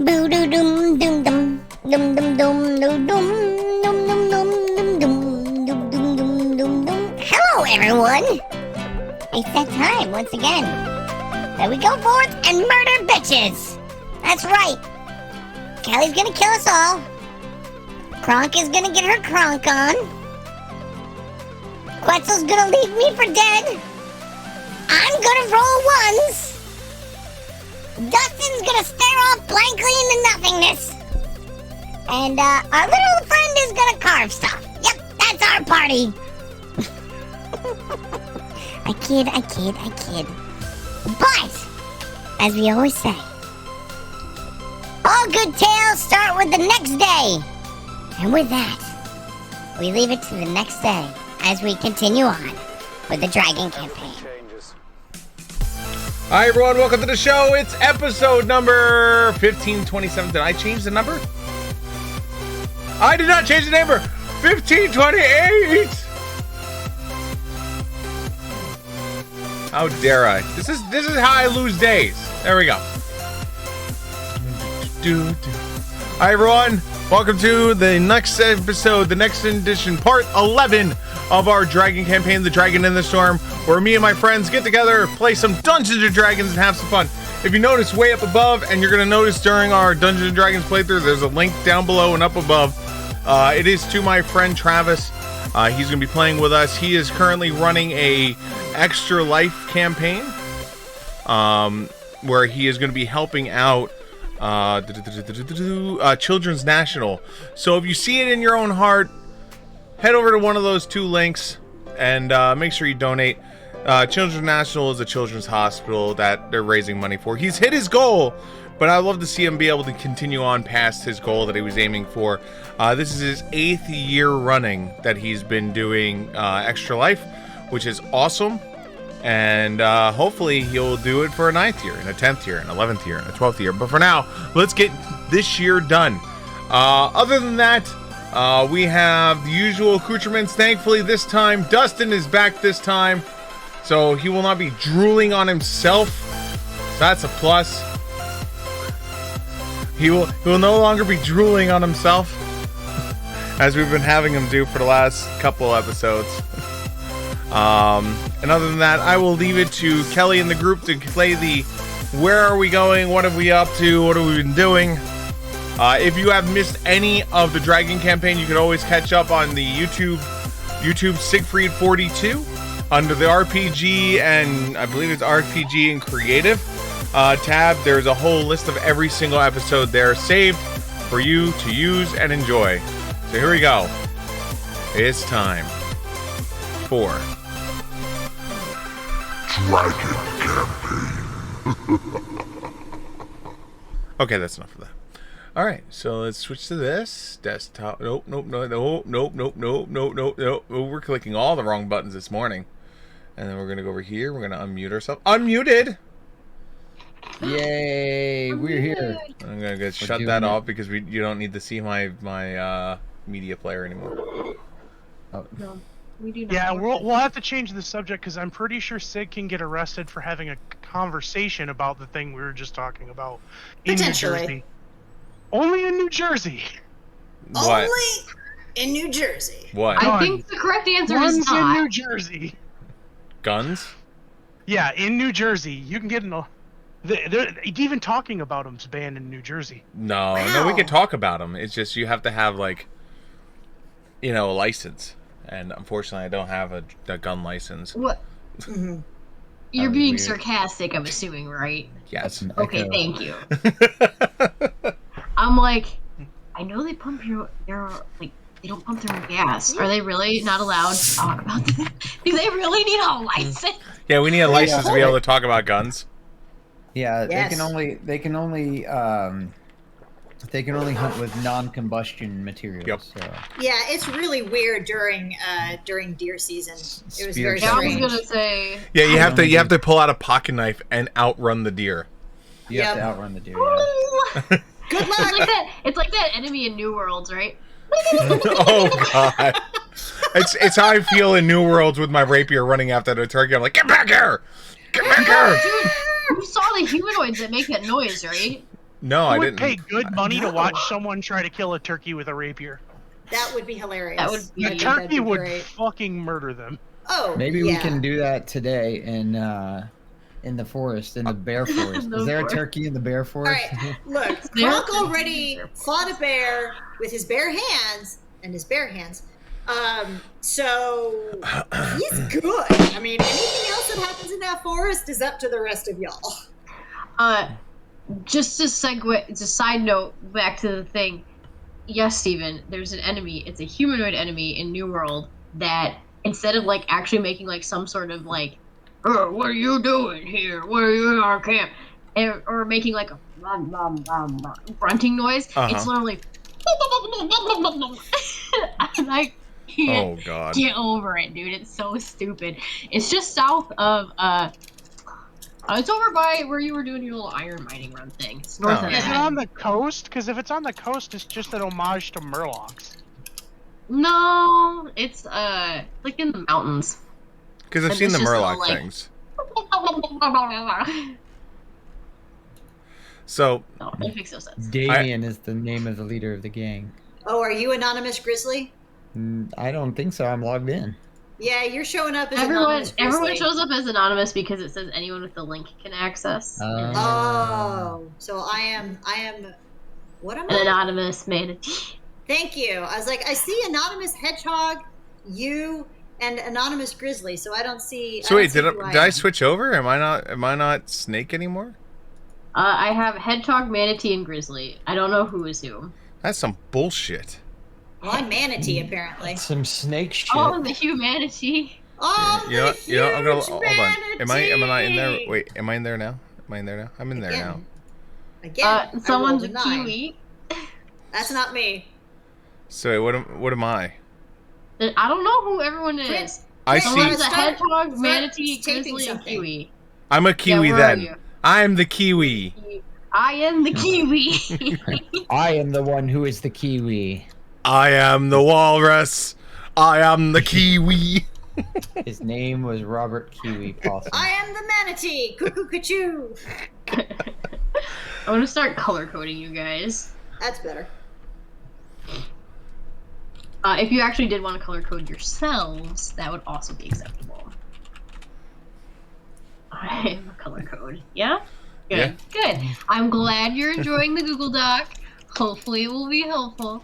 Boo doo dum dum dum dum dum dum dum dum dum dum dum dum dum dum dum dum dum. Hello, everyone. It's that time once again that we go forth and murder bitches. That's right. Kelly's gonna kill us all. Kronk is gonna get her Kronk on. Quetzal's gonna leave me for dead. I'm gonna roll ones. Dustin's gonna stare off blankly into nothingness. And our little friend is gonna carve stuff. Yep, that's our party. I kid. But, as we always say, all good tales start with the next day. And with that, we leave it to the next day as we continue on with the Dragon campaign. Hi everyone, welcome to the show. It's episode number 1527. Did I change the number? I did not change the number. 1528. How dare I? This is how I lose days. There we go. Hi everyone, welcome to the next episode, the next edition, part 11 of our Dragon campaign, The Dragon in the Storm, where me and my friends get together, play some Dungeons & Dragons, and have some fun. If you notice way up above, and you're going to notice during our Dungeons & Dragons playthrough, there's a link down below and up above. It is to my friend Travis. He's going to be playing with us. He is currently running a Extra Life campaign, where he is going to be helping out Children's National. So if you see it in your own heart, head over to one of those two links and make sure you donate. Children's National is a children's hospital that they're raising money for. He's hit his goal, but I'd love to see him be able to continue on past his goal that he was aiming for. This is his 8th year running that he's been doing Extra Life, which is awesome. And hopefully he'll do it for a 9th year, and a 10th year, and 11th year, and a 12th year. But for now, let's get this year done. Other than that, we have the usual accoutrements. Thankfully, this time, Dustin is back this time, so he will not be drooling on himself. So that's a plus. He will no longer be drooling on himself, as we've been having him do for the last couple episodes. And other than that, I will leave it to Kelly and the group to play the where are we going, what have we up to, what have we been doing. If you have missed any of the Dragon campaign, you can always catch up on the YouTube Siegfried42 under the RPG and I believe it's RPG and Creative tab. There's a whole list of every single episode there saved for you to use and enjoy. So here we go. It's time for Dragon campaign. Okay, that's enough of that. All right, so let's switch to this desktop. Nope. We're clicking all the wrong buttons this morning. And then we're gonna go over here. We're gonna unmute ourselves. Unmuted. Yay! We're here. I'm gonna shut that off because you don't need to see my media player anymore. Oh. No, we do not. Yeah, we'll have to change the subject because I'm pretty sure Sid can get arrested for having a conversation about the thing we were just talking about in New Jersey. Only in New Jersey. What? Only in New Jersey. What? I think the correct answer is Guns not. in New Jersey. Guns? Yeah, in New Jersey, you can get in a. Even talking about them's banned in New Jersey. No, Wow. we can talk about them. It's just you have to have a license, and unfortunately, I don't have a gun license. What? Mm-hmm. You're being weird. sarcastic, I'm assuming, right? Yes. Okay, thank you. I'm like, I know they pump they don't pump their own gas. Are they really not allowed to talk about this? Do they really need a license? Yeah, we need a license to be able to talk about guns. Yeah, Yes. they can only hunt with non-combustion materials. Yep. So. Yeah, it's really weird during deer season. It was very Spear Yeah, I was strange. gonna say. Yeah, you have to pull out a pocket knife and outrun the deer. You have to Yep. outrun the deer. Yeah. Good luck. It's like that enemy in New Worlds, right? Oh god. It's how I feel in New Worlds with my rapier running after the turkey. I'm like, get back here! Get back here! Dude, you saw the humanoids that make that noise, right? No, I I would didn't. pay good money to No. watch someone try to kill a turkey with a rapier. That would be hilarious. That would be- The That'd turkey be would great. fucking murder them. Oh, Maybe yeah. we can do that today in the forest, in the bear forest. The Is there a forest. turkey in the bear All forest? right, look, There- Kronk already fought a bear with his bare hands and his bare hands. So he's good. I mean, anything else that happens in that forest is up to the rest of y'all. Just to segue, it's a side note back to the thing. Yes, Steven, there's an enemy. It's a humanoid enemy in New World that instead of like actually making like some sort of like, what are you doing here? What are you in our camp? Or making like a grunting noise, it's literally. And I can't Oh God. get over it, dude. It's so stupid. It's just south of it's over by where you were doing your little iron mining run thing. It's north Oh, of Is it that. on the coast? Because if it's on the coast, it's just an homage to Murlocs. No, it's like in the mountains. Because I've And seen it's the just Murloc all, like- things. So No, it makes no sense. Damien is the name of the leader of the gang. Oh, are you Anonymous Grizzly? I don't think so. I'm logged in. Yeah, you're showing up as Everyone Anonymous Grizzly. shows up as anonymous because it says anyone with the link can access. Oh, so I am. What am An I? anonymous manatee. Thank you. I was like, I see Anonymous Hedgehog, you, and Anonymous Grizzly, so I don't see. So wait, don't did see who I, did I am. switch over? Am I not Snake anymore? I have hedgehog, manatee, and grizzly. I don't know who is who. That's some bullshit. Well, I'm Manatee apparently. Some snake shit. Oh, the humanity. Oh, You know, the you know. I'm gonna huge hold on. Am I not in there? manatee! Wait, am I in there now? Am I in there now? I'm in there now. Again, I Someone's a rolled a 9. kiwi. That's not me. So wait, what am I? I don't know who everyone is. Chris, I Chris, see. Someone's a Start- hedgehog, start manatee, taping grizzly, and something. kiwi. I'm a kiwi where are then. you? I'm the kiwi. I am the kiwi. I am the one who is the kiwi. I am the walrus. I am the kiwi. His name was Robert Kiwi Possum. I am the manatee. Cuckoo cuckoo. I'm gonna start color coding you guys. That's better. If you actually did want to color code yourselves, that would also be acceptable. I am a color code. Yeah? Good. Yeah. Good. I'm glad you're enjoying the Google Doc. Hopefully it will be helpful.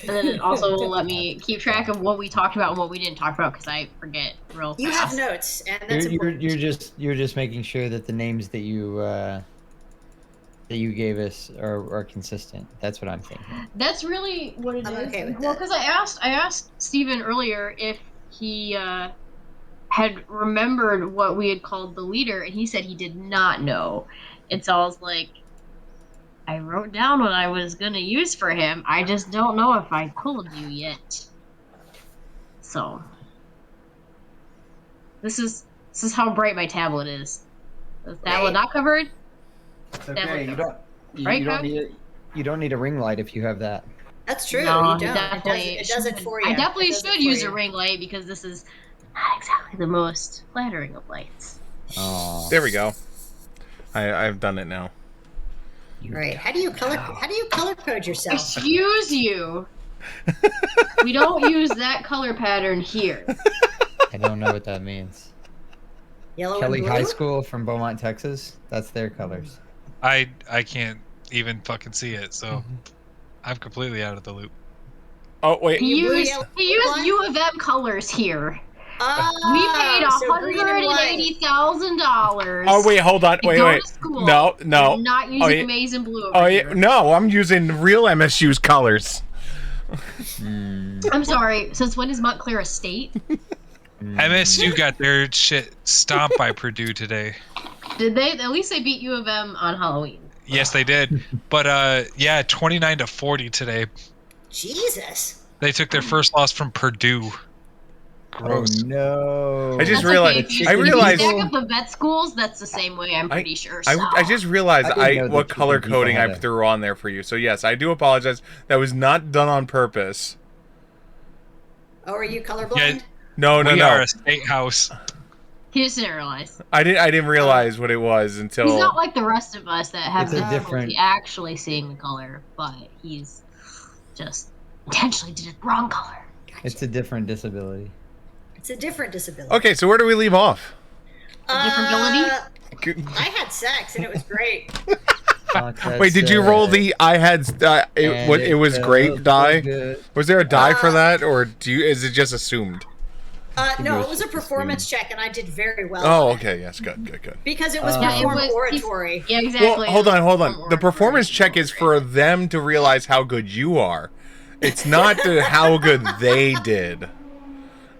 And then it also will let me keep track of what we talked about and what we didn't talk about because I forget real You have fast. notes, and that's important. You're just making sure that the names that you gave us are consistent. That's what I'm thinking. That's really what it is. I'm okay with Well, that. because I asked Steven earlier if he had remembered what we had called the leader, and he said he did not know. And so I was like, I wrote down what I was gonna use for him. I just don't know if I told you yet. So this is how bright my tablet is. Is the tablet Right. not covered? It's okay, okay. you You Kyle? you don't need a ring light if you have that. That's true. No, you don't. definitely It does it should. for you. I definitely It does it should for use you. a ring light because this is not exactly the most flattering of lights. Oh, There we go. I've done it now. Right. How do you color code yourself? Excuse you. We don't use that color pattern here. I don't know what that means. Yellow Kelly and blue? High School from Beaumont, Texas. That's their colors. I can't even fucking see it, so I'm completely out of the loop. Oh wait. He blue, used yellow, one? U of M colors here. Oh, We paid so green and white. $180,000. Oh wait, hold on. to Wait, go wait. to school. No, no. We're not using Oh, yeah. maize and blue over Oh here. yeah, no, I'm using real MSU's colors. I'm sorry. Since when is Montclair a state? MSU got their shit stomped by Purdue today. Did they? At least they beat U of M on Halloween. Yes, they did. But yeah, 29-40 today. Jesus. They took their first loss from Purdue. Oh Gross. no! I just That's realized- Okay. If you, I if you realized- stack up the vet schools, that's the same way. I'm pretty sure. So. I just realized I didn't know that what two color people coding had I a- threw on there for you. So yes, I do apologize. That was not done on purpose. Oh, are you colorblind? Yeah. No, no, We no. are a state house. He just didn't realize. I didn't realize what it was until. He's not like the rest of us that have It's a difficulty different- actually seeing the color, but he's just intentionally did it wrong color. It's a different disability. It's a different disability. Okay, so where do we leave off? A different ability? I had sex and it was great. Wait, did you roll the I had it was great die? Good. Was there a die for that, or is it just assumed? No, it was a performance check, and I did very well. Oh, on it. okay, yes, good. Because it was Yeah, it perform was- oratory. Yeah, exactly. Well, hold on. The performance check is for them to realize how good you are. It's not how good they did.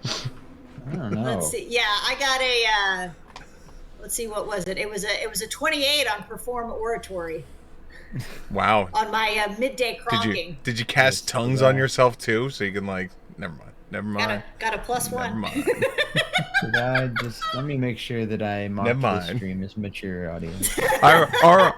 I don't know. Let's see. Yeah, I got a. Let's see, what was it? It was a 28 on perform oratory Wow. on my midday cronking. Did you cast tongues on yourself too, so you can like? Never mind. Got a +1. Never mind. Did I just let me make sure that I mark Never the mind. stream as mature audience.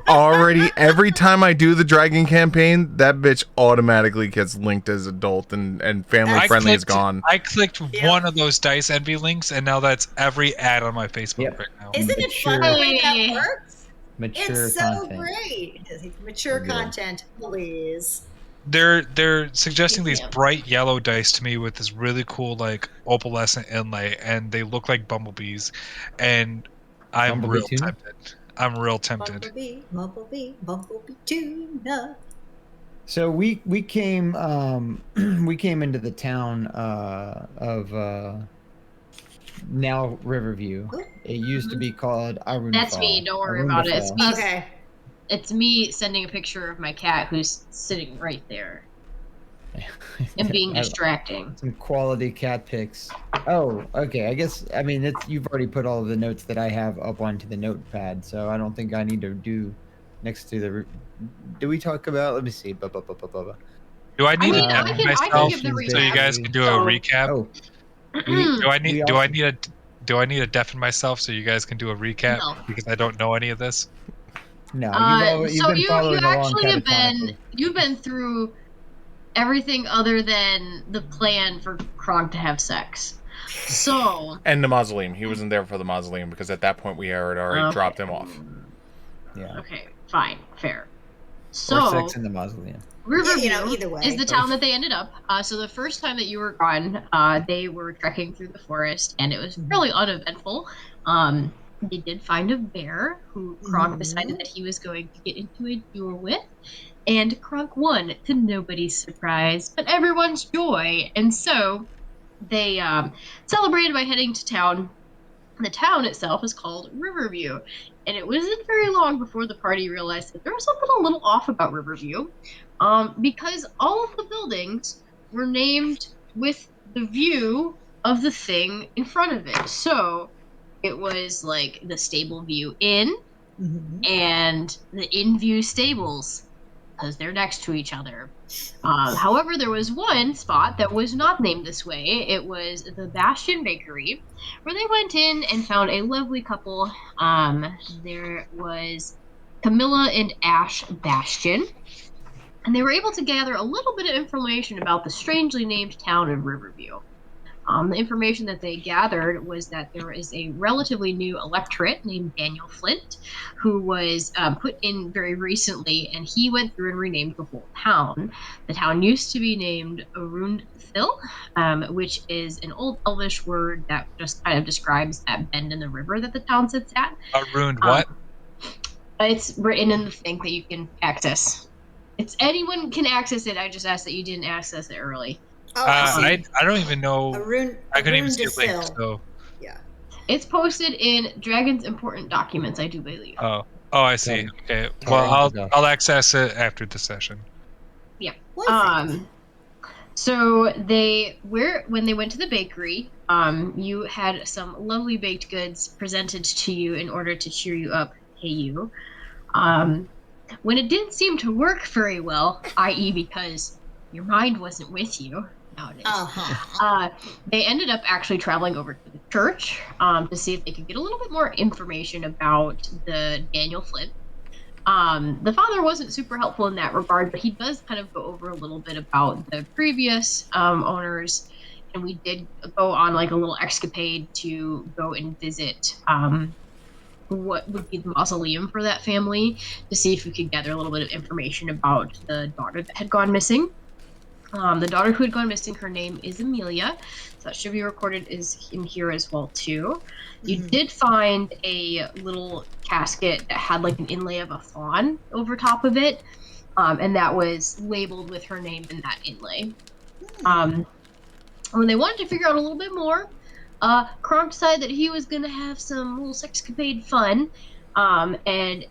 Already, every time I do the dragon campaign, that bitch automatically gets linked as adult and family friendly is gone. I clicked one of those Dice Envy links, and now that's every ad on my Facebook right now. Isn't it fun the way that works? Mature It's so content. great. Mature content, please. They're suggesting these bright yellow dice to me with this really cool like opalescent inlay, and they look like bumblebees, and I'm Bumblebee real tuna? tempted. I'm real tempted. Bumblebee tuna. So we came we came into the town of now Riverview. It used to be called Arunfall. That's me. Don't worry about it. It's me. Okay. It's me sending a picture of my cat who's sitting right there and being distracting. Some quality cat pics. Oh, okay. I mean, you've already put all of the notes that I have up onto the notepad, so I don't think I need to do next to the. Do we talk about? Let me see. Do I need to I can myself give the so you guys can do a recap? Oh, Do I need to deafen myself so you guys can do a recap? No. Because I don't know any of this. no. You've So been you following along actually have cataconically. you've been through everything other than the plan for Kronk to have sex. So And the mausoleum. He wasn't there for the mausoleum because at that point we had already dropped him off. Yeah. okay, fine, fair. Or So sex in the mausoleum. Riverview either way. is the town that they ended up. So the first time that you were gone, they were trekking through the forest, and it was fairly uneventful. They did find a bear who Kronk decided that he was going to get into a duel with, and Kronk won to nobody's surprise, but everyone's joy. And so they celebrated by heading to town. The town itself is called Riverview, and it wasn't very long before the party realized that there was something a little off about Riverview, because all of the buildings were named with the view of the thing in front of it. So it was like the Stable View Inn and the In View Stables, because they're next to each other. However, there was one spot that was not named this way. It was the Bastion Bakery, where they went in and found a lovely couple. There was Camilla and Ash Bastion, and they were able to gather a little bit of information about the strangely named town of Riverview. The information that they gathered was that there is a relatively new electorate named Daniel Flint, who was put in very recently, and he went through and renamed the whole town. The town used to be named Arundfell, which is an old Elvish word that just kind of describes that bend in the river that the town sits at. Ruined what? It's written in the thing that you can access. It's anyone can access it. I just asked that you didn't access it early. Oh, I don't even know. I couldn't even see a link. Distill. So. Yeah. It's posted in Dragon's Important Documents, I do believe. Oh, I see. Okay. Well, I'll access it after the session. Yeah. Perfect. So when they went to the bakery, you had some lovely baked goods presented to you in order to cheer you up. Hey, you. When it didn't seem to work very well, i.e., because your mind wasn't with you nowadays, they ended up actually traveling over to the church to see if they could get a little bit more information about the Daniel Flint. The father wasn't super helpful in that regard, but he does kind of go over a little bit about the previous owners and we did go on like a little escapade to go and visit what would be the mausoleum for that family to see if we could gather a little bit of information about the daughter that had gone missing. The daughter who had gone missing, her name is Amelia, so that should be recorded is in here as well too. You did find a little casket that had like an inlay of a fawn over top of it, and that was labeled with her name in that inlay. When they wanted to figure out a little bit more, Kronk decided that he was going to have some little sexcapade fun, and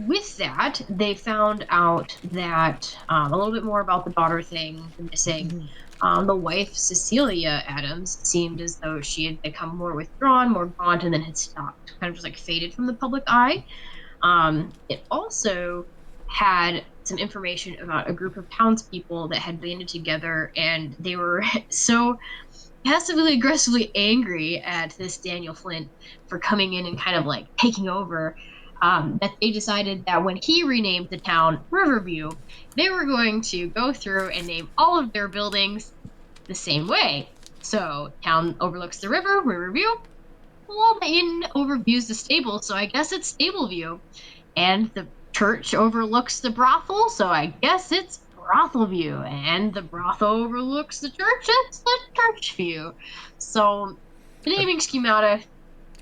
with that, they found out that a little bit more about the daughter thing, the missing. The wife, Cecilia Adams, seemed as though she had become more withdrawn, more gaunt, and then had stopped, kind of just like faded from the public eye. It also had some information about a group of townspeople that had banded together, and they were so passively aggressively angry at this Daniel Flint for coming in and kind of like taking over, that they decided that when he renamed the town Riverview, they were going to go through and name all of their buildings the same way. So town overlooks the river, Riverview. Well, the inn overviews the stable, so I guess it's Stableview. And the church overlooks the brothel, so I guess it's Brothel View. And the brothel overlooks the church, it's the church view. So the naming schemata.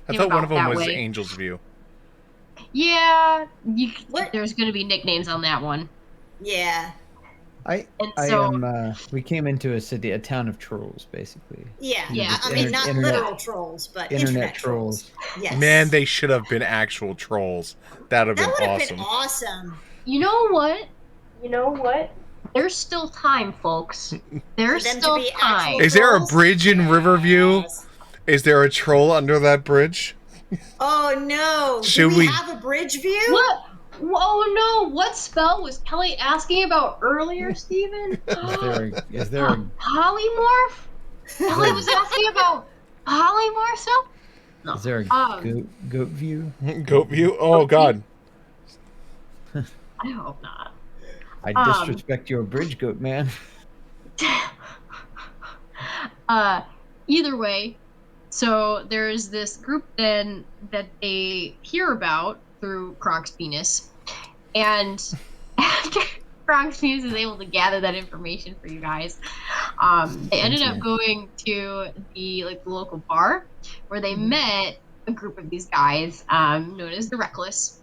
I thought one of them was Angel's View. Yeah, there's going to be nicknames on that one. Yeah. We came into a city, a town of trolls, basically. Yeah. I mean, not literal trolls, but internet trolls. Yes. Man, they should have been actual trolls. That would have been awesome. You know what? There's still time, folks. There's still time. Is there a bridge in Riverview? Is there a troll under that bridge? Oh no! Should we have a bridge view? What? Oh no! What spell was Kelly asking about earlier, Steven? Is there a polymorph? Kelly was asking about polymorph spell? No. Is there a goat view? Goat view? Oh god. I hope not. I disrespect your bridge goat, man. Either way, so there's this group then that they hear about through Kronk's penis, and after Kronk's penis is able to gather that information for you guys, they ended up going to the local bar where they met a group of these guys known as the Reckless.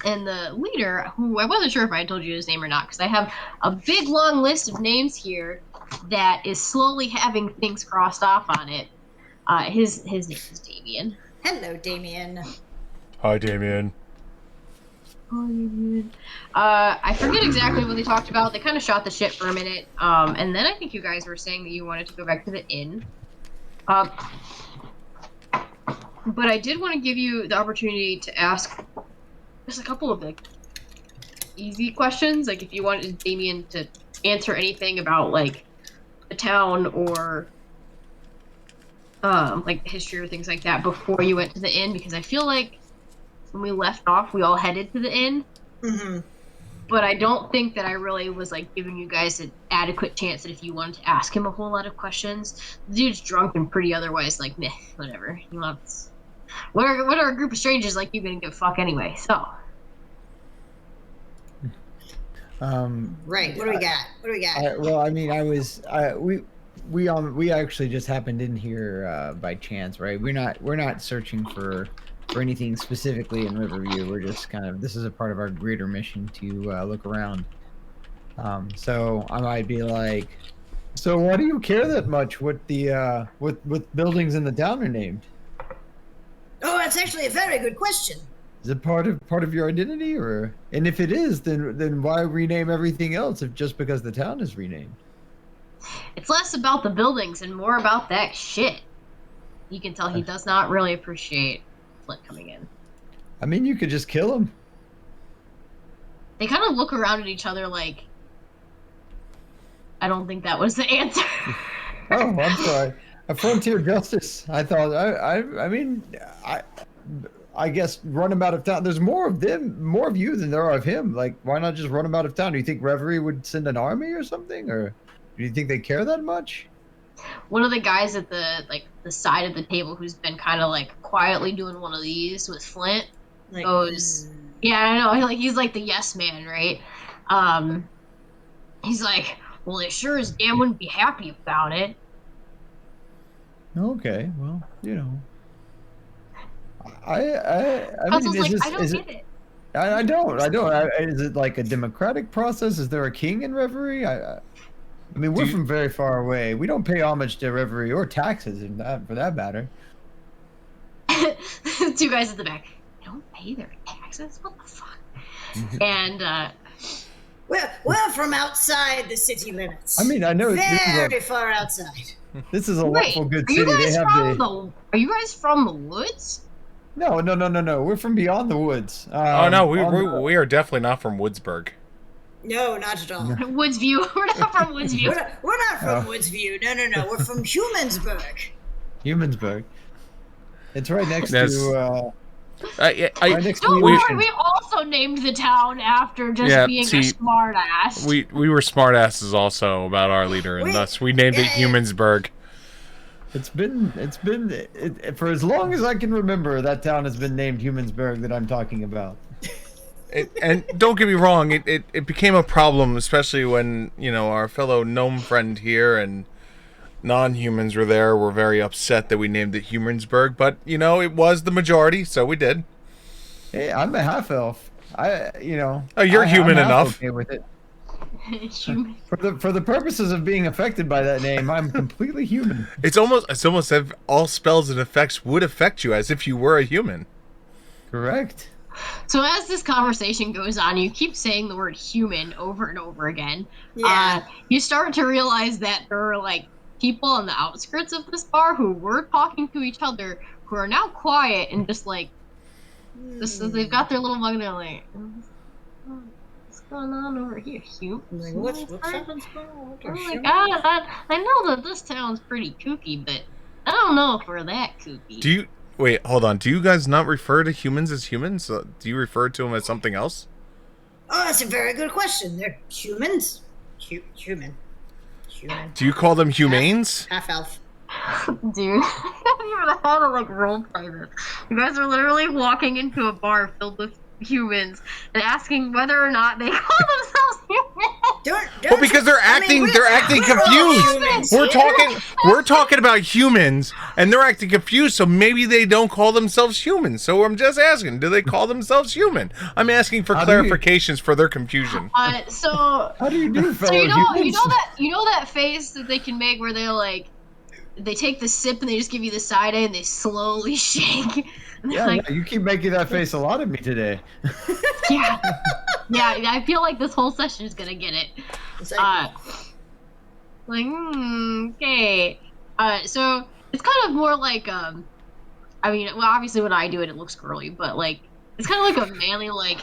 And the leader, who I wasn't sure if I had told you his name or not, because I have a big long list of names here that is slowly having things crossed off on it. His name is Damien. Hello, Damien. Hi, Damien. I forget exactly what they talked about. They kind of shot the shit for a minute, and then I think you guys were saying that you wanted to go back to the inn. But I did want to give you the opportunity to ask just a couple of easy questions, like if you wanted Damien to answer anything about like the town or like history or things like that before you went to the inn, because I feel like when we left off we all headed to the inn, but I don't think that I really was like giving you guys an adequate chance that if you wanted to ask him a whole lot of questions. The dude's drunk and pretty otherwise like meh, whatever. What are a group of strangers like you gonna give a fuck anyway? So right. What do we got? Well, I mean, we actually just happened in here by chance, right? We're not searching for anything specifically in Riverview. We're just this is a part of our greater mission to look around. So I might be like, so why do you care that much what the what buildings in the town are named? Oh, that's actually a very good question. Is it part of your identity, or? And if it is, then why rename everything else if just because the town is renamed? It's less about the buildings and more about that shit. You can tell he does not really appreciate Flint coming in. I mean, you could just kill him. They kind of look around at each other like, I don't think that was the answer. Oh, I'm sorry. A frontier justice. I thought. I guess run him out of town. There's more of you than there are of him. Like, why not just run him out of town? Do you think Reverie would send an army or something, or do you think they care that much? one of the guys at the side of the table who's been kind of like quietly doing one of these with Flint Like, goes, yeah, I know, like he's like the yes man, right? He's like, well, they sure as damn wouldn't be happy about it. Okay, well, you know, I mean, Puzzle's is like, this I don't is get it? it. I don't. Is it like a democratic process? Is there a king in Reverie? I mean, we're from very far away. We don't pay homage to Reverie or taxes, in that for that matter. Two guys at the back. They don't pay their taxes? What the fuck? And we're from outside the city limits. I mean, I know very far outside. This is a wait, lawful good are you city. guys They have from the. Are you guys from the woods? No. We're from beyond the woods. Oh no, on we are definitely not from Woodsburg. No, not at all. Woodsview. We're not from Woodsview. We're not from Woodsview. No. We're from Humansburg. Humansburg. It's right next That's- to. right next Don't to the worry, ocean. we also named the town after just being a smart ass. We were smartasses also about our leader, and thus we named it Humansburg. It's been for as long as I can remember. That town has been named Humansburg that I'm talking about. And don't get me wrong, it became a problem, especially when our fellow gnome friend here and non-humans were there. Were very upset that we named it Humansburg, but it was the majority, so we did. Hey, I'm a half elf. Oh, you're human I'm enough. Okay with it. For the purposes of being affected by that name, I'm completely human. It's almost as if all spells and effects would affect you as if you were a human. Correct. So as this conversation goes on, you keep saying the word human over and over again. Yeah. You start to realize that there are like people on the outskirts of this bar who were talking to each other who are now quiet and just like they've got their little mug and they're like, what's going on over here, human? Like, what's happening? I'm like, I know that this town's pretty kooky, but I don't know if we're that kooky. Wait, hold on. Do you guys not refer to humans as humans? Do you refer to them as something else? Oh, that's a very good question. They're humans. Human. Do you call them humanes? Half elf. Dude, I haven't even had to like role play this. You guys are literally walking into a bar filled with humans and asking whether or not they call themselves humans. Well, because they're acting confused. We're talking about humans, and they're acting confused. So maybe they don't call themselves humans. So I'm just asking, do they call themselves human? I'm asking for clarifications for their confusion. So how do you do, so you know that face that they can make where they're like, they take the sip and they just give you the side eye and they slowly shake. Yeah, you keep making that face a lot of me today. Yeah, I feel like this whole session is gonna get it. Okay. So it's kind of more like I mean, well, obviously when I do it, it looks girly, but like it's kind of like a manly like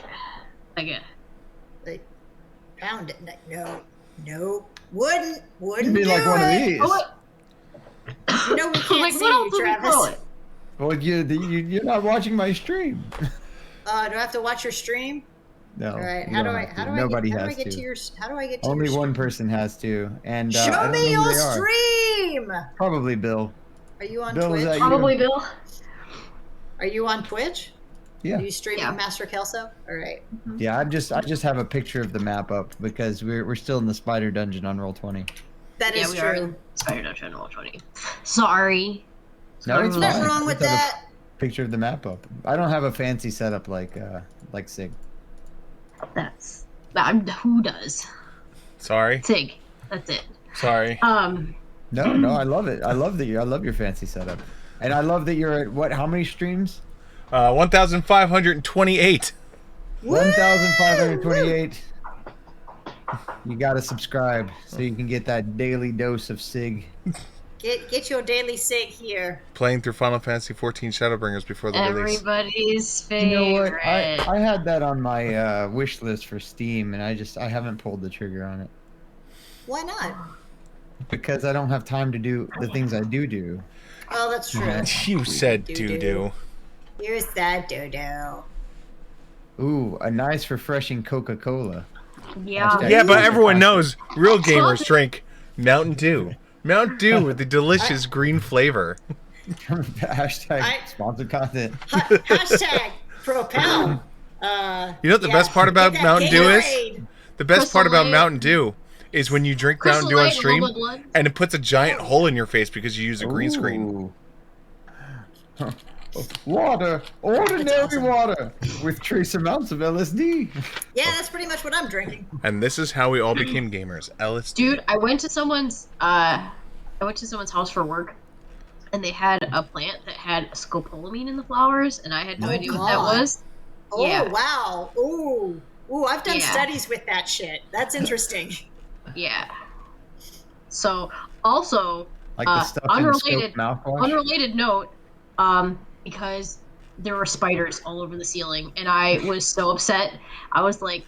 pound it. No, wouldn't. You'd be like one of these. You know we can't like, see what else you, do we Travis. call it? Well, you're not watching my stream. Do I have to watch your stream? No. All right. you How do don't I? have to. How do Nobody I has get to to. your? How do I get to Only your one stream? person has to. And I Show don't me know who your they are. stream. Probably Bill. Are you on Bill, is Twitch? that you? Probably Bill. Are you on Twitch? Yeah. Are you streaming Master Kelso? All right. Yeah, I just have a picture of the map up because we're still in the spider dungeon on Roll20. That is we are true. in Spider Dungeon Roll 20. Sorry. No, it's Nothing fine. wrong with Just have that. a picture of the map up. I don't have a fancy setup like Sig. Who does? Sorry. Sig. That's it. Sorry. No, I love it. I love your fancy setup, and I love that you're at what? How many streams? 1,528. 1,528. You gotta subscribe so you can get that daily dose of Sig. Get your daily sig here. Playing through Final Fantasy 14 Shadowbringers before the release. Everybody's favorite. You know what? I had that on my wish list for Steam, and I haven't pulled the trigger on it. Why not? Because I don't have time to do the things I do. Oh, that's true. You said doo-doo. You said doo-doo. Ooh, a nice refreshing Coca-Cola. Yeah. Yeah, but everyone knows real gamers drink Mountain Dew. Mountain Dew with the delicious green flavor. Hashtag sponsored content. Hashtag propel. You know what the best part about Get that Mountain Dew is? Gatorade. The best Crystal part about Light. Mountain Dew is when you drink Mountain Crystal Dew on Light, stream Alba Blood. and it puts a giant hole in your face because you use a green screen. Ooh. Water, ordinary awesome. water with trace amounts of LSD. Yeah, that's pretty much what I'm drinking. And this is how we all became gamers. LSD. Dude, I went to someone's house for work, and they had a plant that had scopolamine in the flowers, and I had no idea what that God. was. Oh Yeah. wow. Ooh. I've done Yeah. studies with that shit. That's interesting. Yeah. So, also, Like the stuff in unrelated, Scope mouthwash. unrelated note, because there were spiders all over the ceiling, and I was so upset. I was like,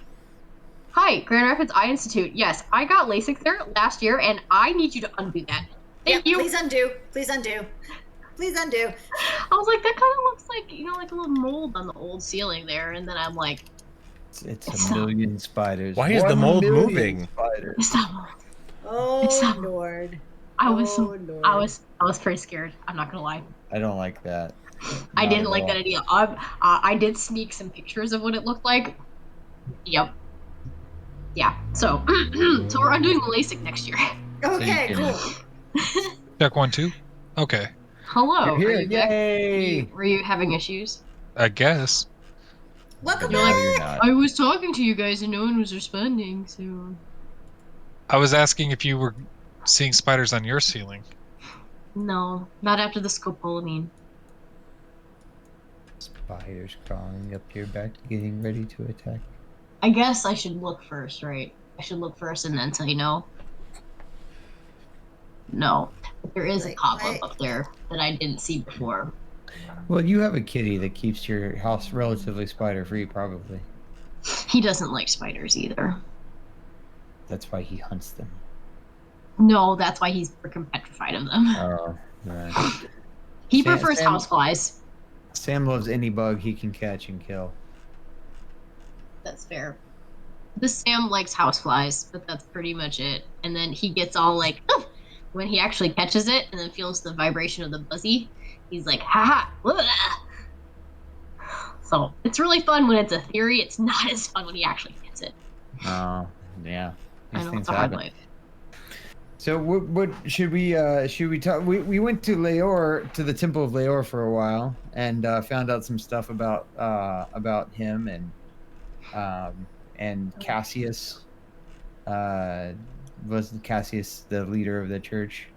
"Hi, Grand Rapids Eye Institute. Yes, I got LASIK there last year, and I need you to undo that. Thank you." Please undo. Please undo. Please undo. I was like, that kind of looks like, like a little mold on the old ceiling there, and then I'm like, It's a million spiders. Why is the 1 mold million moving? Spiders. it's not mold. Oh It's not- Lord. I was Lord. I was pretty scared. I'm not gonna lie. I don't like that. I Not didn't at like all. that idea. I did sneak some pictures of what it looked like. Yep. Yeah. So, so we're undoing the LASIK next year. Okay, So you cool. Check 1, 2. Okay, Hello. You're Are here. you back? Yay! Were you having issues? I guess. Welcome No, back. you're not. I was talking to you guys and no one was responding. So. I was asking if you were seeing spiders on your ceiling. No, not after the scopolamine. Spiders crawling up your back, getting ready to attack. I guess I should look first, right? I should look first and then say no. No, but there is a Like, pop-up up there that I didn't see before. Well, you have a kitty that keeps your house relatively spider-free, probably. He doesn't like spiders either. That's why he hunts them. No, that's why he's freaking petrified of them. Oh, right. He Sam- prefers Sam- houseflies. Sam loves any bug he can catch and kill. That's fair. This Sam likes houseflies, but that's pretty much it. And then he gets all like, "Ugh," when he actually catches it and then feels the vibration of the buzzy. He's like, haha. Blah. So it's really fun when it's a theory. It's not as fun when he actually gets it. Oh, yeah. I These know things it's a hard happen. life. So what should we talk? We went to Leor, to the Temple of Leor for a while, and found out some stuff about him and Cassius. Was Cassius the leader of the church?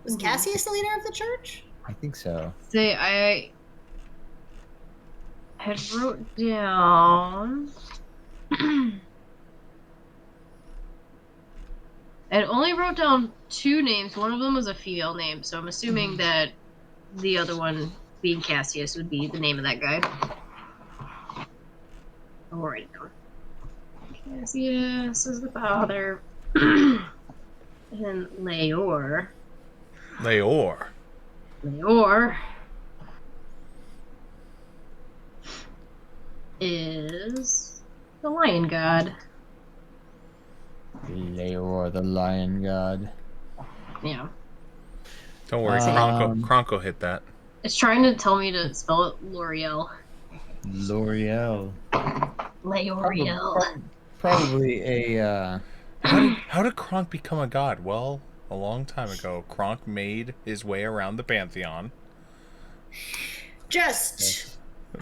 Was Cassius the leader of the church? I think so. Say, I had wrote down. I only wrote down 2 names. One of them was a female name, so I'm assuming that the other one, being Cassius, would be the name of that guy. I'll write it down. Cassius is the father. And then Leor. Leor. Leor is the lion god. Leor, the lion god. Yeah. Don't worry, Um, Kronko hit that. It's trying to tell me to spell it L'Oreal. L'Oreal. Leoriel. Probably a. How did Kronk become a god? Well, a long time ago, Kronk made his way around the Pantheon. Just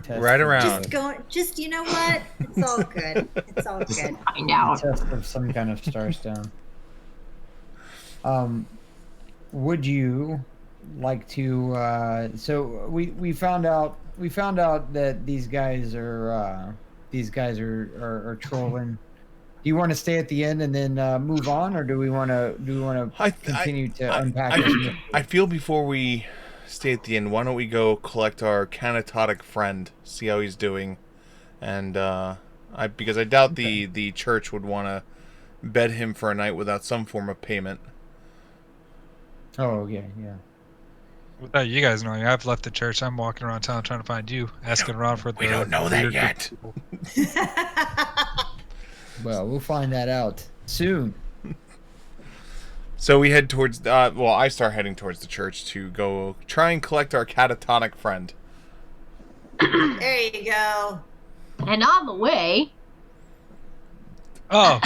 Right around. just you know what? It's all good. It's all good. Find out. Test of some kind of starstone. Would you like to? So we found out that these guys are trolling. Do you want to stay at the end and then move on, or do we want to continue to unpack this? I feel before we stay at the end, why don't we go collect our canatotic friend, see how he's doing, and because I doubt the church would want to bed him for a night without some form of payment. Oh yeah. Without you guys knowing, I've left the church. I'm walking around town trying to find you, asking around for the. We don't know that weird yet. people. Well, we'll find that out soon. So we head towards. Well, I start heading towards the church to go try and collect our catatonic friend. There you go. And on the way. Oh,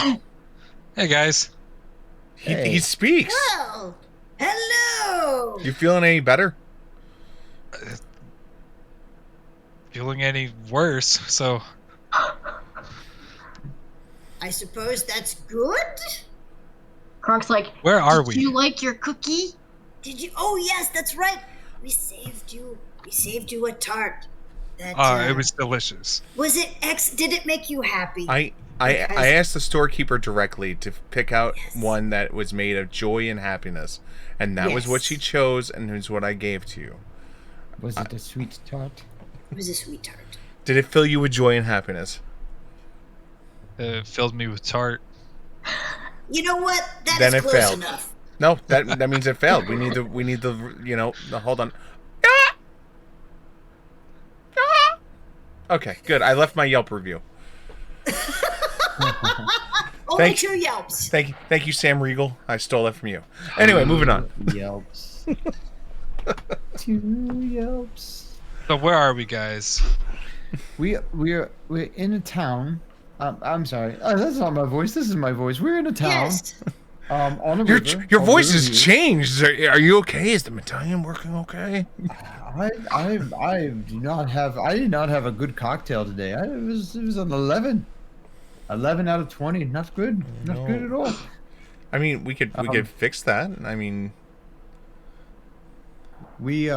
hey guys. He speaks. Oh, hello. You feeling any better? Feeling any worse? So. I suppose that's good. Kronk's like, Where are Did we? you like your cookie? Did you? Oh yes, that's right. We saved you. We saved you a tart. That It was delicious. Was it Did it make you happy? I asked the storekeeper directly to pick out one that was made of joy and happiness, and that was what she chose, and it was what I gave to you. Was it a sweet tart? It was a sweet tart. Did it fill you with joy and happiness? It filled me with tart. You know what? That Then is it close failed. enough. No, that means it failed. We need the hold on. Okay, good. I left my Yelp review. Only 2 Yelps. Thank you, Sam Riegel. I stole that from you. Anyway, moving on. Yelps. 2 Yelps. So where are we, guys? We're in a town. I'm sorry. Oh, that's not my voice. This is my voice. We're in a town. Yes. On a Your river. your on voice the has river. changed. Are you okay? Is the medallion working okay? I did not have a good cocktail today. It was an 11. 11 out of 20. Not good. Not good at all. I mean, we could fix that. I mean, We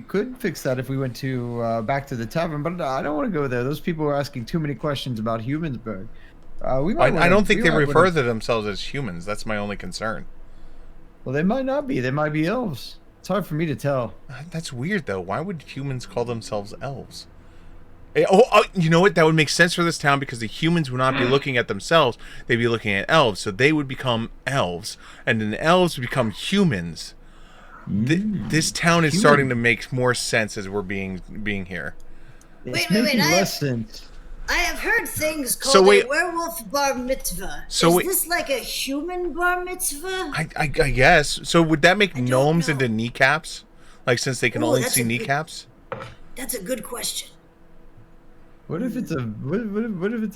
could fix that if we went to back to the tavern, but I don't want to go there. Those people are asking too many questions about Humansburg. I don't think they refer to themselves as humans. That's my only concern. Well, they might not be. They might be elves. It's hard for me to tell. That's weird, though. Why would humans call themselves elves? You know what? That would make sense for this town because the humans would not be looking at themselves. They'd be looking at elves. So they would become elves. And then elves would become humans. This town is starting to make more sense as we're being here. It's Wait, making less sense. I have heard things called a werewolf bar mitzvah. Is this like a human bar mitzvah? I guess. So would that make gnomes into kneecaps? Like, since they can only see kneecaps? That's a good question. What if it's a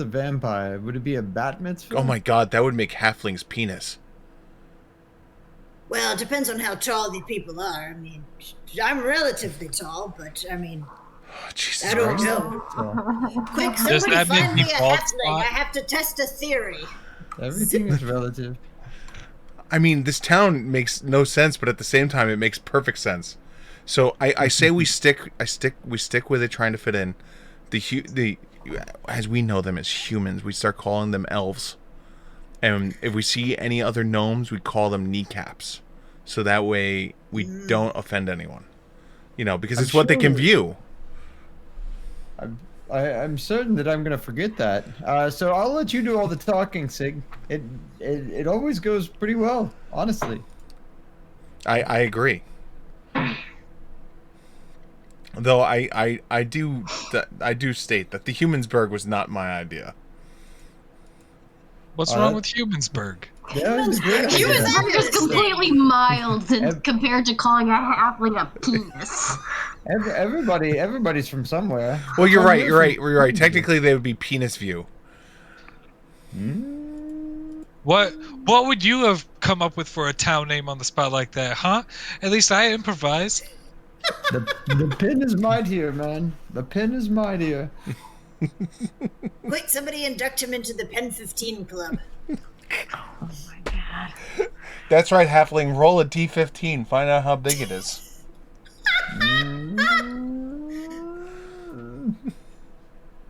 vampire? Would it be a bat mitzvah? Oh my god, that would make halflings penis. Well, it depends on how tall the people are. I mean, I'm relatively tall, but I mean, I don't know. Quick, somebody find me a halfling. I have to test a theory. Everything is relative. I mean, this town makes no sense, but at the same time, it makes perfect sense. So I say we stick with it, trying to fit in. The as we know them as humans, we start calling them elves. And if we see any other gnomes, we call them kneecaps. So that way we don't offend anyone. You know, because it's what they can view. I'm certain that I'm gonna forget that. So I'll let you do all the talking, Sig. It always goes pretty well, honestly. I agree. Though I do state that the Humansburg was not my idea. What's wrong with Humansburg? Yeah, it's a great idea. Humansburg is completely mild compared to calling a halfling a penis. Everybody's from somewhere. Well, you're right. Technically, they would be penis view. What would you have come up with for a town name on the spot like that, huh? At least I improvised. The pin is mightier, man. The pin is mightier. Quick, somebody induct him into the Pen 15 club. Oh my god. That's right, halfling. Roll a d15. Find out how big it is.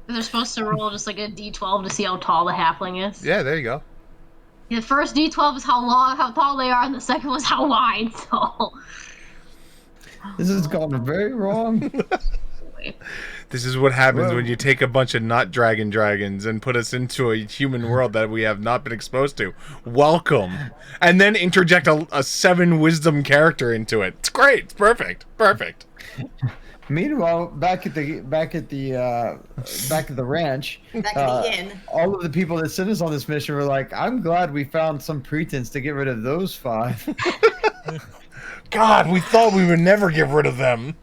They're supposed to roll just like a d12 to see how tall the halfling is. Yeah, there you go. The first d12 is how tall they are, and the second was how wide. So this has gone very wrong. This is what happens when you take a bunch of not dragons and put us into a human world that we have not been exposed to. Welcome. And then interject a 7 wisdom character into it. It's great. It's perfect. Perfect. Meanwhile, back at the ranch, Back at the inn. all of the people that sent us on this mission were like, "I'm glad we found some pretense to get rid of those 5." God, we thought we would never get rid of them.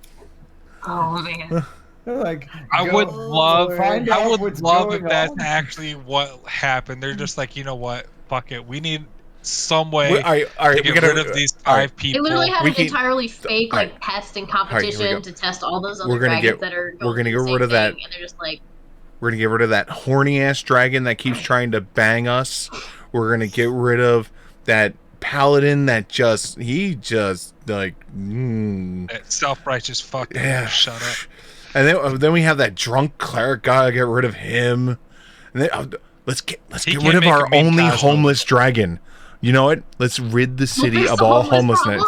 Oh man. They're like, I would love if that's on. actually what happened. They're just like, you know what? Fuck it. We need some way All right, to get rid of these 5 people. They literally had an entirely fake like test and competition to test all those other dragons that are going we're gonna through get the rid of same that. thing, and they're just like, we're gonna get rid of that horny ass dragon that keeps trying to bang us. We're gonna get rid of that paladin that like That self-righteous fuck. Yeah. Shut up. And then we have that drunk cleric. Gotta get rid of him. And then let's get rid of our only homeless dragon. You know what? Let's rid the city of all homelessness.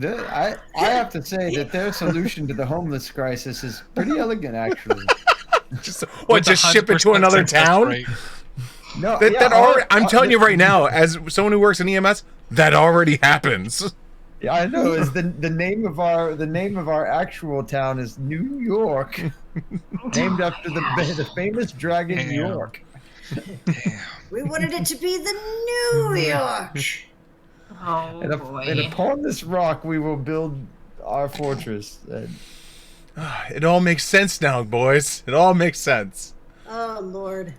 I have to say that their solution to the homeless crisis is pretty elegant, actually. Just ship it to another town? Rate. No, I'm telling you right now, as someone who works in EMS, that already happens. Yeah, I know. Is the name of our actual town is New York, named after the famous dragon New York. We wanted it to be the New York. oh boy. And upon this rock, we will build our fortress. It all makes sense now, boys. It all makes sense. Oh Lord.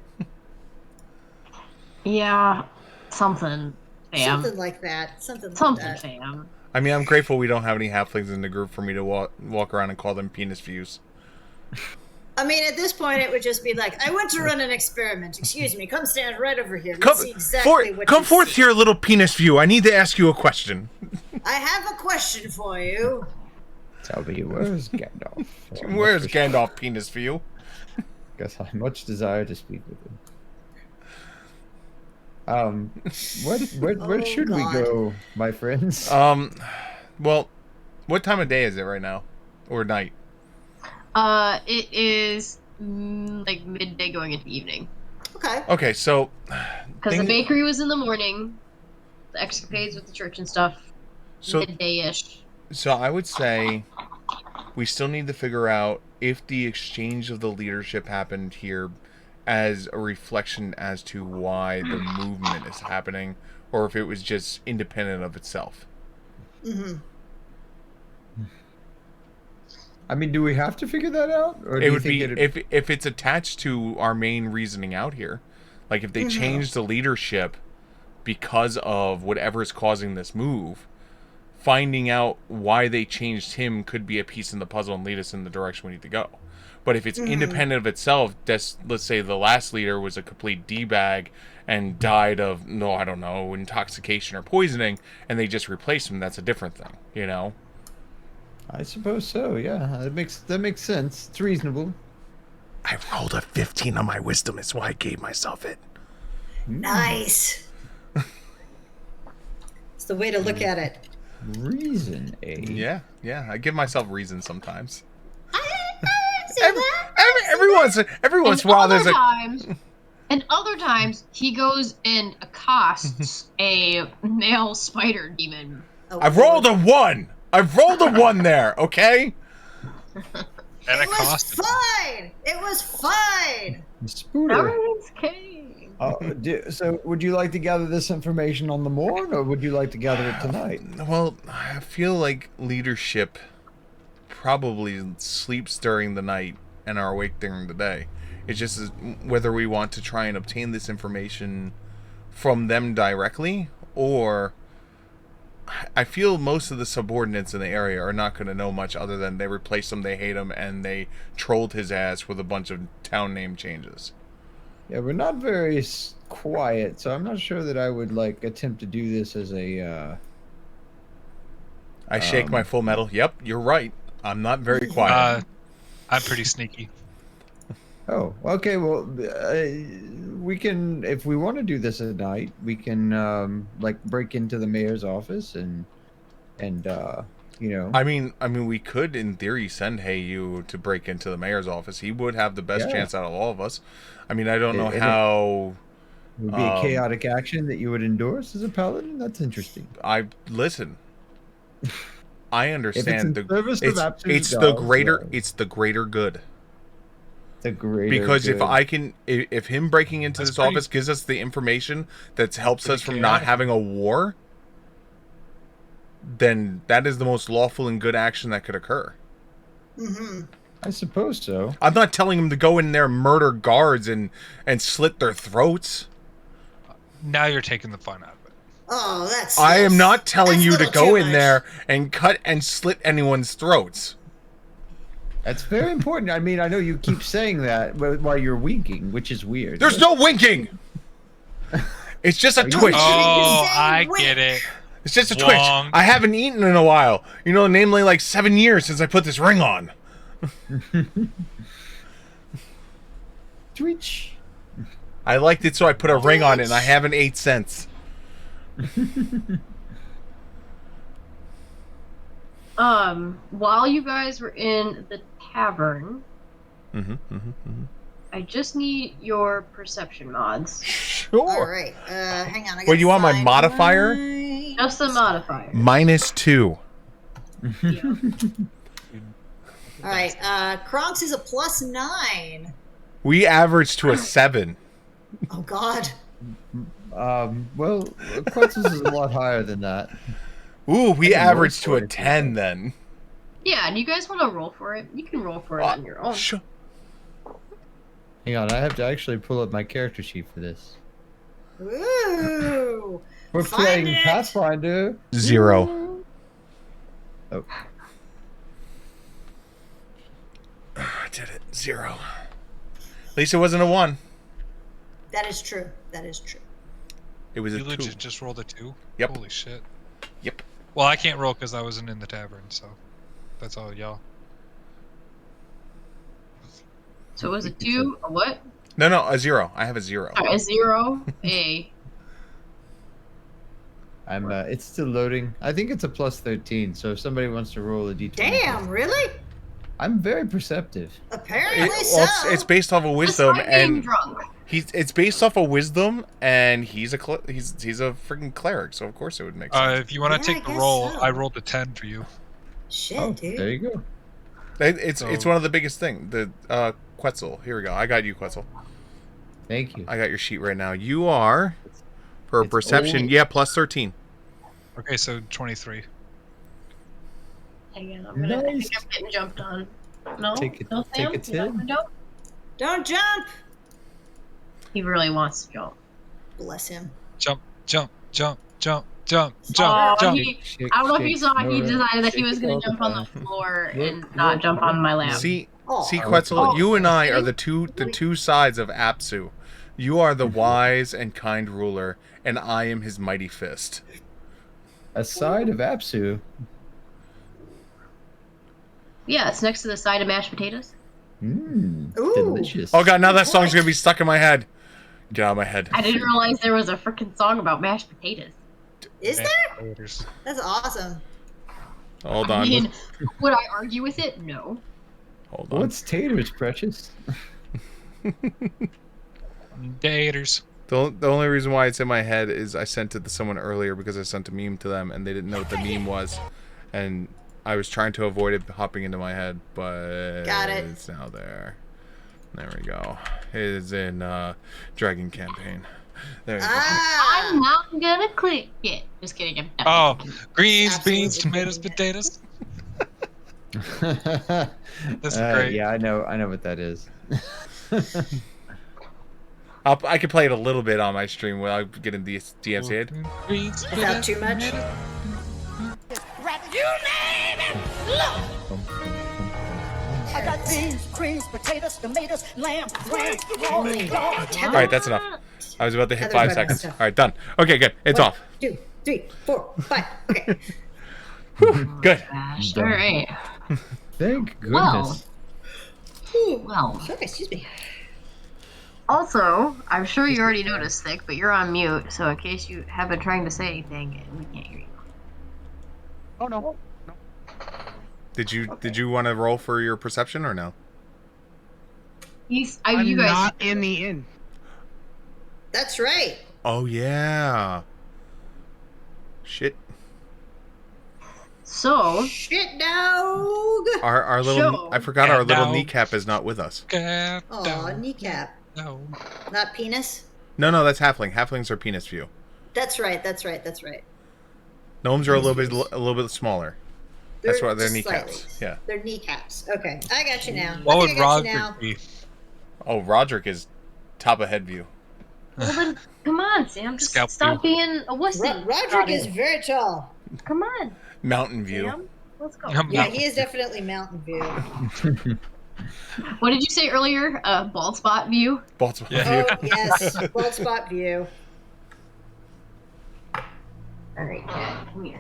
Yeah, something. Fam. Something like that. Something Something, fam. I mean, I'm grateful we don't have any halflings in the group for me to walk around and call them penis views. I mean, at this point, it would just be like, I went to run an experiment. Excuse me, come stand right over here. Let's see exactly what come you forth see. here, little penis view. I need to ask you a question. I have a question for you. Tell me, where's Gandalf? Where's Gandalf, penis view? Guess I much desire to speak with him. Where should we go, my friends? Well, what time of day is it right now, or night? It is like midday going into evening. Okay. Okay, so Because the bakery was in the morning, the escapades with the church and stuff, midday-ish. So I would say we still need to figure out if the exchange of the leadership happened here as a reflection as to why the movement is happening, or if it was just independent of itself. Mm-hmm. I mean, do we have to figure that out? Or It would be if it's attached to our main reasoning out here. Like if they change the leadership because of whatever is causing this move, finding out why they changed him could be a piece in the puzzle and lead us in the direction we need to go. But if it's independent of itself, let's say the last leader was a complete D-bag and died of, intoxication or poisoning, and they just replaced him, that's a different thing, you know? I suppose so, yeah. That makes sense. It's reasonable. I rolled a 15 on my wisdom, that's why I gave myself it. Nice. It's the way to look at it. Reason, eh? Yeah, I give myself reason sometimes. Every once in a while, there's and other times, he goes and accosts a male spider demon. I've rolled a 1! I've rolled a 1 there, okay? And it was fine! It was fine! Spooder. Everything's okay. So, would you like to gather this information on the morn, or would you like to gather it tonight? Well, I feel like leadership probably sleeps during the night and are awake during the day. It's just whether we want to try and obtain this information from them directly, or I feel most of the subordinates in the area are not going to know much other than they replaced him, they hate him, and they trolled his ass with a bunch of town name changes. Yeah, we're not very quiet, so I'm not sure that I would attempt to do this as a. I shake my full metal. Yep, you're right. I'm not very quiet. I'm pretty sneaky. Oh, okay. Well, we can, if we want to do this at night, we can break into the mayor's office and You know. I mean, we could, in theory, send you to break into the mayor's office. He would have the best chance out of all of us. I mean, I don't know how. It would be a chaotic action that you would endorse as a paladin. That's interesting. Listen. I understand it's the greater good. The greater because good. if him breaking into this office gives us the information that helps us from not having a war, then that is the most lawful and good action that could occur. Mm-hmm. I suppose so. I'm not telling him to go in there and murder guards and slit their throats. Now you're taking the fun out of it. Oh, that's. I am not telling you to go in there and cut and slit anyone's throats. That's very important. I mean, I know you keep saying that while you're winking, which is weird. There's no winking. It's just a twitch. Oh, I get it. It's just a twitch. I haven't eaten in a while. You know, namely like 7 years since I put this ring on. Twitch. I liked it, so I put a ring on it, and I haven't ate since. While you guys were in the tavern, I just need your perception mods. Sure. All right. Hang on. Wait, you want my modifier? Just the modifier. -2. Yeah. All right. Kronks is a +9. We averaged to a 7. Oh God. Well, Quetzal's is a lot higher than that. Ooh, we averaged to a 10 then. Yeah, do you guys want to roll for it? You can roll for it on your own. Sure. Hang on, I have to actually pull up my character sheet for this. Ooh. We're playing Pathfinder. 0. Oh. I did it. 0. At least it wasn't a 1. That is true. That is true. It was a 2. You legit just rolled a 2? Yep. Holy shit. Yep. Well, I can't roll because I wasn't in the tavern, so that's all y'all. So it was a 2, a what? No, a 0. I have a 0. Sorry, a 0, a... It's still loading. I think it's a +13, so if somebody wants to roll a d20. Damn, really? I'm very perceptive. Apparently it's based off of wisdom, and drunk. it's based off of wisdom, and he's a freaking cleric, so of course it would make sense. If you want to take the roll, I rolled a 10 for you. Shit, dude. There you go. It's one of the biggest things. The Quetzal. Here we go. I got you, Quetzal. Thank you. I got your sheet right now. You are for perception. Yeah, +13. Okay, so 23. Hang on, I think I'm getting jumped on. No, Take no, Sam? a 10. Don't jump. He really wants to jump. Bless him. Jump, jump, jump, jump, jump, Oh, jump, jump. I don't know if you saw, he decided that he was going to jump on the floor and not jump on my lap. See, Quetzal, you and I are the two sides of Apsu. You are the wise and kind ruler, and I am his mighty fist. A side of Apsu. Yeah, it's next to the side of mashed potatoes. Delicious. Oh god, now that song's gonna be stuck in my head. Get out of my head. I didn't realize there was a freaking song about mashed potatoes. Is there? That's awesome. Hold on. I mean, would I argue with it? No. Hold on. What's taters, precious? Taters. The only reason why it's in my head is I sent it to someone earlier because I sent a meme to them and they didn't know what the meme was, and I was trying to avoid it hopping into my head, but Got it. It's now there. There we go. It is in Dragon Campaign. There we go. I'm not gonna click it. Just kidding. I'm not. Oh, greens, Absolutely beans, tomatoes, potatoes. That's great. Yeah, I know what that is. I could play it a little bit on my stream without getting the DMCA'd. Greens, Without too much. You name it! Look! I got beans, creams, potatoes, tomatoes, lamb, ram, rolling, Alright, that's enough. I was about to hit Other 5 seconds. stuff. Alright, done. Okay, good. It's 1, off. 2, 3, 4, 5. Okay. Good. Gosh, all right. Thank goodness. Well. Okay, excuse me. Also, I'm sure you already noticed, Thick, but you're on mute, so in case you have been trying to say anything, we can't hear you. Oh no. Did you want to roll for your perception or no? I'm you guys not in the inn. That's right. Oh yeah. Shit. So Shit, dog. Our little Show. I forgot our little No. kneecap is not with us. Oh, kneecap. No. Not penis. No, that's halfling. Halflings are penis view. That's right. Gnomes are a little bit smaller. That's why they're just kneecaps. slightly. Yeah. They're kneecaps. Okay, I got you now. What I would think I got you now. Roderick be? Oh, Roderick is top of head view. Well then, come on, Sam. Just Scalp stop view. being a wussy. Roderick is very tall. Come on, Mountain view. Sam. Let's go. Yeah, he is definitely Mountain View. What did you say earlier? Bald spot view? Bald spot Yeah. view. Oh yes, bald spot view. All right, Cat, come here.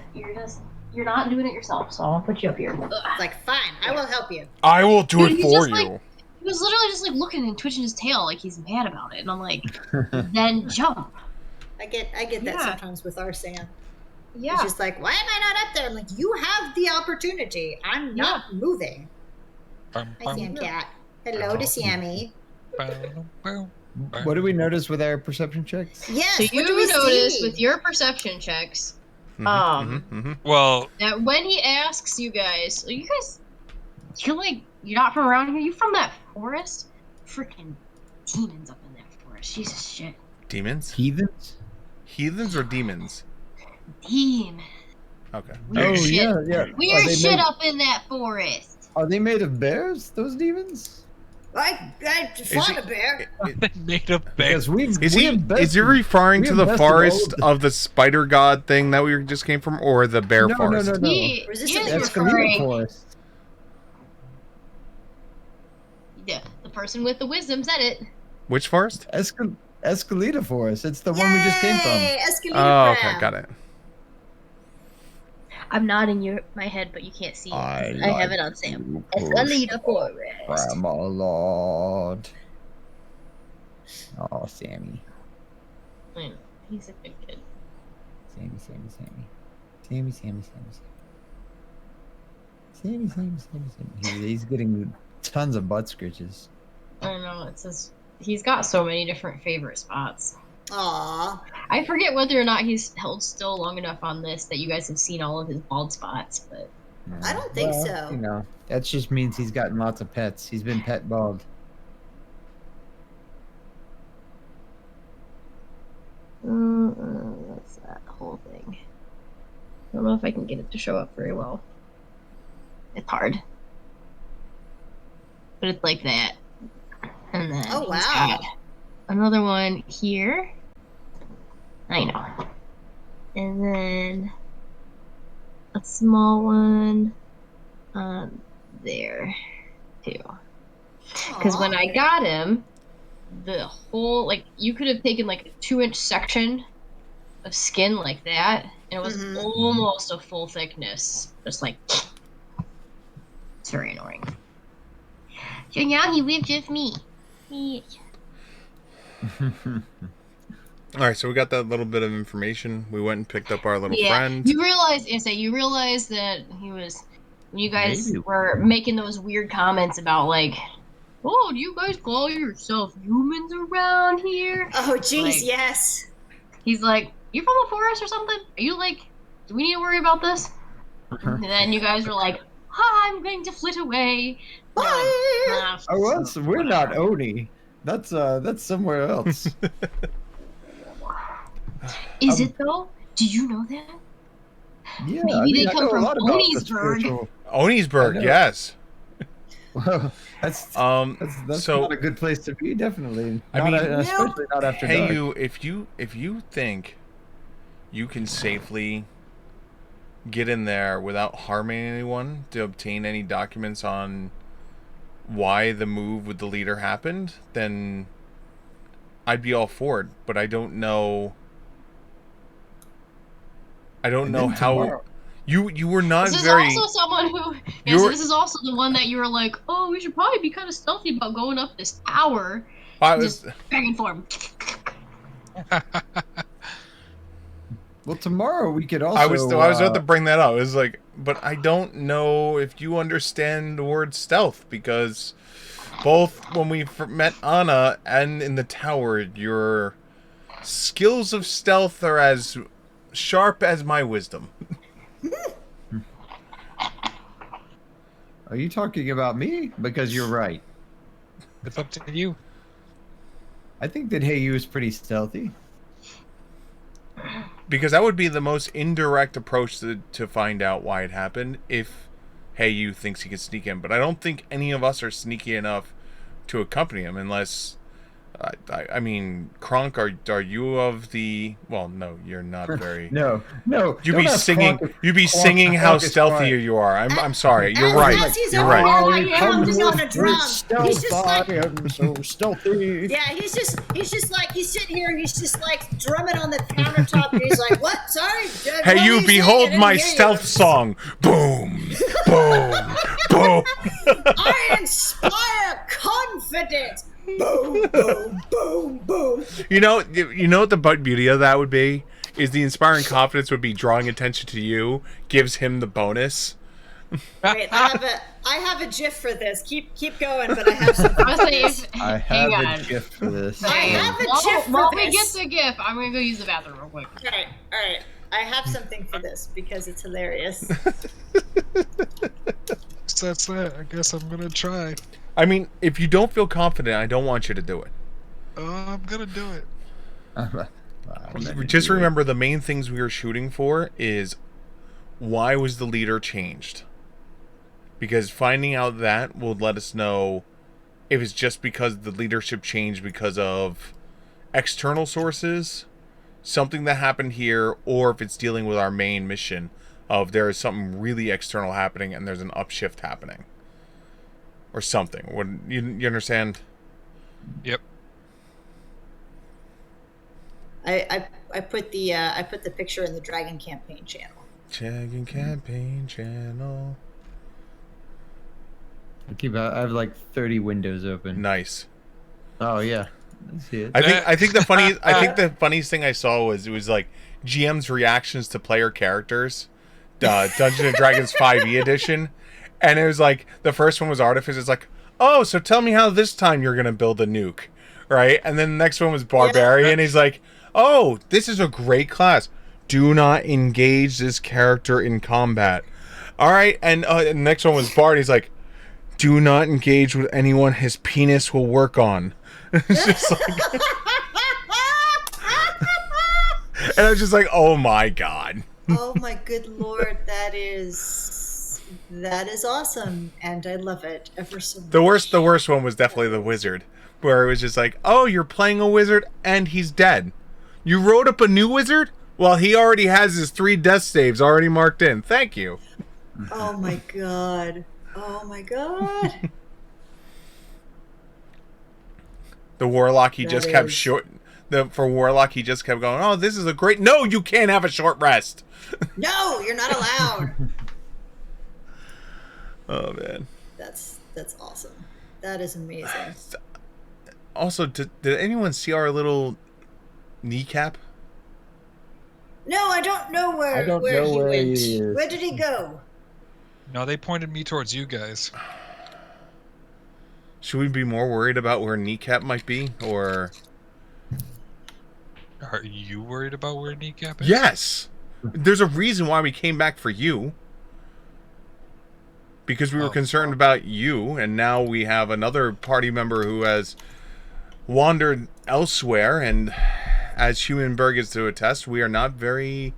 You're not doing it yourself, so I'll put you up here. Ugh. It's like, fine, I will help you. I will do Dude, it he's for just you. like- He was literally just like looking and twitching his tail like he's mad about it, and I'm like, then jump. I get that Yeah. sometimes with our Sam. Yeah. He's just like, why am I not up there? I'm like, you have the opportunity. I'm not moving. Hi, Sam Cat. Hello to Sammy. What do we notice with our perception checks? Yes. So what you do we notice see? with your perception checks Mm-hmm. Well, that when he asks you guys, you're not from around here. You from that forest? Freaking demons up in that forest. Jesus shit. Demons? Heathens? Heathens or demons? Demon. Okay. Oh Weird shit. yeah. Weird Are they shit made- up in that forest. Are they made of bears? Those demons? I fought a bear. made of bears. Because we've Is we he invested- referring we to the invested all forest of the- of the spider god thing that we just came from, or the bear No. forest? He Or is this is an That's referring. forest. Yeah, the person with the wisdom said it. Which forest? Escalita forest. It's the one we just came from. Yay, Escalita Oh, crab. okay, got it. I'm nodding my head, but you can't see it. I I have like it on Sam. to Escalita forest. Grandma Lord. Oh, Sammy. I know, he's a good kid. Sammy. He's getting tons of butt scratches. I don't know. It says he's got so many different favorite spots. Aw. I forget whether or not he's held still long enough on this that you guys have seen all of his bald spots, but I don't think so. You know, that just means he's gotten lots of pets. He's been pet bald. that's that whole thing. I don't know if I can get it to show up very well. It's hard, but it's like that. And then Oh, he's wow. got another one here. I know. And then a small one there too. Because when I got him, the whole you could have taken like a 2-inch section of skin like that, and it was almost a full thickness. Just like it's very annoying. So now he lives with me. All right, so we got that little bit of information. We went and picked up our little friend. You realize that he was when you guys were making those weird comments about oh, do you guys call yourself humans around here? Oh, jeez, Like- yes. He's like, you from the forest or something? Are you do we need to worry about this? And then you guys were like, I'm going to flit away. Bye. Oh, we're not Oni. That's somewhere else. Is it though? Do you know that? Yeah, Maybe they I come know a from lot about the Onisburg. spiritual- I Onisburg, know. yes. Well, that's so not a good place to be. Definitely. I mean, especially not after hey, dark. if you think you can safely get in there without harming anyone to obtain any documents on why the move with the leader happened, then I'd be all for it. But I don't know. I don't know how. Tomorrow. You were not This is very. also someone who. You So were- this is also the one that you were like, oh, we should probably be kind of stealthy about going up this tower. I was. Just dragon form. Well, tomorrow we could also. I was about to bring that up. It was like but I don't know if you understand the word stealth, because both when we met Anna and in the tower, your skills of stealth are as sharp as my wisdom. Are you talking about me? Because you're right. It's up to you. I think that Hey You is pretty stealthy. Because that would be the most indirect approach to find out why it happened, if Hey You thinks he can sneak in. But I don't think any of us are sneaky enough to accompany him, unless... I mean, Kronk, are you of the... Well, no, you're not very... No. You'd be singing how stealthy you are. I'm sorry. You're right. You're right. Pounding on a drum. He's just like, I'm so stealthy. yeah, he's just like, he's sitting here and he's just like drumming on the countertop and he's like, what? Sorry? Hey, you behold my stealth song. Boom, boom, boom. I inspire confidence. Boom, boom, boom, boom. You know what the beauty of that would be? Is the inspiring confidence would be drawing attention to you, gives him the bonus. Wait, I have a GIF for this. Keep going, but I have something. I have a GIF for this. I have a GIF for While this. we get to GIF, I'm gonna go use the bathroom real quick. All right. I have something for this because it's hilarious. So that's that. I guess I'm gonna try. I mean, if you don't feel confident, I don't want you to do it. I'm gonna do it. Just remember, the main things we were shooting for is why was the leader changed? Because finding out that will let us know if it's just because the leadership changed because of external sources, something that happened here, or if it's dealing with our main mission of there is something really external happening and there's an upshift happening. Or something. When you understand? Yep. I put the picture in the Dragon Campaign channel. Dragon Campaign channel. I have like 30 windows open. Nice. Oh yeah. I see it. I think the funniest thing I saw was it was like GM's reactions to player characters, Dungeons and Dragons 5e edition. And it was like, the first one was Artifice. It's like, oh, so tell me how this time you're going to build a nuke, right? And then the next one was Barbarian. Yeah. He's like, oh, this is a great class. Do not engage this character in combat. All right. And the next one was Bard. He's like, do not engage with anyone his penis will work on. It's just like... And I was just like, oh my God. Oh my good Lord. That is awesome, and I love it ever so much. The worst one was definitely the wizard, where it was just like, oh, you're playing a wizard and he's dead. You wrote up a new wizard? Well, he already has his 3 death saves already marked in. Thank you. Oh my God. Oh my God. The warlock, he just kept for warlock, he just kept going, oh, this is a great... No, you can't have a short rest. No, you're not allowed. Oh man, that's awesome. That is amazing. Also, did anyone see our little kneecap? No, I don't know where he went. Where did he go? No, they pointed me towards you guys. Should we be more worried about where kneecap might be, or are you worried about where kneecap is? Yes. There's a reason why we came back for you. Because we were concerned about you, and now we have another party member who has wandered elsewhere, and as Humanberg is to attest, we are not very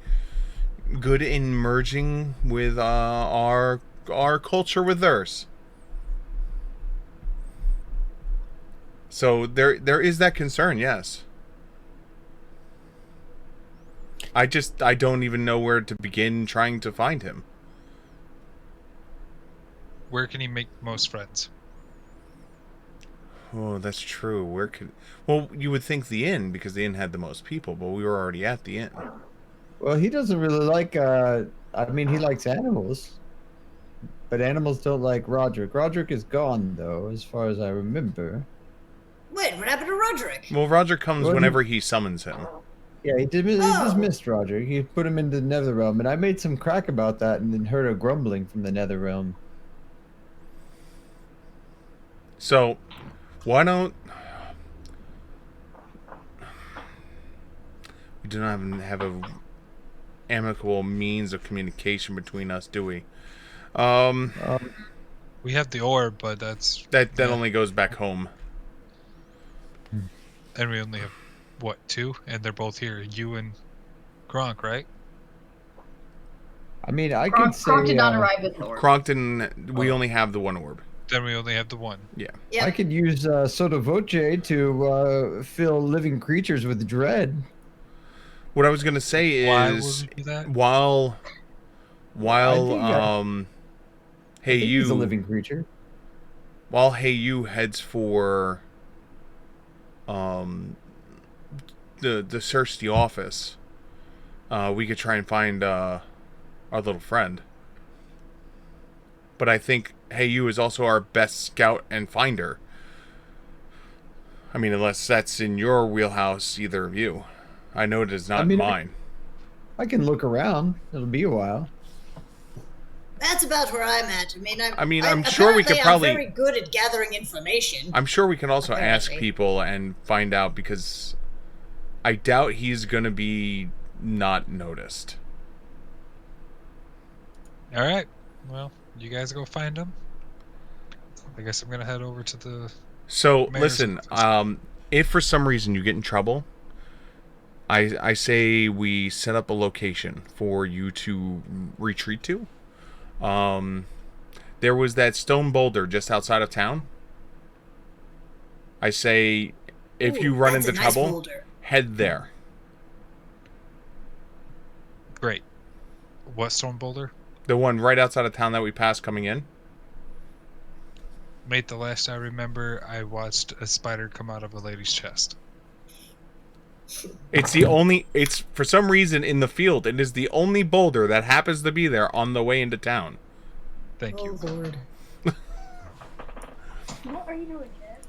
good in merging with our culture with theirs. So there is that concern, yes. I don't even know where to begin trying to find him. Where can he make most friends? Oh, that's true. Well, you would think the inn, because the inn had the most people, but we were already at the inn. Well, he doesn't really like, he likes animals. But animals don't like Roderick. Roderick is gone, though, as far as I remember. Wait, what happened to Roderick? Well, Roderick comes whenever he summons him. Yeah, he dismissed Roger. He put him into the nether realm, and I made some crack about that and then heard a grumbling from the nether realm. So, why don't... We do not have a amicable means of communication between us, do we? We have the orb, but that's... That only goes back home. And we only have, what, 2? And they're both here. You and Gronk, right? I mean, I could say... Kronk did not arrive with an orb. Kronk didn't... We only have the one orb. Then we only have the one. Yeah. I could use Soda Voce to fill living creatures with dread. What I was gonna say Why is, would we do that? while Hey You, he's a living creature. While Hey You heads for the search the office, we could try and find our little friend. But I think Hey You is also our best scout and finder. I mean, unless that's in your wheelhouse, either of you. I know it is not mine. I can look around. It'll be a while. That's about where I'm at. I'm sure we could probably... I'm very good at gathering information. I'm sure we can also ask people and find out, because I doubt he's going to be not noticed. All right. Well, you guys go find him. I guess I'm going to head over to the... So, listen, if for some reason you get in trouble, I say we set up a location for you to retreat to. There was that stone boulder just outside of town. I say, if you run into trouble, head there. Great. What stone boulder? The one right outside of town that we passed coming in. Mate, the last I remember, I watched a spider come out of a lady's chest. It's for some reason in the field, it is the only boulder that happens to be there on the way into town. Thank you. Oh, Lord. What are you doing, cat?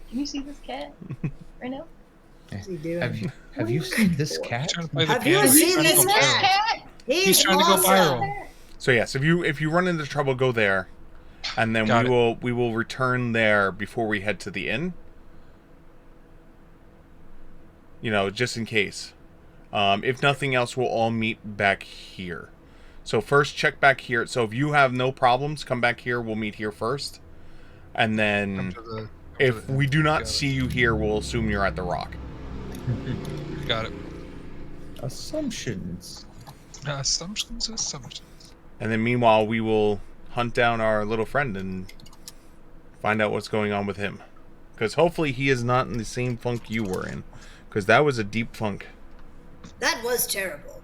Can you see this cat right now? What's he doing? Have you seen this cat? Have you seen this cat? He's trying to go viral. So yes, if you run into trouble, go there, and then we will return there before we head to the inn. You know, just in case. If nothing else, we'll all meet back here. So first, check back here. So if you have no problems, come back here. We'll meet here first, and then if we do not see you here, we'll assume you're at the Rock. Got it. Assumptions. Assumptions. And then meanwhile, we will hunt down our little friend and find out what's going on with him. Because hopefully he is not in the same funk you were in. Because that was a deep funk. That was terrible.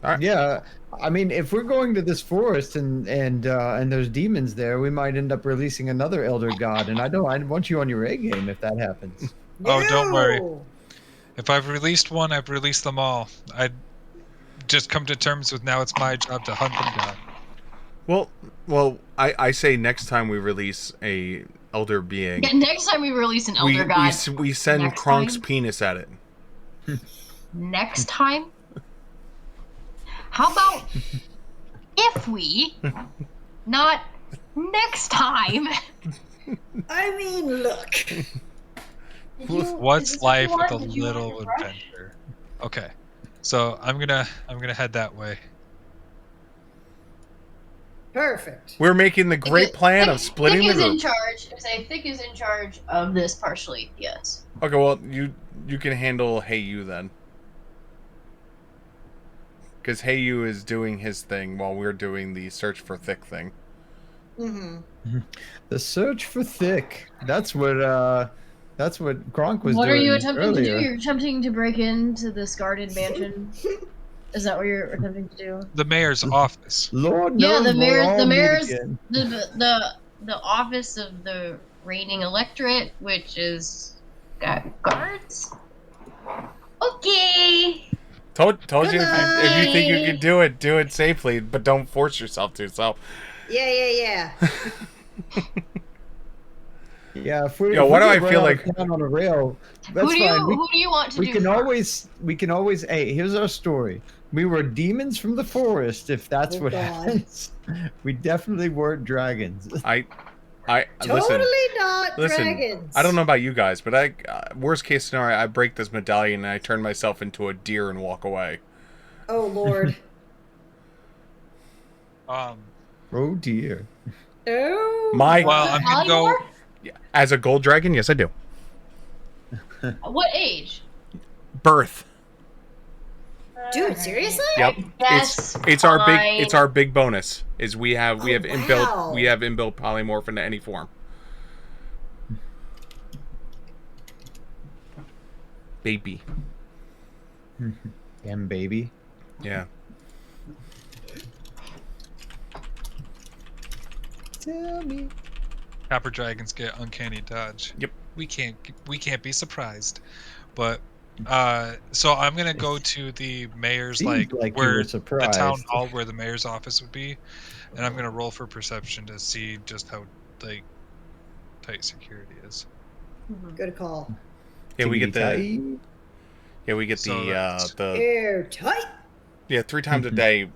Right. Yeah, I mean, if we're going to this forest and there's demons there, we might end up releasing another elder god, and I want you on your A game if that happens. Oh, don't worry. If I've released one, I've released them all. I just come to terms with now it's my job to hunt them down. Well, I say next time we release a elder being. Yeah, next time we release an elder god. We send Kronk's penis at it. Next time? How about if we, not next time? I mean, look. What's life with a little adventure? Okay, so I'm gonna head that way. Perfect. We're making the great plan of splitting the group. Thick is in charge of this partially, yes. Okay, well, you can handle Hey You then. Because Hey You is doing his thing while we're doing the search for Thick thing. Mm-hmm. The search for Thick. That's what Gronk was doing. What are you attempting earlier. to do? You're attempting to break into this guarded mansion. Is that what you're attempting to do? The mayor's office. Lord knows. Yeah, the mayor's again. the office of the reigning electorate, which is got guards. Okay. Told you if you think you can do it safely, but don't force yourself to. So. Yeah. Yeah, if we, Yo, if why we do get I run feel out like- of town on a rail? That's Who do fine. you want to we do can first? always. Hey, here's our story. We were demons from the forest. If that's Oh, what God. happens, we definitely weren't dragons. I Totally listen. not Listen, dragons. I don't know about you guys, but worst case scenario, I break this medallion and I turn myself into a deer and walk away. Oh, Lord. Oh dear. Oh. Well, I'm gonna go. As a gold dragon, yes, I do. What age? Birth. Dude, seriously? Yep. That's It's our big bonus is we have wow. inbuilt polymorph into any form. Baby. Damn baby. Yeah. Tell me. Copper dragons get uncanny dodge. Yep. We can't be surprised. But so I'm gonna go to the mayor's Seemed like you were where the town surprised. hall where the mayor's office would be, and I'm gonna roll for perception to see just how like tight security is. Good call. Yeah, we get Tight. the Airtight. yeah, 3 times a day.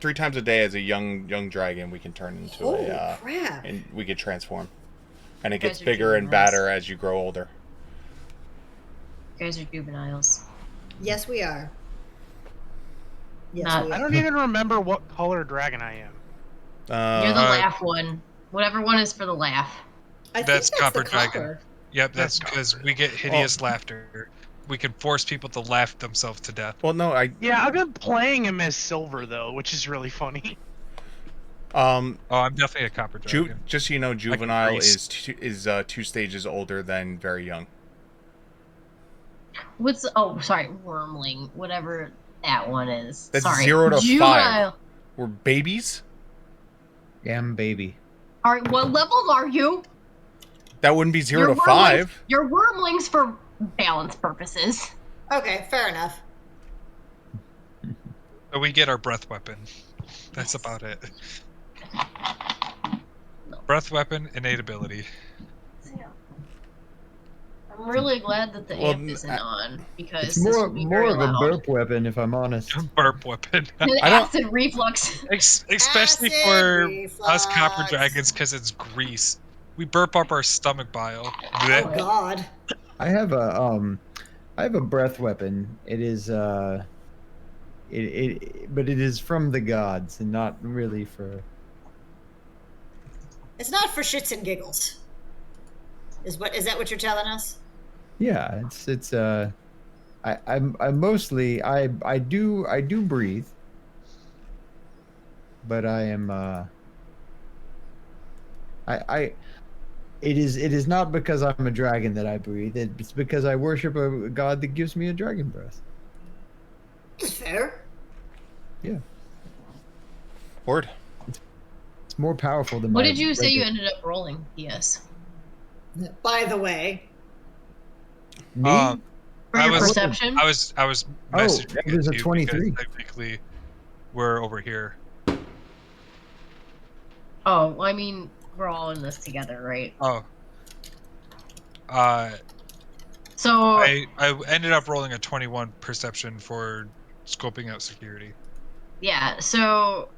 3 times a day as a young dragon we can turn into a crap. and we can transform. And it gets Guys are bigger and juveniles. badder as you grow older. You guys are juveniles. Yes, we are. Yes, Not- we I are. don't even remember what color dragon I am. You're the laugh one. Whatever one is for the laugh. I think That's Copper the Dragon. color. Yep, that's That's because we get hideous laughter. We can force people to laugh themselves to death. Well, no, Yeah, I've been playing him as silver though, which is really funny. Oh, I'm definitely a copper dragon. just so you know, juvenile freeze. is 2 stages older than very young. What's wormling, whatever that one is. That's sorry. 0 to 5. Juvenile. We're babies. Damn baby. All right, what level are you? That wouldn't be 0 to You're 5. You're wormlings for balance purposes. Okay, fair enough. So we get our breath weapon. That's about it. Breath weapon, innate ability. I'm really glad that the Well, amp isn't on because It's this more would be more very of a loud. burp weapon, if I'm honest. Burp weapon. An I don't- acid reflux. Especially Acid for reflux. us copper dragons because it's grease. We burp up our stomach bile. Oh God. I have a breath weapon. It is but it is from the gods and not really for. It's not for shits and giggles. Is that what you're telling us? Yeah, it's I mostly I do breathe, but I am it is not because I'm a dragon that I breathe. It's because I worship a god that gives me a dragon breath. Fair. Yeah, Word. it's more powerful than. What my did you say you regular- ended up rolling? Yes. By the way, Me? For your perception? I was Oh, messaging that was a you because 23. Technically, we're over here. Oh, well, I mean, we're all in this together, right? Oh. So I ended up rolling a 21 perception for scoping out security. yeah, so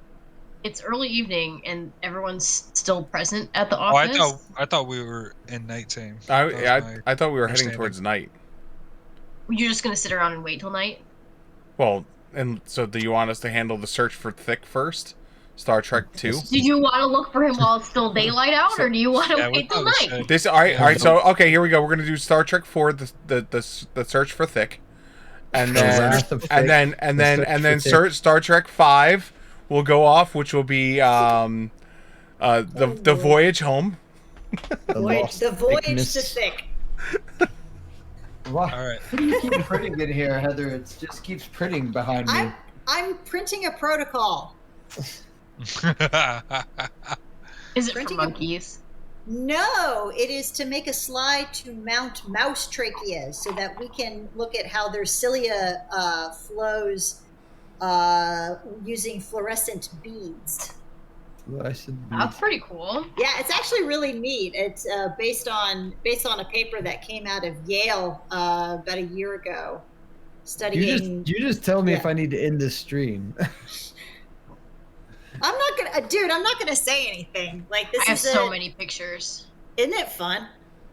it's early evening and everyone's still present at the Oh, office. I thought we were in nighttime. I thought we were heading understanding. towards night. You're just gonna sit around and wait till night? Well, and so do you want us to handle the search for Thick first? Star Trek 2? Did you want to look for him while it's still daylight out, or do you want to Yeah, we wait till probably night? should. This all right. So okay, here we go. We're gonna do Star Trek 4, the search for Thick, and The then Wrath of and then Thick, and the then search and for then Thick. Star Trek 5 will go off, which will be the voyage home. The lost the voyage thickness. to thick. Wow. All right. What do you keep printing in here, Heather? It just keeps printing behind me. I'm printing a protocol. Is it for Printing monkeys? No, it is to make a slide to mount mouse tracheas so that we can look at how their cilia flows using fluorescent beads. That's pretty cool. Yeah, it's actually really neat. It's based on a paper that came out of Yale about a year ago, studying. You just tell me if I need to end this stream. I'm not gonna, dude. I'm not gonna say anything. Like this. I have so many pictures. Isn't it fun?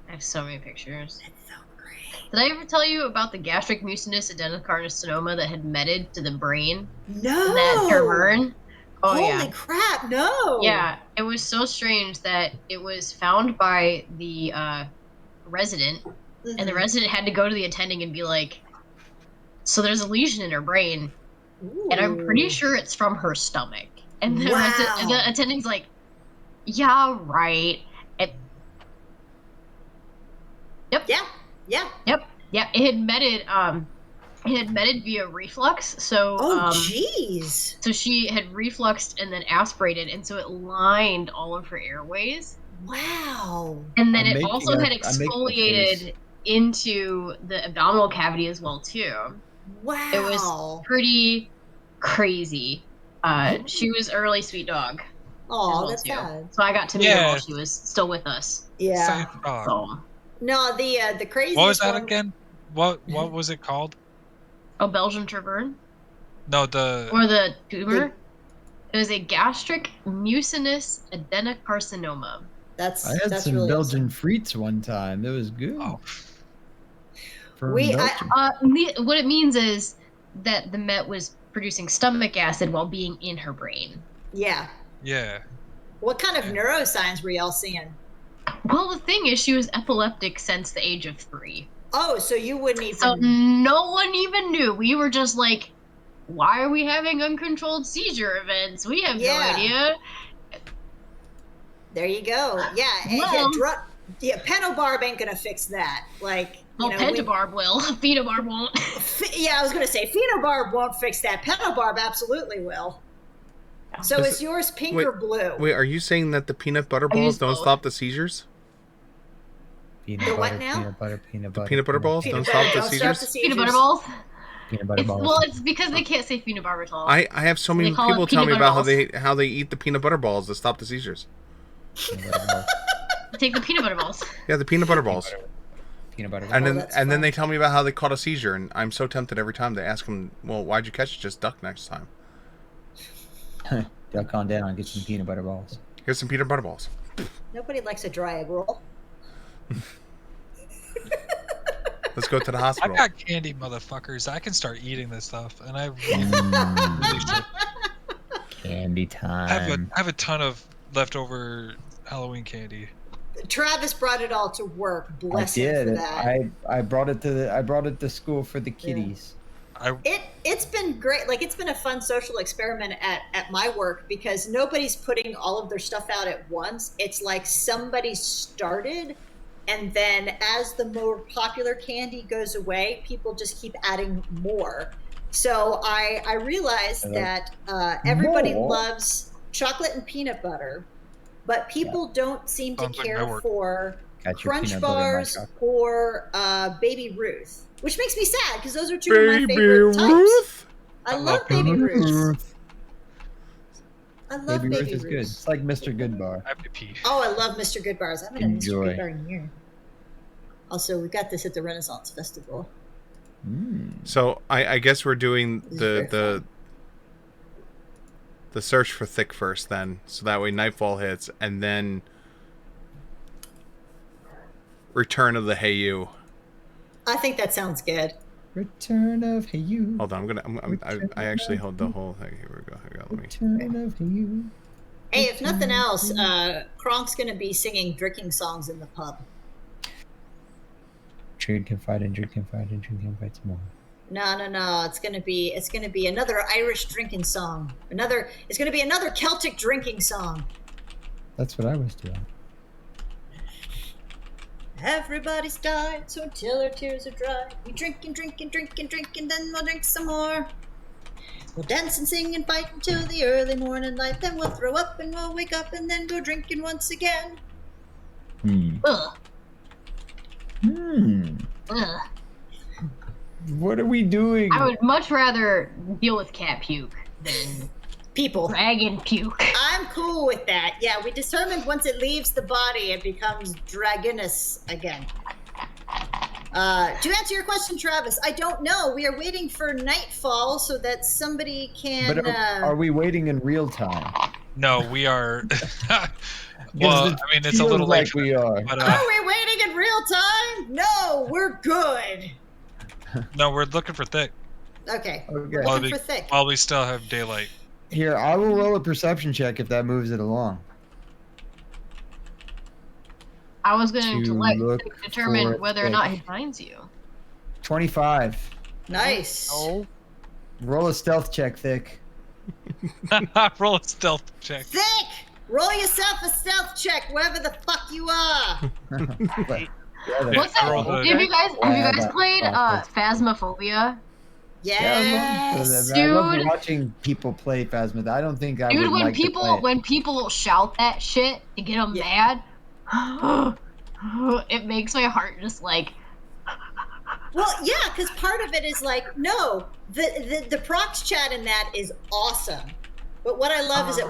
I have so many pictures. It's so great. Did I ever tell you about the gastric mucinous adenocarcinoma that had meted to the brain? No. That Terburn? Oh, holy crap! No. Yeah, it was so strange that it was found by the resident, and the resident had to go to the attending and be like, "So there's a lesion in her brain, and I'm pretty sure it's from her stomach." And the, and the attending's like, "Yeah, right." And, yep. Yeah. Yeah. Yep. Yeah. It had meted via reflux. So. Jeez. So she had refluxed and then aspirated, and so it lined all of her airways. Wow. And then it also had exfoliated into the abdominal cavity as well too. Wow. It was pretty crazy. She was a really sweet dog. Oh, that's sad. So I got to meet her while she was still with us. Yeah. So. No, the craziest. What was that again? What was it called? Oh, Belgian Terburn? No, or the tumor. It was a gastric mucinous adenocarcinoma. I had some really Belgian frites one time. It was good. Oh. What it means is that the Met was producing stomach acid while being in her brain. Yeah. Yeah. What kind of neuroscience were y'all seeing? Well, the thing is, she was epileptic since the age of 3. Oh, so you wouldn't even... So no one even knew. We were just like, why are we having uncontrolled seizure events? We have no idea. There you go. Yeah, Penobarb ain't gonna fix that. Like, Pentabarb will. Phenobarb won't. Yeah, I was gonna say Phenobarb won't fix that. Penobarb absolutely will. So is yours pink or blue? Wait, are you saying that the peanut butter balls don't stop the seizures? Peanut butter, peanut butter. The peanut butter balls don't stop the seizures? Peanut butter balls? Peanut butter balls. Well, it's because they can't say phenobarbital. I have so many people tell me about how they eat the peanut butter balls to stop the seizures. Take the peanut butter balls. Yeah, the peanut butter balls. Peanut butter balls. And then they tell me about how they caught a seizure, and I'm so tempted every time. They ask them, well, why'd you catch it? Just duck next time. They'll calm down and get some peanut butter balls. Here's some peanut butter balls. Nobody likes a dry egg roll. Let's go to the hospital. I got candy, motherfuckers. I can start eating this stuff, and I really should. Candy time. I have a ton of leftover Halloween candy. Travis brought it all to work. Bless him for that. I brought it to school for the kiddies. It's been great. Like, it's been a fun social experiment at my work because nobody's putting all of their stuff out at once. It's like somebody started, and then as the more popular candy goes away, people just keep adding more. So I realized that everybody loves chocolate and peanut butter, but people don't seem to care for Crunch Bars or Baby Ruth, which makes me sad because those are two of my favorite types. I love Baby Ruth. I love Baby Ruth. Is good. It's like Mr. Goodbar. Oh, I love Mr. Goodbars. I haven't had Mr. Goodbar in a year. Also, we got this at the Renaissance Festival. So I guess we're doing the search for thick first, then, so that way nightfall hits, and then Return of the Hey You. I think that sounds good. Return of Hey You. Hold on, I actually hold the whole thing. Here we go. Let me. Return of Hey You. Hey, if nothing else, Kronk's gonna be singing drinking songs in the pub. Drink and fight and drink and fight and drink and fight some more. No. It's gonna be another Irish drinking song. It's gonna be another Celtic drinking song. That's what I was doing. Everybody's died, so until our tears are dry, we drink and drink and drink and drink, and then we'll drink some more. We'll dance and sing and fight until the early morning light, then we'll throw up and we'll wake up and then go drinking once again. Ugh. Ugh. What are we doing? I would much rather deal with cat puke than people. Dragon puke. I'm I'm cool with that. Yeah, we determined once it leaves the body, it becomes dragonous again. To answer your question, Travis, I don't know. We are waiting for nightfall so that somebody can. But are we waiting in real time? No, we are. Well, I mean, it's a little late. Like we are. But, Are we waiting in real time? No, we're good. no, we're looking for Thick. Okay, we're Okay. looking for Thick. While we still have daylight. Here, I will roll a perception check if that moves it along. I was going to let look Thick determine for whether or Thick. not he finds you. 25. Nice. Oh, Roll a stealth check, Thick. Roll a stealth check. Thick, roll yourself a stealth check, wherever the fuck you are. What's that? roll the- Have you guys Yeah, played Phasmophobia? Yes. I love Dude. watching people play Phasma. I don't think I Dude, would when like to play it. people shout that shit to get them mad, it makes my heart just like. Well, yeah, because part of it is like, no, the procs chat in that is awesome. But what I love is that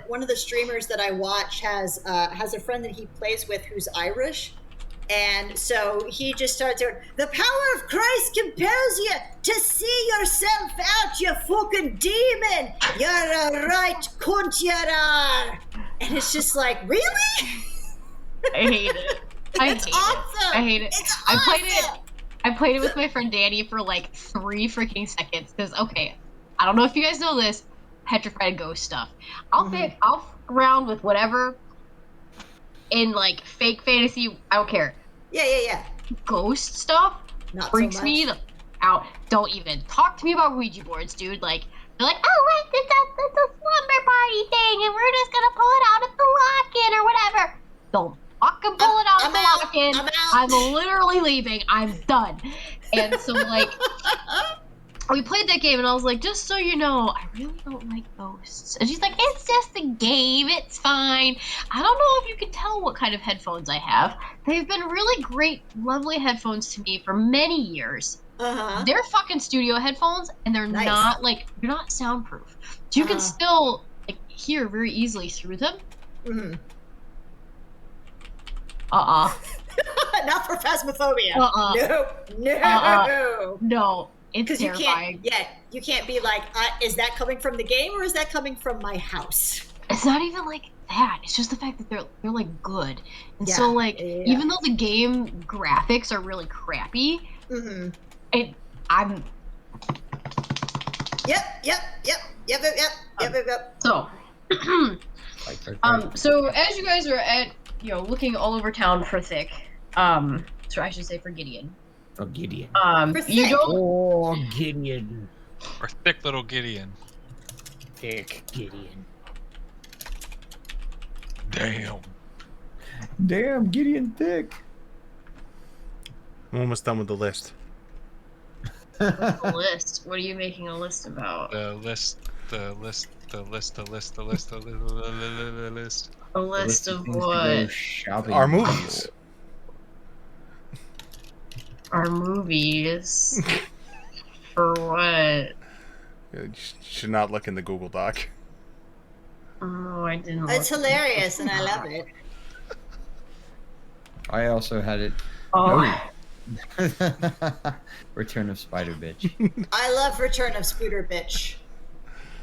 one of the streamers that I watch has a friend that he plays with who's Irish, and so he just starts doing, the power of Christ compels you to see yourself out, you fucking demon. You're a right cunt, you are. And it's just like, really? I hate it. It's awesome. I hate it. It's I played it with my friend Danny for like 3 freaking seconds because I don't know if you guys know this, petrified ghost stuff. I'll fuck around with whatever in like fake fantasy. I don't care. Yeah. Ghost stuff Not freaks so me much. out. Don't even talk to me about Ouija boards, dude. Like they're like, oh wait, it's a slumber party thing, and we're just gonna pull it out at the lock-in or whatever. Don't fucking pull it out at the lock-in. I'm out. I'm literally leaving. I'm done. And so like, we played that game, and I was like, just so you know, I really don't like ghosts. And she's like, it's just a game. It's fine. I don't know if you can tell what kind of headphones I have. They've been really great, lovely headphones to me for many years. Uh-huh. They're fucking studio headphones, and they're Nice. not like, they're not soundproof. So you can still like hear very easily through them. Mm-hmm. Not for Phasmophobia. No. No, it's Because you terrifying. you can't be like, is that coming from the game or is that coming from my house? It's not even like that. It's just the fact that they're like good, and Yeah, so like yeah. even though the game graphics are really crappy, Mm-hmm. I'm Yep. so. So as you guys are looking all over town for Thick, so I should say for Gideon. Oh, Gideon. For You Thick. don't. Oh, Gideon. Or thick little Gideon. Thick Gideon. Damn, Gideon Thick. I'm almost done with the list. The list. What are you making a list about? The list. A list of things to go what? shopping Our movies. Our movies. For what? You should not look in the Google Doc. Oh, I didn't. It's look. hilarious and I love it. I also had it. Oh. Return of Spider Bitch. I love Return of Scooter Bitch.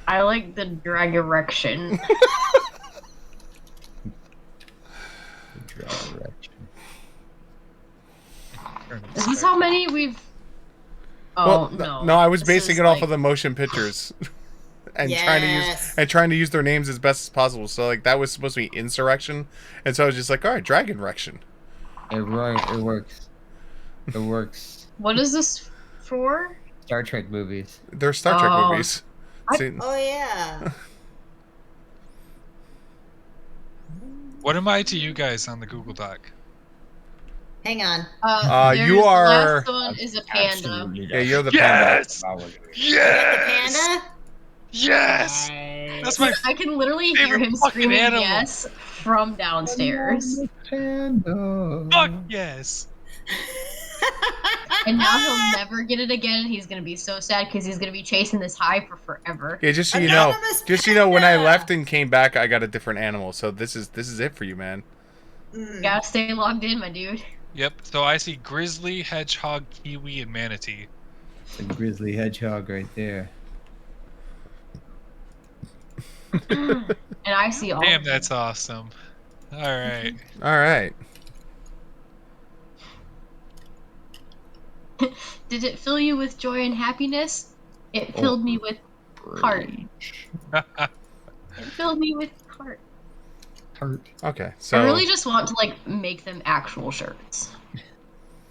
I like the drag erection. Is this how many we've? Oh no. No, I was This basing is it off like- of the motion pictures. And Yes. trying to use their names as best as possible. So like that was supposed to be insurrection, and so I was just like, all right, dragon erection. It works. It works. What is this for? Star Trek movies. They're Star Trek Oh. movies. See, Oh yeah. What am I to you guys on the Google Doc? Hang on. you are- The last one is a panda. yeah, you're the Yes! panda. The Yes! panda? Yes! That's my I can literally hear favorite him fucking screaming animal. yes from downstairs. Panda. fuck yes. And now he'll never get it again. He's gonna be so sad because he's gonna be chasing this high for forever. Yeah, just so you Anonymous know, when I panda! left and came back, I got a different animal. So this is it for you, man. Gotta stay logged in, my dude. Yep. So I see grizzly, hedgehog, kiwi, and manatee. It's a grizzly hedgehog right there. And I see all. Damn, of them. that's awesome. All right. All right. Did it fill you with joy and happiness? It filled me with heart. It filled me with heart. Heart. Okay. So I really just want to like make them actual shirts.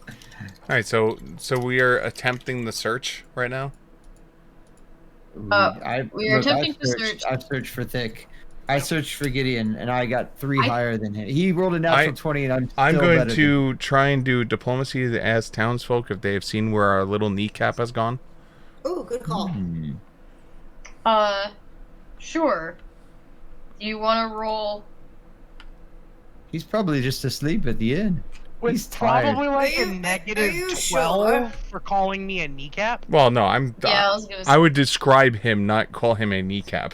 all right. So we are attempting the search right now. We are attempting to search. I've searched for Thick. I searched for Gideon, and I got 3 higher than him. He rolled a natural 20, and I'm still going better to try and do diplomacy to ask townsfolk if they have seen where our little kneecap has gone. Ooh, good call. Sure. Do you want to roll? He's probably just asleep at the inn. With He's tired. probably like Are a you negative 12 sure? for calling me a kneecap. Well, no, Yeah, I was gonna say. I would describe him, not call him a kneecap.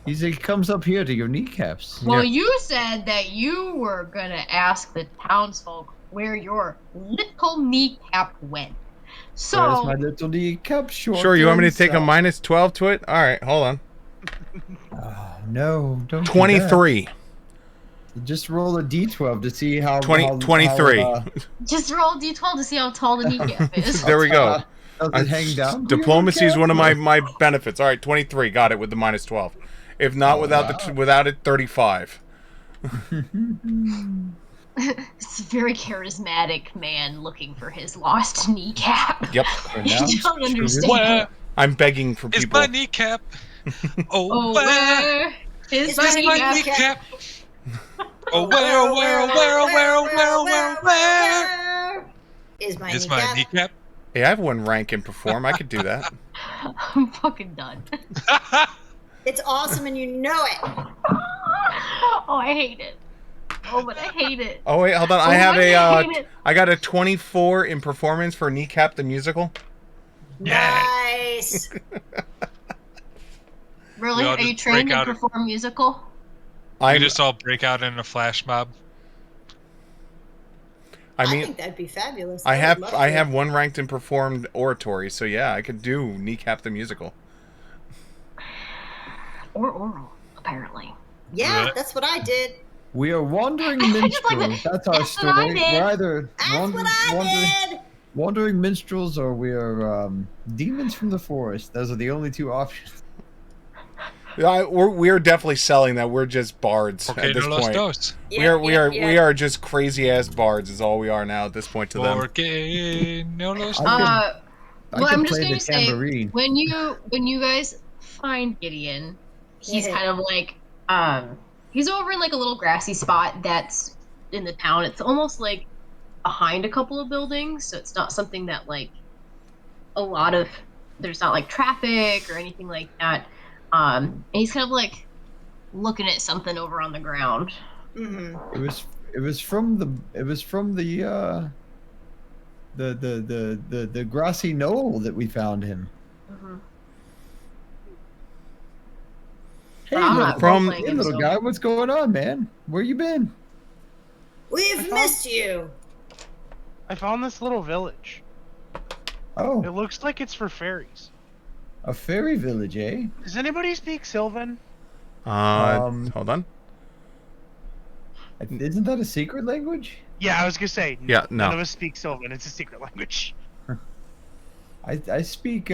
He comes up here to your kneecaps. Well, Yeah. you said that you were gonna ask the townsfolk where your little kneecap went. Where's So my little kneecap? Sure, you want me to take a minus 12 to it? All right, hold on. Oh, no, don't. do 23. that. Just roll a d12 to see how. 23. just roll a d12 to see how tall the kneecap is. There we go. Does it hang down? Diplomacy is one of my benefits. All right, 23. Got it with the minus 12. If not, without it, 35. It's a very charismatic man looking for his lost kneecap. Yep. You don't understand. Where I'm begging for is people. my kneecap? Oh, Oh, where where is Is my my kneecap? kneecap? Oh, where Is my is my kneecap? Hey, I have one rank and perform. I could do that. I'm fucking done. It's awesome and you know it. Oh, I hate it. Oh, but I hate it. Oh wait, hold on. I Oh, have I hate it. I got a 24 in performance for Kneecap the musical. Nice. Really? We all Are you just trained break to out- perform musical? We just all break out in a flash mob. I I mean, think that'd be fabulous. I would love to. have one ranked in performed oratory, so yeah, I could do Kneecap the musical. Or oral, apparently. Yeah, that's what I did. We are wandering I just like minstrels. that. That's our That's what I story. did. We're either That's what I did. wandering minstrels or we are demons from the forest. Those are the only 2 options. We're definitely selling that. We're just bards Okay, at this no los point. dos. We are just crazy ass bards. Is all we are now at this point to them. Porque no los I dos. I Well, can I'm just play going the to say, tambourine. when you guys find Gideon, he's Yeah. kind of like, he's over in like a little grassy spot that's in the town. It's almost like behind a couple of buildings, so it's not something that like there's not like traffic or anything like that. And he's kind of like looking at something over on the ground. Mm-hmm. It was from the grassy knoll that we found him. Mhm. Hey, I'm little, not from- role-playing hey, him, little so- guy, what's going on, man? Where you been? We've missed you. I found this little village. It Oh, looks like it's for fairies. a fairy village, eh? Does anybody speak Sylvan? Hold on. Isn't that a secret language? Yeah, I was gonna say. Yeah, no. None of us speak Sylvan. It's a secret language. I speak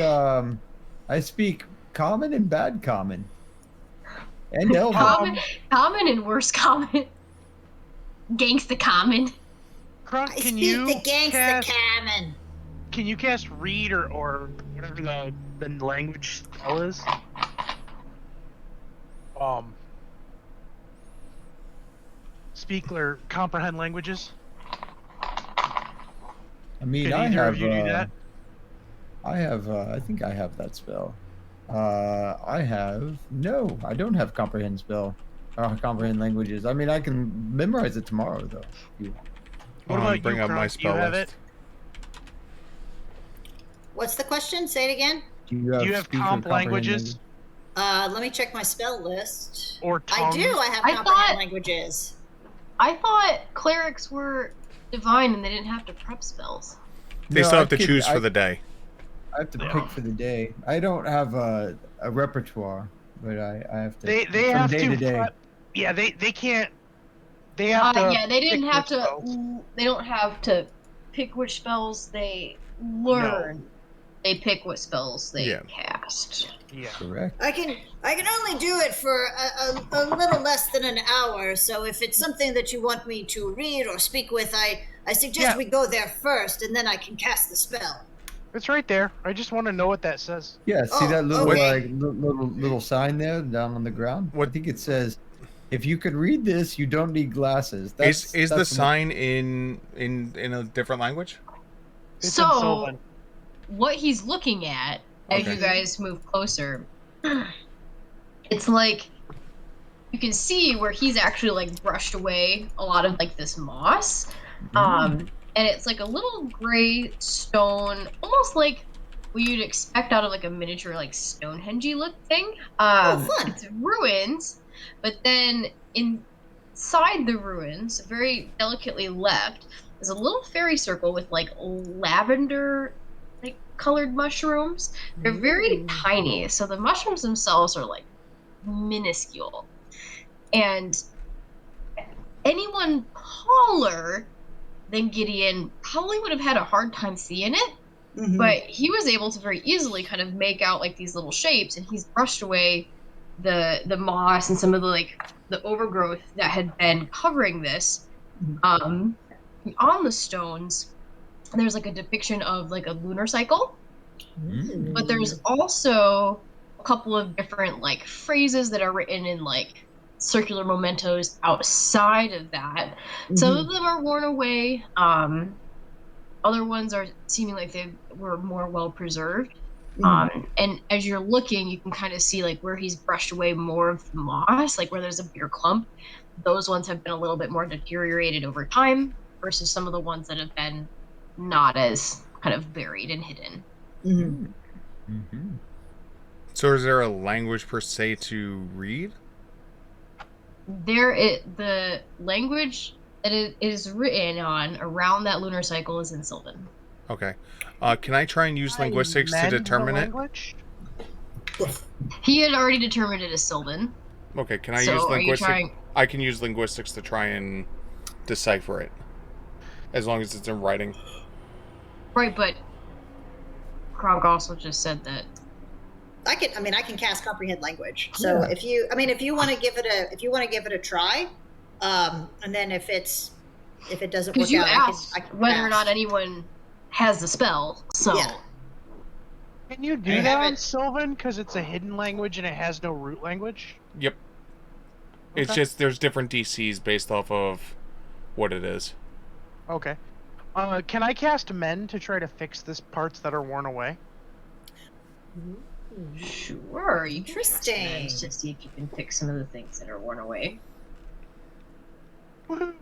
common and bad common. And elven. Common and worse common. Gangsta common. Crunk, I can speak you the gangsta cast? cammon. Can you cast read or whatever the language spell is? Speak or comprehend languages? I mean, Can I either have. of you do that? I have. I think I have that spell. I have. No, I don't have comprehend spell. Comprehend languages. I mean, I can memorize it tomorrow, though. What Hold on, about bring you, up my Crunk? Do you spell have list. What's the question? Say it again. Do you Do you have speak or comp comprehend languages? Let me check my spell list. Or I do. tongues? I have I comprehend thought- languages. I thought clerics were divine and they didn't have to prep spells. They No, still I have to could- choose for the day. I have to Yeah. pick for the day. I don't have a repertoire, but I have to. They from have day to to day. prep. Yeah, they can't. They have to. Yeah, they didn't pick have which to. spells. They don't have to pick which spells they learn. They pick what spells they Yeah. cast. Yeah. Correct. I can only do it for a little less than an hour. So if it's something that you want me to read or speak with, I suggest Yeah. we go there first, and then I can cast the spell. It's right there. I just want to know what that says. Yeah. See Oh, that little okay. little sign there down on the ground? What- I think it says, "If you could read this, you don't need glasses." Is the that's sign in a different language? It's in So, Sylvan. what he's looking at as Okay. you guys move closer, it's like you can see where he's actually like brushed away a lot of like this moss. And it's like a little gray stone, almost like what you'd expect out of like a miniature like Stonehenge look thing. Oh, fun. It's ruins, but then inside the ruins, very delicately left, is a little fairy circle with like lavender like colored mushrooms. They're very tiny, so the mushrooms themselves are like minuscule. And anyone taller than Gideon probably would have had a hard time seeing it, but he was able to very easily kind of make out like these little shapes, and he's brushed away the moss and some of the like the overgrowth that had been covering this. On the stones, there's like a depiction of like a lunar cycle, but there's also a couple of different like phrases that are written in like circular mementos outside of that. Some of them are worn away. Other ones are seeming like they were more well preserved. And as you're looking, you can kind of see like where he's brushed away more of the moss, like where there's a bigger clump. Those ones have been a little bit more deteriorated over time versus some of the ones that have been not as kind of buried and hidden. So is there a language per se to read? The language that it is written on around that lunar cycle is in Sylvan. Okay. Can I try and use linguistics to Amend the determine it? language? He had already determined it as Sylvan. Okay, can I So use are you linguistics? trying- I can use linguistics to try and decipher it. As long as it's in writing. Right, but Kronk also just said that. I can cast comprehend language. So if you want to give it a try, and then if it doesn't work Because you out, asked I can whether or cast. not anyone has the spell, so Yeah. Can you I do that have on it. Sylvan because it's a hidden language and it has no root language? Yep. It's Okay. just there's different DCs based off of what it is. Okay. Can I cast Mend to try to fix this parts that are worn away? sure, you can Interesting. manage to see if you can fix some of the things that are worn away. Woohoo.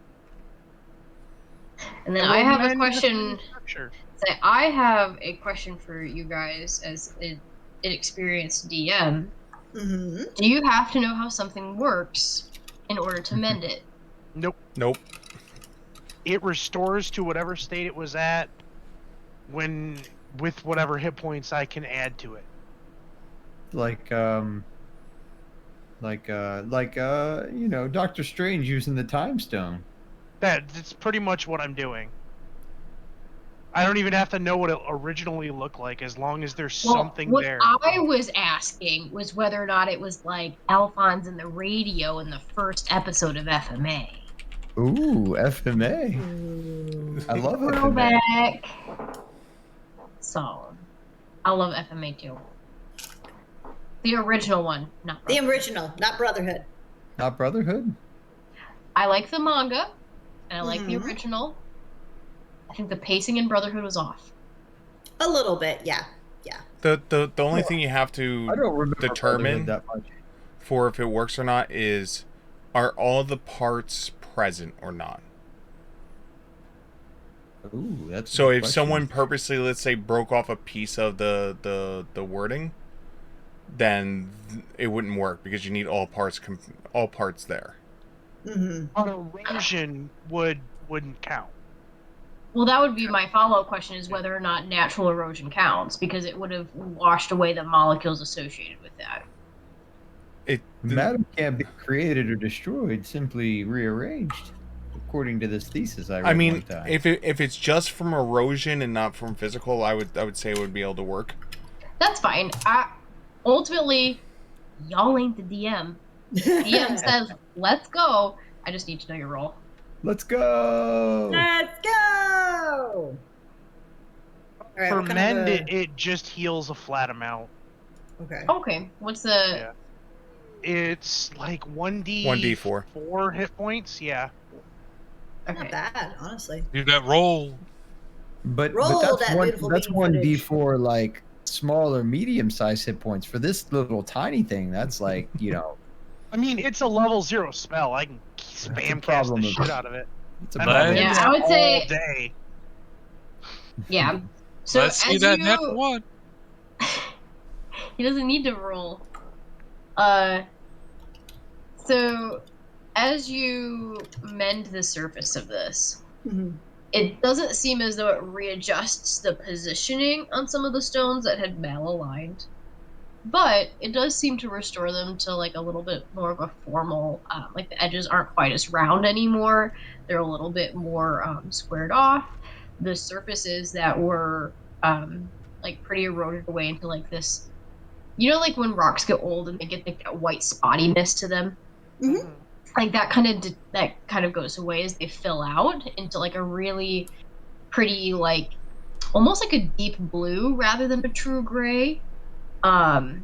And then And I we'll have a mend the question. structure. So I have a question for you guys as an inexperienced DM. Mm-hmm. Do you have to know how something works in order to mend it? Nope. Nope. It restores to whatever state it was at with whatever hit points I can add to it. Doctor Strange using the time stone. That's pretty much what I'm doing. I don't even have to know what it originally looked like as long as there's something what there. I was asking was whether or not it was like Alphonse in the radio in the first episode of FMA. Ooh, FMA. I love FMA. Throwback. So, I love FMA too. The original one, not The Brotherhood. original, not Brotherhood. Not Brotherhood? I like the manga, and I like the Mhm. original. I think the pacing in Brotherhood was off. A little bit, yeah. The only thing you have I to don't remember determine Brotherhood that much. for if it works or not is, are all the parts present or not? Ooh, that's a So good if question. someone purposely, let's say, broke off a piece of the wording, then it wouldn't work because you need all parts there. Mm-hmm. But erosion wouldn't count. Well, that would be my follow-up question: is whether or not natural erosion counts, because it would have washed away the molecules associated with that. Matter can't be created or destroyed, simply rearranged, according to this thesis I read I mean, one time. if it's just from erosion and not from physical, I would say it would be able to work. That's fine. Ultimately, y'all ain't the DM. DM says, "Let's go." I just need to know your role. Let's go! Let's go! All right, For what kind mend, of a... it just heals a flat amount. Okay. Okay, what's the? Yeah. It's like 1d4. 4 hit points. Yeah. Okay. Not bad, honestly. Do that roll. But Roll that's that beautiful that's bean one footage. D4 like small or medium sized hit points. For this little tiny thing, that's like, I mean, it's a level 0 spell. I can spam cast the shit out of it. It's a I'm problem. in Yeah, there I would all say- day. Yeah. So Let's see as that you, natural one. he doesn't need to roll. So as you mend the surface of this, Mhm. it doesn't seem as though it readjusts the positioning on some of the stones that had malaligned, but it does seem to restore them to like a little bit more of a formal, like the edges aren't quite as round anymore. They're a little bit more squared off. The surfaces that were like pretty eroded away into like this, like when rocks get old and they get like that white spottiness to them, Mhm. like that kind of goes away as they fill out into like a really pretty, like almost like a deep blue rather than a true gray. The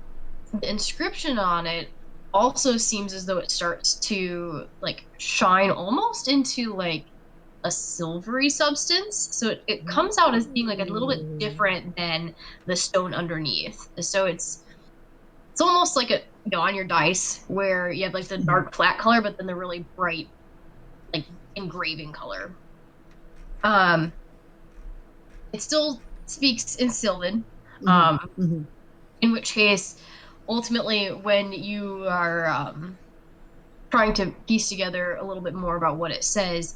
inscription on it also seems as though it starts to like shine almost into like a silvery substance. So it comes out as being like a little bit different than the stone underneath. So it's almost like on your dice where you have like the dark flat color, but then the really bright like engraving color. It still speaks in Sylvan. Mhm. In which case, ultimately, when you are trying to piece together a little bit more about what it says,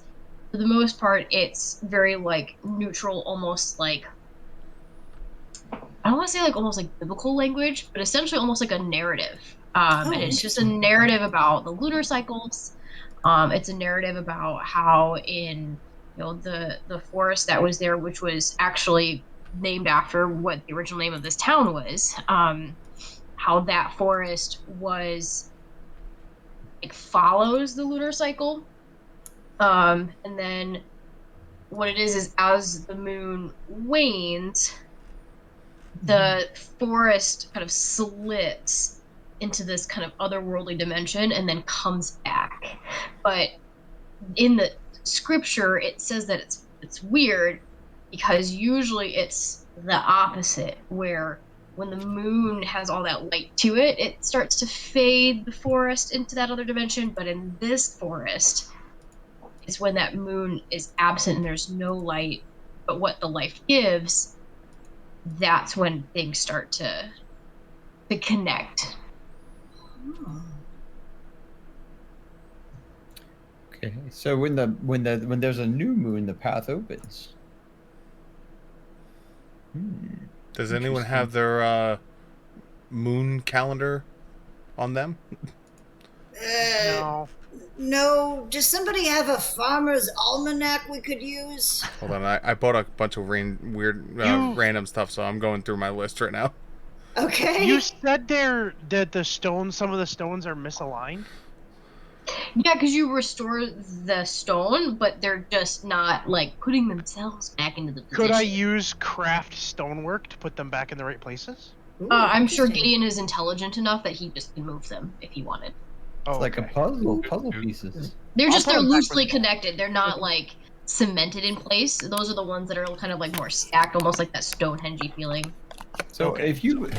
for the most part, it's very like neutral, almost like, I don't want to say like almost like biblical language, but essentially almost like a narrative. And it's just a narrative about the lunar cycles. It's a narrative about how in the forest that was there, which was actually named after what the original name of this town was. How that forest was like follows the lunar cycle. And then what it is as the moon wanes, the forest kind of slits into this kind of otherworldly dimension and then comes back. But in the scripture, it says that it's weird because usually it's the opposite, where when the moon has all that light to it, it starts to fade the forest into that other dimension. But in this forest, it's when that moon is absent and there's no light, but what the life gives, that's when things start to connect. Okay, so when there's a new moon, the path opens. Does anyone have their moon calendar on them? No. No. Does somebody have a farmer's almanac we could use? Hold on, I bought a bunch of weird random stuff, so I'm going through my list right now. Okay. You said there that some of the stones are misaligned. Yeah, because you restore the stone, but they're just not like putting themselves back into the position. Could I use craft stonework to put them back in the right places? Ooh, I'm sure interesting. Gideon is intelligent enough that he just can move them if he wanted. It's like a okay. puzzle pieces. They're I'll just put they're 'em back loosely where they belong. connected. They're not like cemented in place. Those are the ones that are kind of like more stacked, almost like that Stonehenge feeling. So Okay. if you,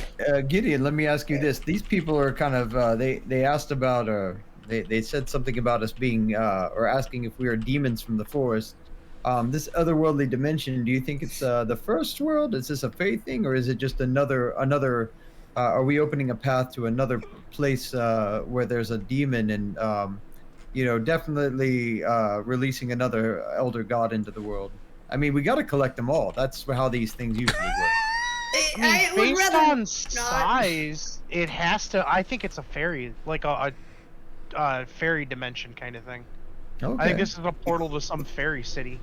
Gideon, let me ask you this: these people are kind of they asked about they said something about us being or asking if we are demons from the forest. this otherworldly dimension, do you think it's the first world? Is this a fey thing, or is it just another? Are we opening a path to another place where there's a demon and definitely releasing another elder god into the world? I mean, we got to collect them all. That's how these things usually work. I mean, I would based rather on not. size, it has to. I think it's a fairy, like a fairy dimension kind of thing. Okay. I think this is a portal to some fairy city.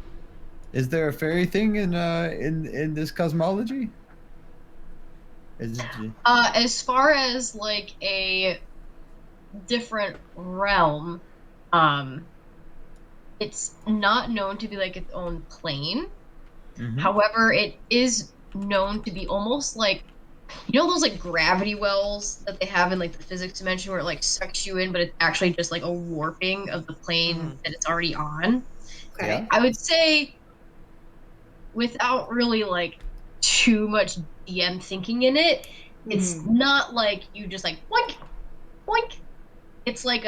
Is there a fairy thing in this cosmology? Is it, As far as like a different realm, it's not known to be like its own plane. Mhm. However, it is known to be almost like, you know, those like gravity wells that they have in like the physics dimension where it like sucks you in, but it's actually just like a warping of the plane that it's already on. Okay. Yeah. I would say, without really like too much DM thinking in it, it's not like you just like boink, boink. It's like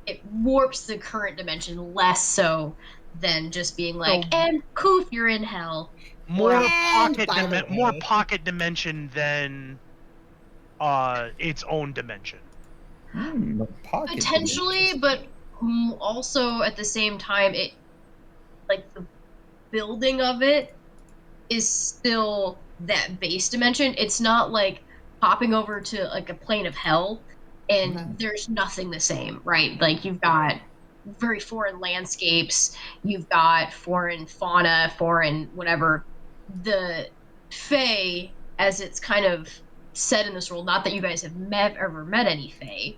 it warps the current dimension less so than just being like, So- and poof, you're in hell. More And by the more way- pocket dimension than its own dimension. a pocket Potentially, dimension. but also at the same time, it like the building of it is still that base dimension. It's not like popping over to like a plane of hell and there's nothing the same, right? Like you've got very foreign landscapes, you've got foreign fauna, foreign whatever. The Fae, as it's kind of said in this world, not that you guys have ever met any Fae,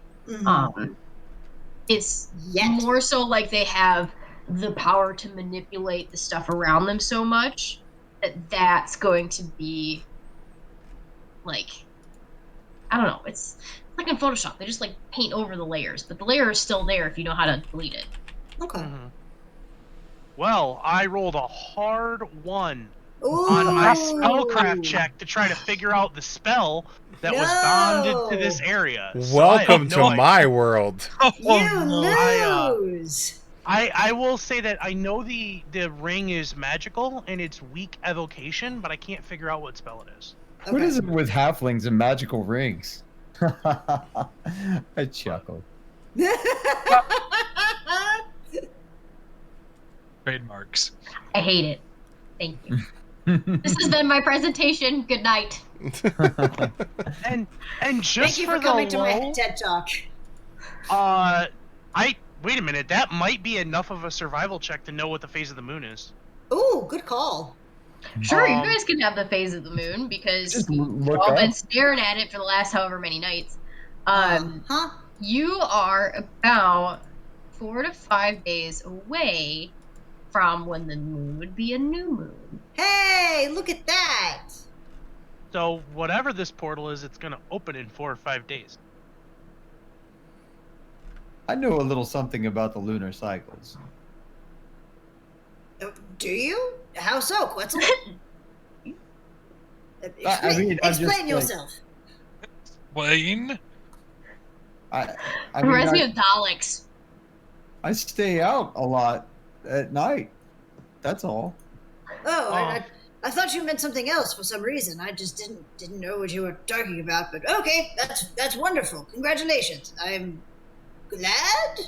it's Yet. more so like they have the power to manipulate the stuff around them so much that that's going to be like, I don't know, it's like in Photoshop, they just like paint over the layers, but the layer is still there if you know how to delete it. Okay. Well, I rolled a hard 1 Ooh. on my spellcraft check to try to figure out the spell that was bonded to this area. So I have Welcome no to idea. my world. You lose. I will say that I know the ring is magical and it's weak evocation, but I can't figure out what spell it is. What is it with halflings and magical rings? I chuckle. Trademarks. I hate it. Thank you. This has been my presentation. Good night. And just Thank you for the coming to my lull, TED Talk. wait a minute, that might be enough of a survival check to know what the phase of the moon is. Ooh, good call. Sure, you guys can have the phase of the moon because Just you've look all been up. staring at it for the last however many nights. Huh? You are about 4 to 5 days away from when the moon would be a new moon. Hey, look at that. So whatever this portal is, it's gonna open in 4 or 5 days. I know a little something about the lunar cycles. Do you? How so, Quetzal? I'm just, Explain like- yourself. Wayne? I Reminds me mean, of Daleks. I stay out a lot at night. That's all. Oh, I thought you meant something else for some reason. I just didn't know what you were talking about. But okay, that's wonderful. Congratulations. I'm glad.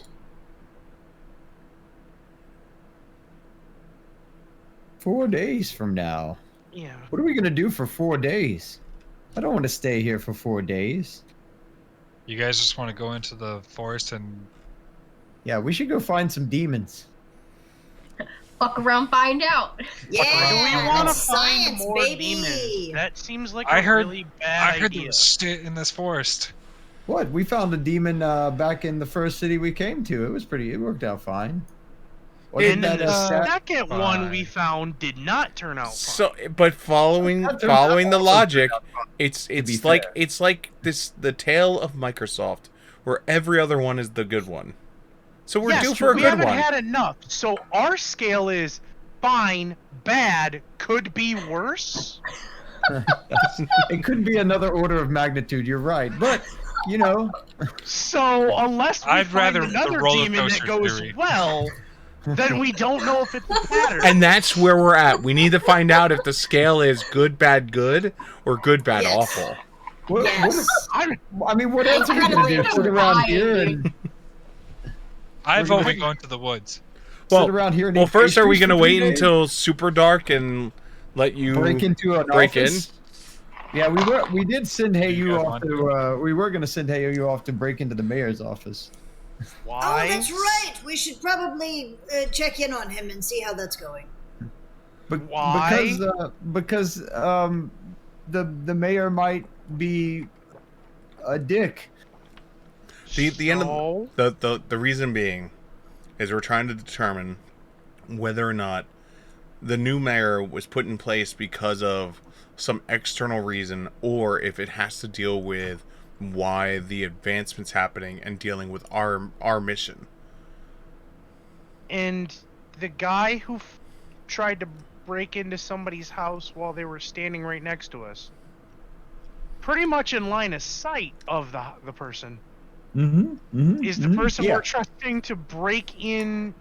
Four days from now. Yeah. What are we gonna do for 4 days? I don't want to stay here for 4 days. You guys just want to go into the forest and Yeah, we should go find some demons. Fuck around, find out. Yeah, Do we want to that's find science, more baby. demons? That seems like I a heard- really bad I heard idea. them sit in this forest. What? We found a demon back in the first city we came to. It worked out fine. And Wasn't then that the a sad- second one we Fine. found did not turn out fine. So, but following That turned the out logic, fine, it's be like fair. it's like the tale of Microsoft, where every other one is the good one. So we're yes, due for a we good haven't one. had enough. So our scale is fine, bad, could be worse. It could be another order of magnitude. You're right, but you know, So unless we I'd find rather the another roller demon that coaster goes theory. well, then we don't know if it's a pattern. And that's where we're at. We need to find out if the scale is good, bad, good, or good, bad, Yes. awful. Yes. I mean, what else are we gonna do? Sit around here and I We're vote gonna- we go into the woods. sit around here and Well, eat first, are we pastries going to for 3 wait days? until super dark and let you break into an break office? Yeah, we did send You Heyu guys off want to. We were gonna send Heyu off to break into the mayor's office. Why? Oh, that's right. We should probably check in on him and see how that's going. Why? Because the mayor might be a dick. The end So? of the reason being is we're trying to determine whether or not the new mayor was put in place because of some external reason, or if it has to deal with why the advancement's happening and dealing with our mission. And the guy who tried to break into somebody's house while they were standing right next to us, pretty much in line of sight of the person, is the person yeah. we're trusting to break in.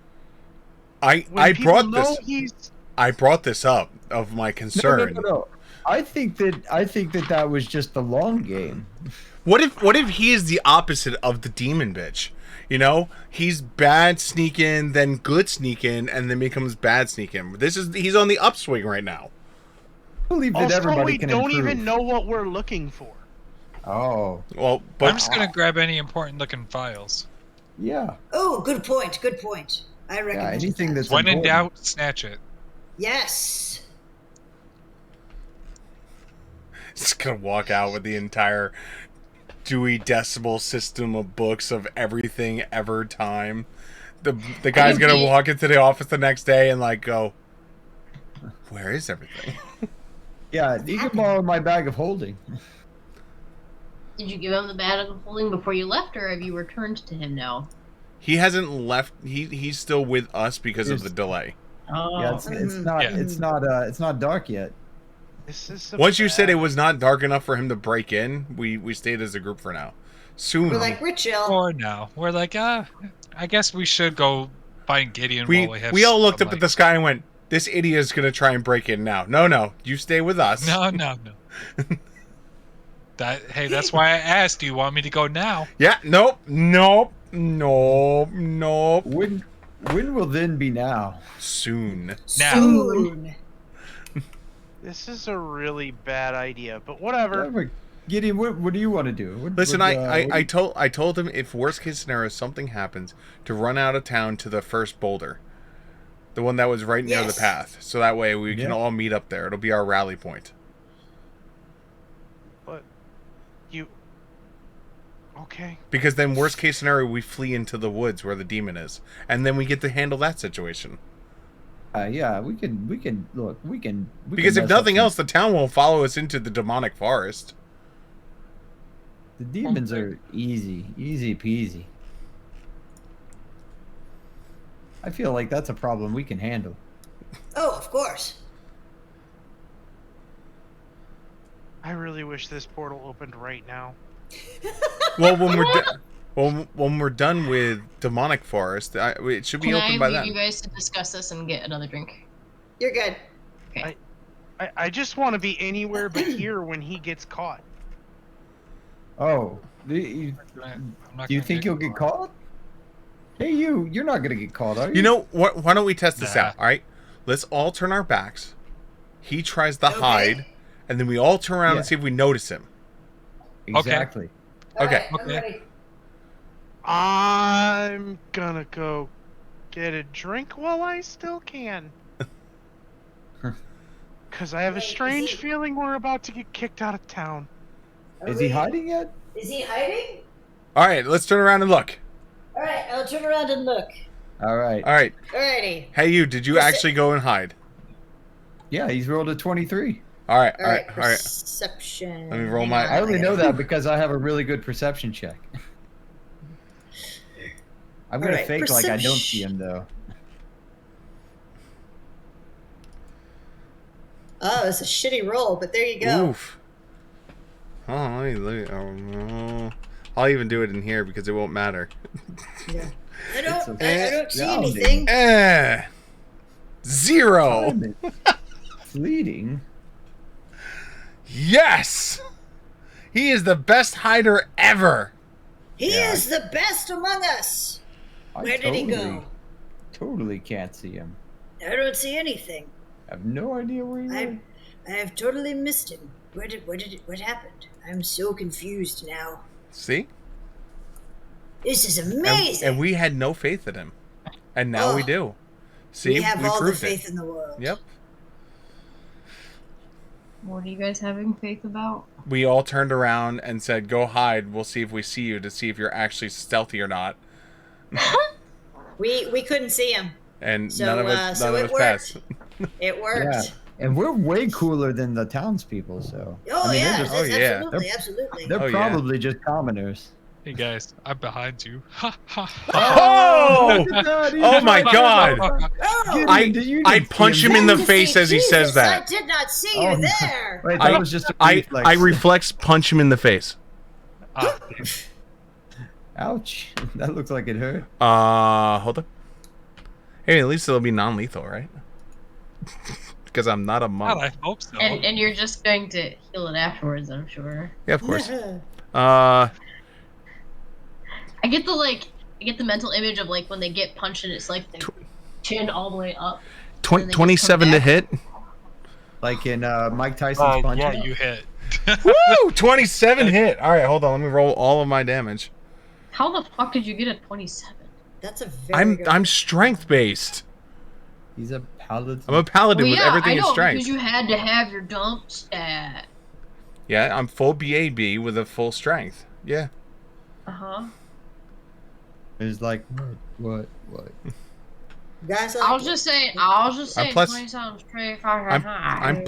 I When people brought know this he's I brought this up of my concern. No. I think that was just the long game. What if he is the opposite of the demon bitch? You know, he's bad sneak in, then good sneak in, and then becomes bad sneak in. He's on the upswing right now. I believe that also everybody we can don't improve. even know what we're looking for. Oh, Well, but I'm just gonna grab any important looking files. yeah. Oh, good point. Good point. I reckon. Yeah, anything that's When in important. doubt, snatch it. Yes. it's gonna walk out with the entire Dewey Decimal System of books of everything ever time. The guy's gonna walk into the office the next day and like go, "Where is everything?" Yeah, you can borrow my bag of holding. Did you give him the bag of holding before you left, or have you returned to him now? He hasn't left. He's still with us because of the delay. Oh, Yeah, it's not dark yet. This is Once you said it was not dark enough for him to break in, we stayed as a group for now. Soon We're like, we're chill. Or now we're like, I guess we should go find Gideon while we have. we all looked some up at the sky and went, "This idiot is gonna try and break in now." No, you stay with us. No. That's why I asked. Do you want me to go now? Yeah. Nope. When will then be now? Soon. Now. Soon. This is a really bad idea, but whatever. Whatever. Gideon, what do you want to do? Listen, I told him if worst case scenario something happens to run out of town to the first boulder, the one that was right near Yes. the path, so that way we can all meet up there. It'll be our rally point. But you. Okay. Because then worst case scenario we flee into the woods where the demon is, and then we get to handle that situation. Yeah, we can look. We can. Because if mess up nothing some- else, the town won't follow us into the demonic forest. the demons are easy peasy. I feel like that's a problem we can handle. Oh, of course. I really wish this portal opened right now. Well, when we're done with demonic forest, it should be Can open I by leave then. you guys to discuss this and get another drink? You're good. Okay. I just want to be anywhere but here when he gets caught. Oh, do I'm not you gonna think you'll get caught? Hey, you're not gonna get caught, are you? You know what? Why don't we test this Nah. out? All right, let's all turn our backs. He tries to Okay. hide, and then we all turn around Yeah. and see if we notice him. Exactly. Okay. All right, I'm Okay. ready. I'm gonna go get a drink while I still can. Because I have a Wait, is strange he- feeling we're about to get kicked out of town. Are Is he we- hiding yet? Is he hiding? All right, let's turn around and look. All right, I'll turn around and look. All right. All right, Alrighty. hey you, did you Yes, actually go and hide? Yeah, he's rolled a 23. All right, All right. Perception. Let me roll Hang my- on. I only know that because I have a really good perception check. I'm gonna Alright, fake like I don't see him though. Oh, it's a shitty roll, but there you go. Oof. Oh, let me, oh no. I'll even do it in here because it won't matter. Yeah. I don't see astounding. anything. 0. Time is fleeting. Yes! He is the best hider ever. He is the best among us. Where did he go? Totally can't see him. I don't see anything. I have no idea where he went. I have totally missed him. What happened? I'm so confused now. See? This is amazing. And we had no faith in him. And now we do. See, we have all the proved faith it. in the world. Yep. What are you guys having faith about? We all turned around and said, "Go hide. We'll see if we see you to see if you're actually stealthy or not." We couldn't see him. And So, none of us it passed. It worked. Yeah, and we're way cooler than the townspeople. So Oh, yeah. Oh, yeah. Absolutely. they're probably just commoners. Hey guys, I'm behind you. Ha ha ha. Oh! Oh my God! Oh, I punch him in the face as he says that. I did not see you there. Wait, that was just a I reflex. reflex punch him in the face. Ouch! That looks like it hurt. Hold on. Hey, at least it'll be non-lethal, right? Because I'm not a monk. God, I hope so. And you're just going to heal it afterwards, I'm sure. Yeah, of course. I get the mental image of like when they get punched and it's like the chin all the way up. 27 to hit. Like in Mike Tyson's punch. Yeah, you hit. Woo! 27 hit. All right, hold on. Let me roll all of my damage. How the fuck did you get a 27? That's a very good... I'm strength based. He's a paladin. I'm a paladin with everything I know, in strength. because you had to have your dump stat. Yeah, I'm full BAB with a full strength. Yeah. It's like what? Guys, I was just saying plus- 27 straight fucking high. I'm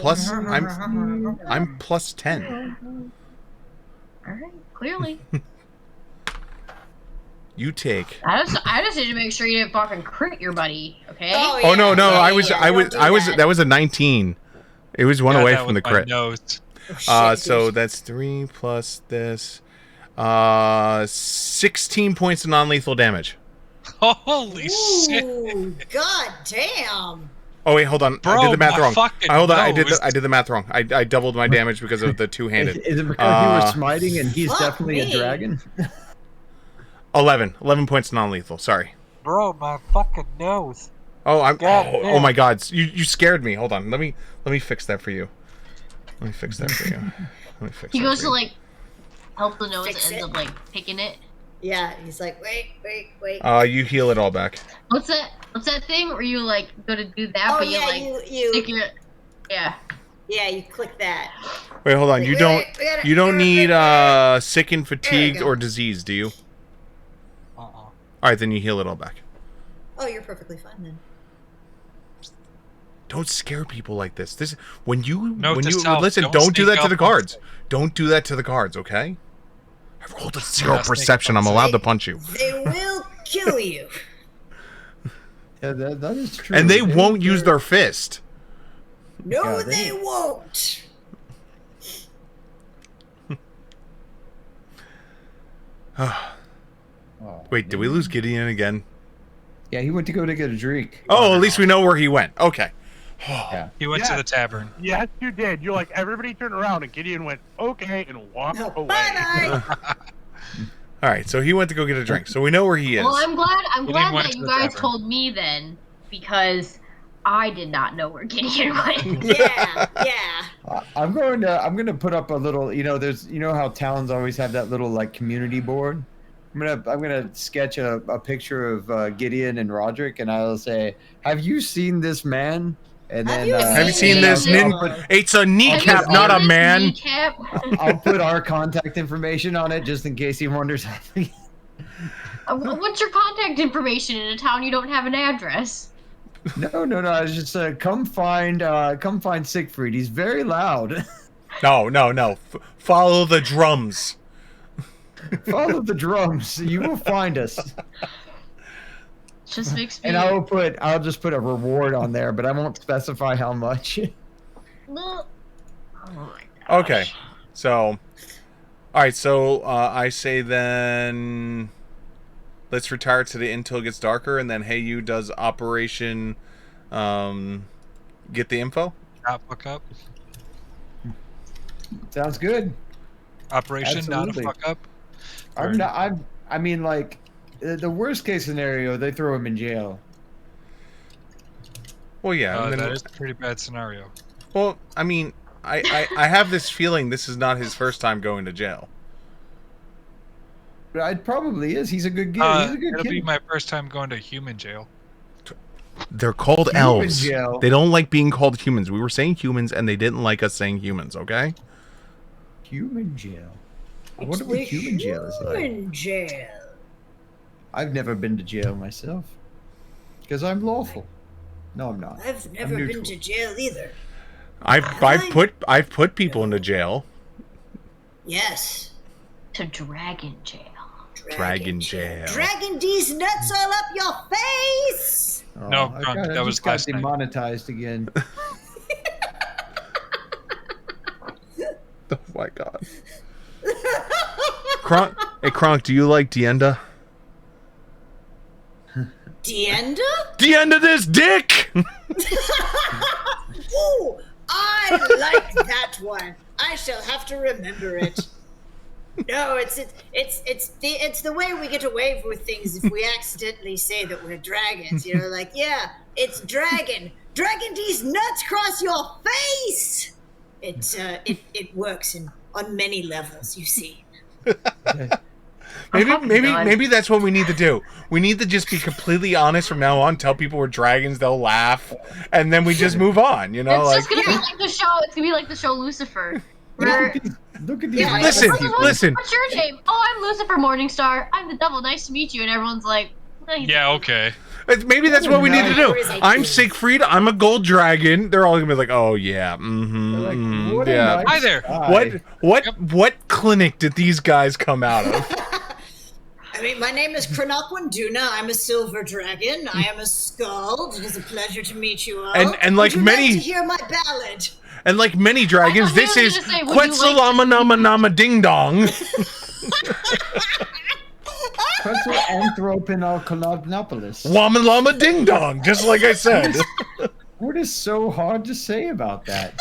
plus 10. Alright, clearly. You take. I just need to make sure you didn't fucking crit your buddy, okay? Oh no, that was a 19. It was one away from the crit. So that's 3 plus this. 16 points of non-lethal damage. Holy shit! God damn! Oh wait, hold on. Bro, I did the math my wrong. fucking Hold on, nose. I did the math wrong. I doubled my damage because of the two-handed. Is it because you were smiting and he's definitely a dragon? 11 points of non-lethal. Sorry. Bro, my fucking nose. Oh, God, my God! You scared me. Hold on. Let me fix that for you. Let me fix that for you. He goes to like help the nose Fix and ends it. up like picking it. Yeah, he's like, wait. You heal it all back. What's that thing where you like go to do that, but yeah, you like you stick your yeah. Yeah, you click that. Wait, hold on. You don't need sick and fatigued go. or diseased, do you? All right, then you heal it all back. Oh, you're perfectly fine then. Don't scare people like this. When you Note to self, listen, don't don't do sneak that to up the on guards. Don't do that to the guards, okay? I rolled a 0 Yeah, perception. I'm allowed to punch you. They will kill you. Yeah, that is true. And they won't use their fist. No, Yeah, they won't. Wait, did we lose Gideon again? Yeah, he went to go to get a drink. Oh, at least we know where he went. Okay. He went to Yeah. the tavern. Yes, you did. You're like, everybody turned around, and Gideon went, okay, and walked away. Bye-bye. All right, so he went to go get a drink. So we know where he is. Well, I'm glad didn't went that to you the guys tavern. told me then, because I did not know where Gideon went. Yeah. I'm gonna put up a little. There's how towns always have that little like community board. I'm gonna sketch a picture of Gideon and Roderick, and I'll say, "Have you seen this man?" And then Have you seen this? It's a Have you kneecap, seen not a this man. kneecap? I'll put our contact information on it just in case he wonders. What's your contact information in a town you don't have an address? No. I was just come find Siegfried. He's very loud. No. Follow the drums. Follow the drums. You will find us. Just makes me. And I'll just put a reward on there, but I won't specify how much. Oh my god. Okay, so, all right. So I say then, let's retire to the until it gets darker, and then Hey You does Operation Get the Info. Not fuck up. Sounds good. Operation not a Absolutely. fuck up. I'm not. I mean, like, the worst case scenario, they throw him in jail. Well, yeah. And then, that is a pretty bad scenario. well, I mean, I have this feeling this is not his first time going to jail. But it probably is. He's a good kid. He's a good It'll kid. be my first time going to human jail. They're called Human elves. jail. They don't like being called humans. We were saying humans, and they didn't like us saying humans. Okay. Human jail. I wonder It's what the human jail is like. human jail. I've never been to jail myself. Because I'm lawful. No, I'm not. I've never been neutral. to jail either. I've put people into jail. Yes. To dragon jail. Dragon jail. Dragging these nuts all up your face. Oh, No, I Grunk, got- I that was just got last night. demonetized again. Oh my god. Kronk, hey Kronk, do you like Dienda? Dienda? The end of this dick. Ooh, I like that one. I shall have to remember it. No, it's the way we get away with things if we accidentally say that we're dragons. You know, like, yeah, it's dragging these nuts across your face. It works on many levels. You see. Maybe that's what we need to do. We need to just be completely honest from now on. Tell people we're dragons, they'll laugh, and then we just move on. You know, It's like just gonna be like the show. It's gonna be like the show Lucifer. Look Where, at these, look at these Yeah, random listen, people. listen. what's your name? Oh, I'm Lucifer Morningstar. I'm the devil. Nice to meet you. And everyone's like, "Oh, he's Yeah, okay. Maybe that's what we need to do. Nice. I'm Siegfried. I'm a gold dragon. They're all gonna be like, "Oh yeah, They're like, mm-hmm, what a yeah." nice Hi there. guy. What clinic did these guys come out of? I mean, my name is Chronoquin Duna. I'm a silver dragon. I am a skald. It is a pleasure to meet you all. And like Would you many- like to hear my ballad? And like many dragons, I thought this you were is gonna say, would you like- Quetzalama Ding Dong. Pretzel Anthropinopoulos. Wama Lama Ding Dong, just like I said. What is so hard to say about that?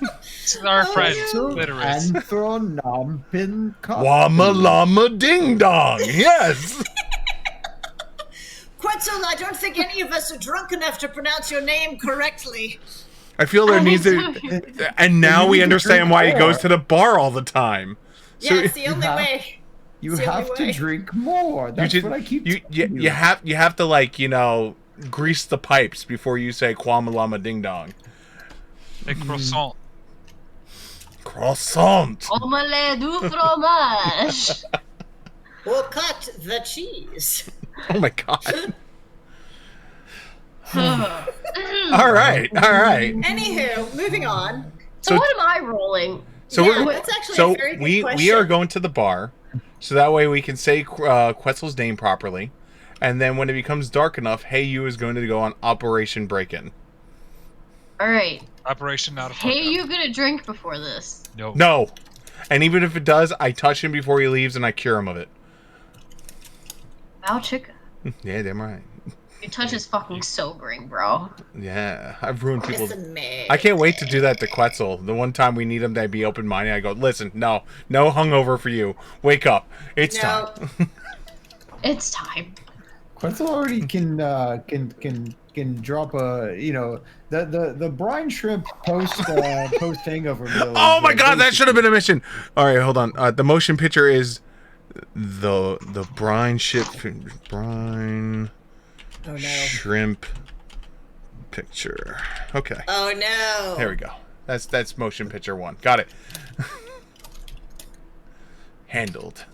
This is our friend, Clitoris. Wama Lama Ding Dong, yes. Quetzal, I don't think any of us are drunk enough to pronounce your name correctly. I feel there I needs think to, and now You we need to understand drink why he more. goes to the bar all the time. Yeah, So it's the only have- way. You It's the have only to way. drink more. That's you, what I keep you, telling you have to like grease the pipes before you say Kwama Lama Ding Dong. A croissant. Croissant. Omelette du fromage. Or cut the cheese. Oh my god. All right. Anywho, moving on. So So- what am I rolling? So Yeah, we're that's actually so a very good we question. are going to the bar, so that way we can say Quetzal's name properly, and then when it becomes dark enough, Hey You is going to go on Operation Break-In. All right. Operation not a fuck Hey, up. you gonna drink before this? No. No, and even if it does, I touch him before he leaves and I cure him of it. Wow, chica. Yeah, damn right. Your touch is fucking sobering, bro. Yeah, I've ruined people. Listen, man. I can't wait to do that to Quetzal. The one time we need him to be open-minded, I go, listen, no hungover for you. Wake up, it's No. time. It's time. Quetzal already can drop the brine shrimp post hangover meal. Oh my god, that should have been a mission. All right, hold on. The motion picture is the brine Oh no. shrimp picture. Okay, Oh no. there we go. That's motion picture 1. Got it. Handled.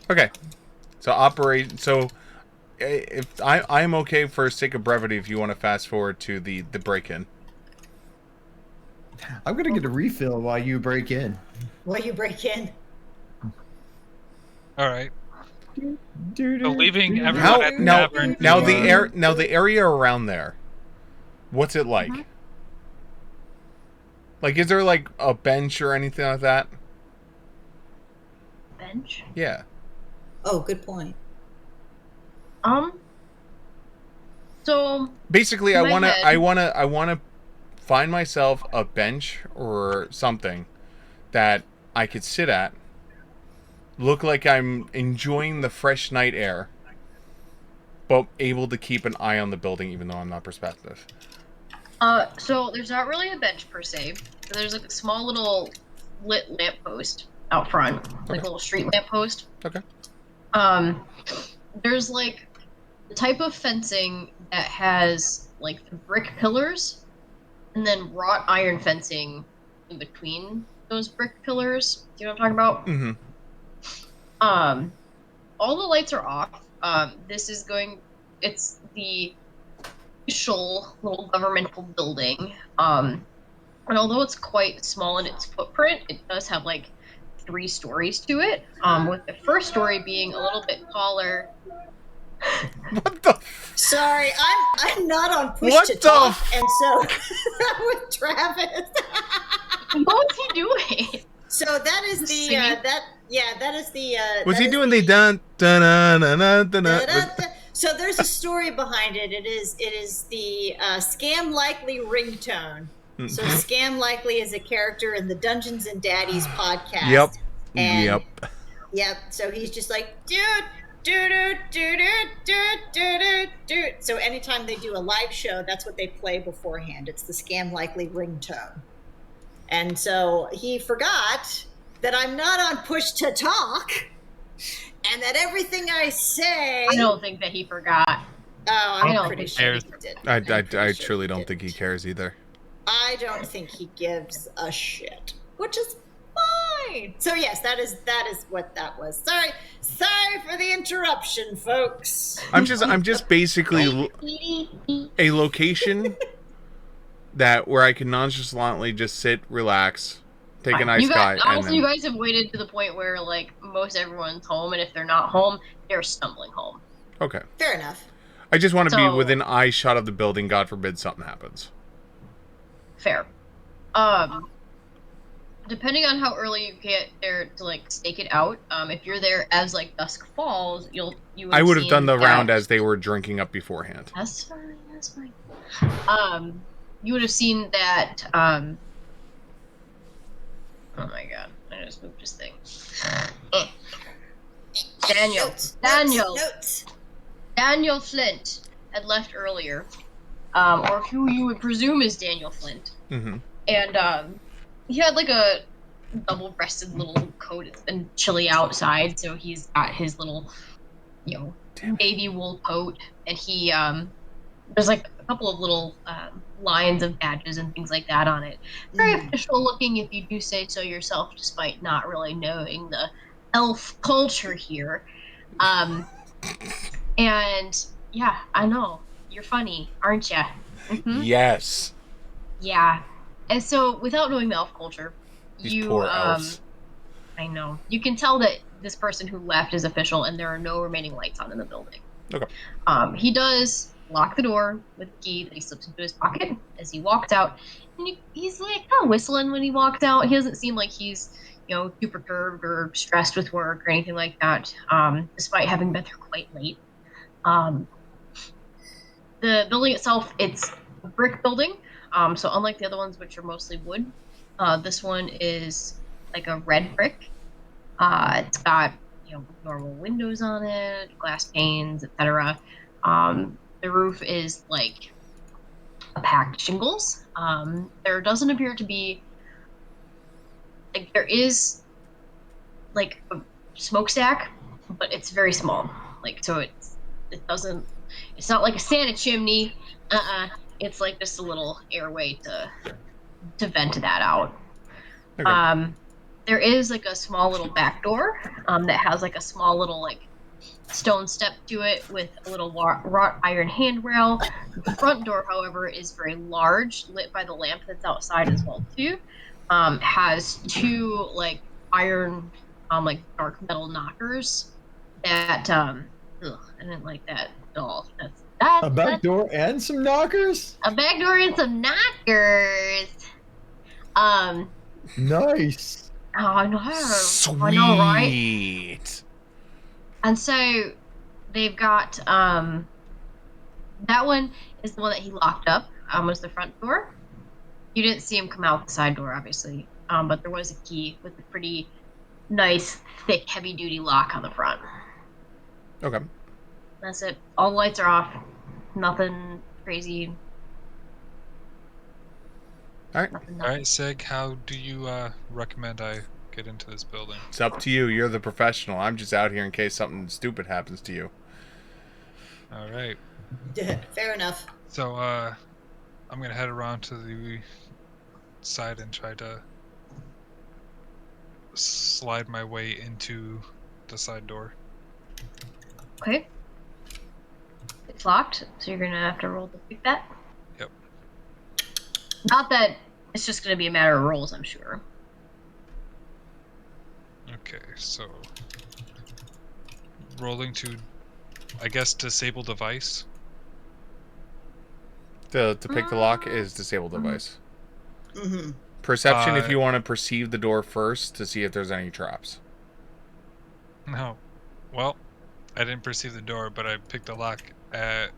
Okay, so if I'm okay for sake of brevity, if you want to fast forward to the break-in. I'm gonna get a refill while you break in. While you break in. All right. So leaving everyone How at the now tavern. now the area around there, what's it like? Like, is there like a bench or anything like that? Bench. Yeah. Oh, good point. So Basically, in I my wanna find myself a bench or something that I could sit at, look like I'm enjoying the fresh night air, but able to keep an eye on the building even though I'm not perspective. So there's not really a bench per se. So there's like a small little lit lamppost out front, like a little street lamppost. Okay. There's like the type of fencing that has like the brick pillars and then wrought iron fencing in between those brick pillars. Do you know what I'm talking about? Mm-hmm. All the lights are off. It's the official little governmental building. And although it's quite small in its footprint, it does have like 3 stories to it. With the first story being a little bit taller. What the? Sorry, I'm not on push What to the talk, and so with Travis. What was he doing? So that is the Singing? that is the. Was that he is doing the dun dun dun dun dun dun? Da, da, da. So there's a story behind it. It is the Scam Likely ringtone. So Scam Likely is a character in the Dungeons and Daddies podcast. Yep. And, Yep. So he's just like dude. So anytime they do a live show, that's what they play beforehand. It's the Scam Likely ringtone. And so he forgot that I'm not on push to talk. And that everything I say... I don't think that he forgot. Oh, I'm pretty sure he did. I truly don't think he cares either. I don't think he gives a shit. Which is fine. So yes, that is what that was. Sorry for the interruption, folks. I'm just basically a location where I can nonchalantly just sit, relax, take a nice guy. Honestly, you guys have waited to the point where like most everyone's home, and if they're not home, they're stumbling home. Okay. Fair enough. I just want to be within eye shot of the building. God forbid something happens. Fair. Depending on how early you get there to like stake it out, if you're there as like dusk falls, I would have done the round as they were drinking up beforehand. That's fine. You would have seen that. Oh my god! I just moved this thing. Daniel Flint had left earlier, or who you would presume is Daniel Flint. Mm-hmm. And he had like a double-breasted little coat. It's been chilly outside, so he's got his little, baby wool coat, and he there's like a couple of little lines of badges and things like that on it. Very official looking, if you do say so yourself, despite not really knowing the elf culture here. And yeah, I know you're funny, aren't you? Mm-hmm. Yes. Yeah. And so, without knowing the elf culture, These poor elves. I know. You can tell that this person who left is official, and there are no remaining lights on in the building. Okay. He does lock the door with a key that he slips into his pocket as he walks out. And he's like kind of whistling when he walks out. He doesn't seem like he's, too perturbed or stressed with work or anything like that, despite having been there quite late. The building itself, it's a brick building. So unlike the other ones, which are mostly wood, this one is like a red brick. It's got normal windows on it, glass panes, etc. The roof is like a packed shingles. There doesn't appear to be there is like a smokestack, but it's very small. It's not like a Santa chimney. It's like just a little airway to vent that out. Okay. There is like a small little back door that has like a small little like stone step to it with a little wrought iron handrail. The front door, however, is very large, lit by the lamp that's outside as well too. Has 2 like iron like dark metal knockers that I didn't like that at all. That's a back door and some knockers? A back door and some knockers. Nice. Oh, I know. Sweet. I know, right? And so they've got that one is the one that he locked up. Was the front door. You didn't see him come out the side door, obviously. But there was a key with a pretty nice, thick, heavy-duty lock on the front. Okay. That's it. All the lights are off. Nothing crazy. All right. Nothing. All right, Sig, how do you recommend I get into this building? It's up to you. You're the professional. I'm just out here in case something stupid happens to you. All right. Fair enough. So I'm gonna head around to the side and try to slide my way into the side door. Okay. It's locked, so you're gonna have to roll to pick that. Yep. Not that it's just gonna be a matter of rolls, I'm sure. Okay, so rolling to, I guess, disable device. To pick the lock is disable device. Mm-hmm. Perception if you want to perceive the door first to see if there's any traps. No. Well, I didn't perceive the door, but I picked the lock at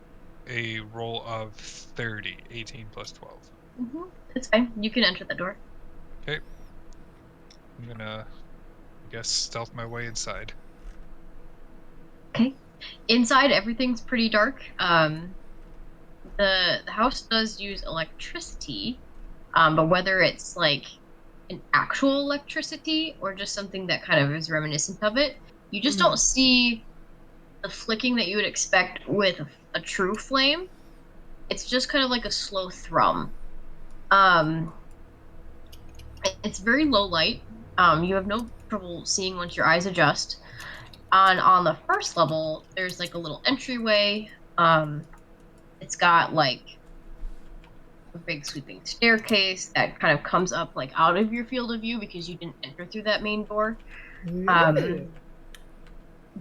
a roll of 30, 18 plus 12. Mm-hmm. It's fine. You can enter the door. Okay. I'm gonna, I guess, stealth my way inside. Okay. Inside, everything's pretty dark. The house does use electricity, but whether it's like an actual electricity or just something that kind of is reminiscent of it, you just don't see the flicking that you would expect with a true flame. It's just kind of like a slow thrum. It's very low light. You have no trouble seeing once your eyes adjust. On the first level, there's like a little entryway. It's got like a big sweeping staircase that kind of comes up like out of your field of view because you didn't enter through that main door.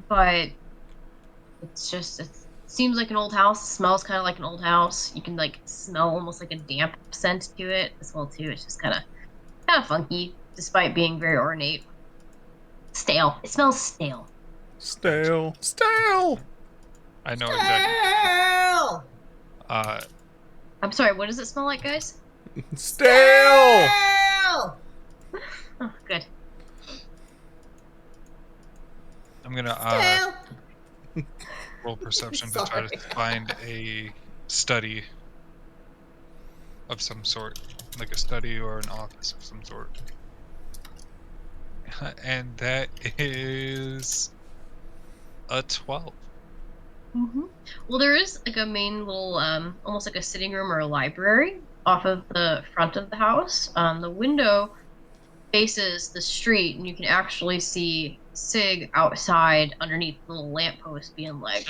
But it's just, it seems like an old house. It smells kind of like an old house. You can like smell almost like a damp scent to it as well too. It's just kind of funky despite being very ornate. Stale. It smells stale. Stale. Stale. I know exactly. I'm sorry, what does it smell like, guys? Stale. Oh, good. I'm gonna roll perception to try to find a study of some sort, like a study or an office of some sort. And that is a 12. Well, there is like a main little, almost like a sitting room or a library off of the front of the house. The window faces the street, and you can actually see Sig outside underneath the little lamppost being like,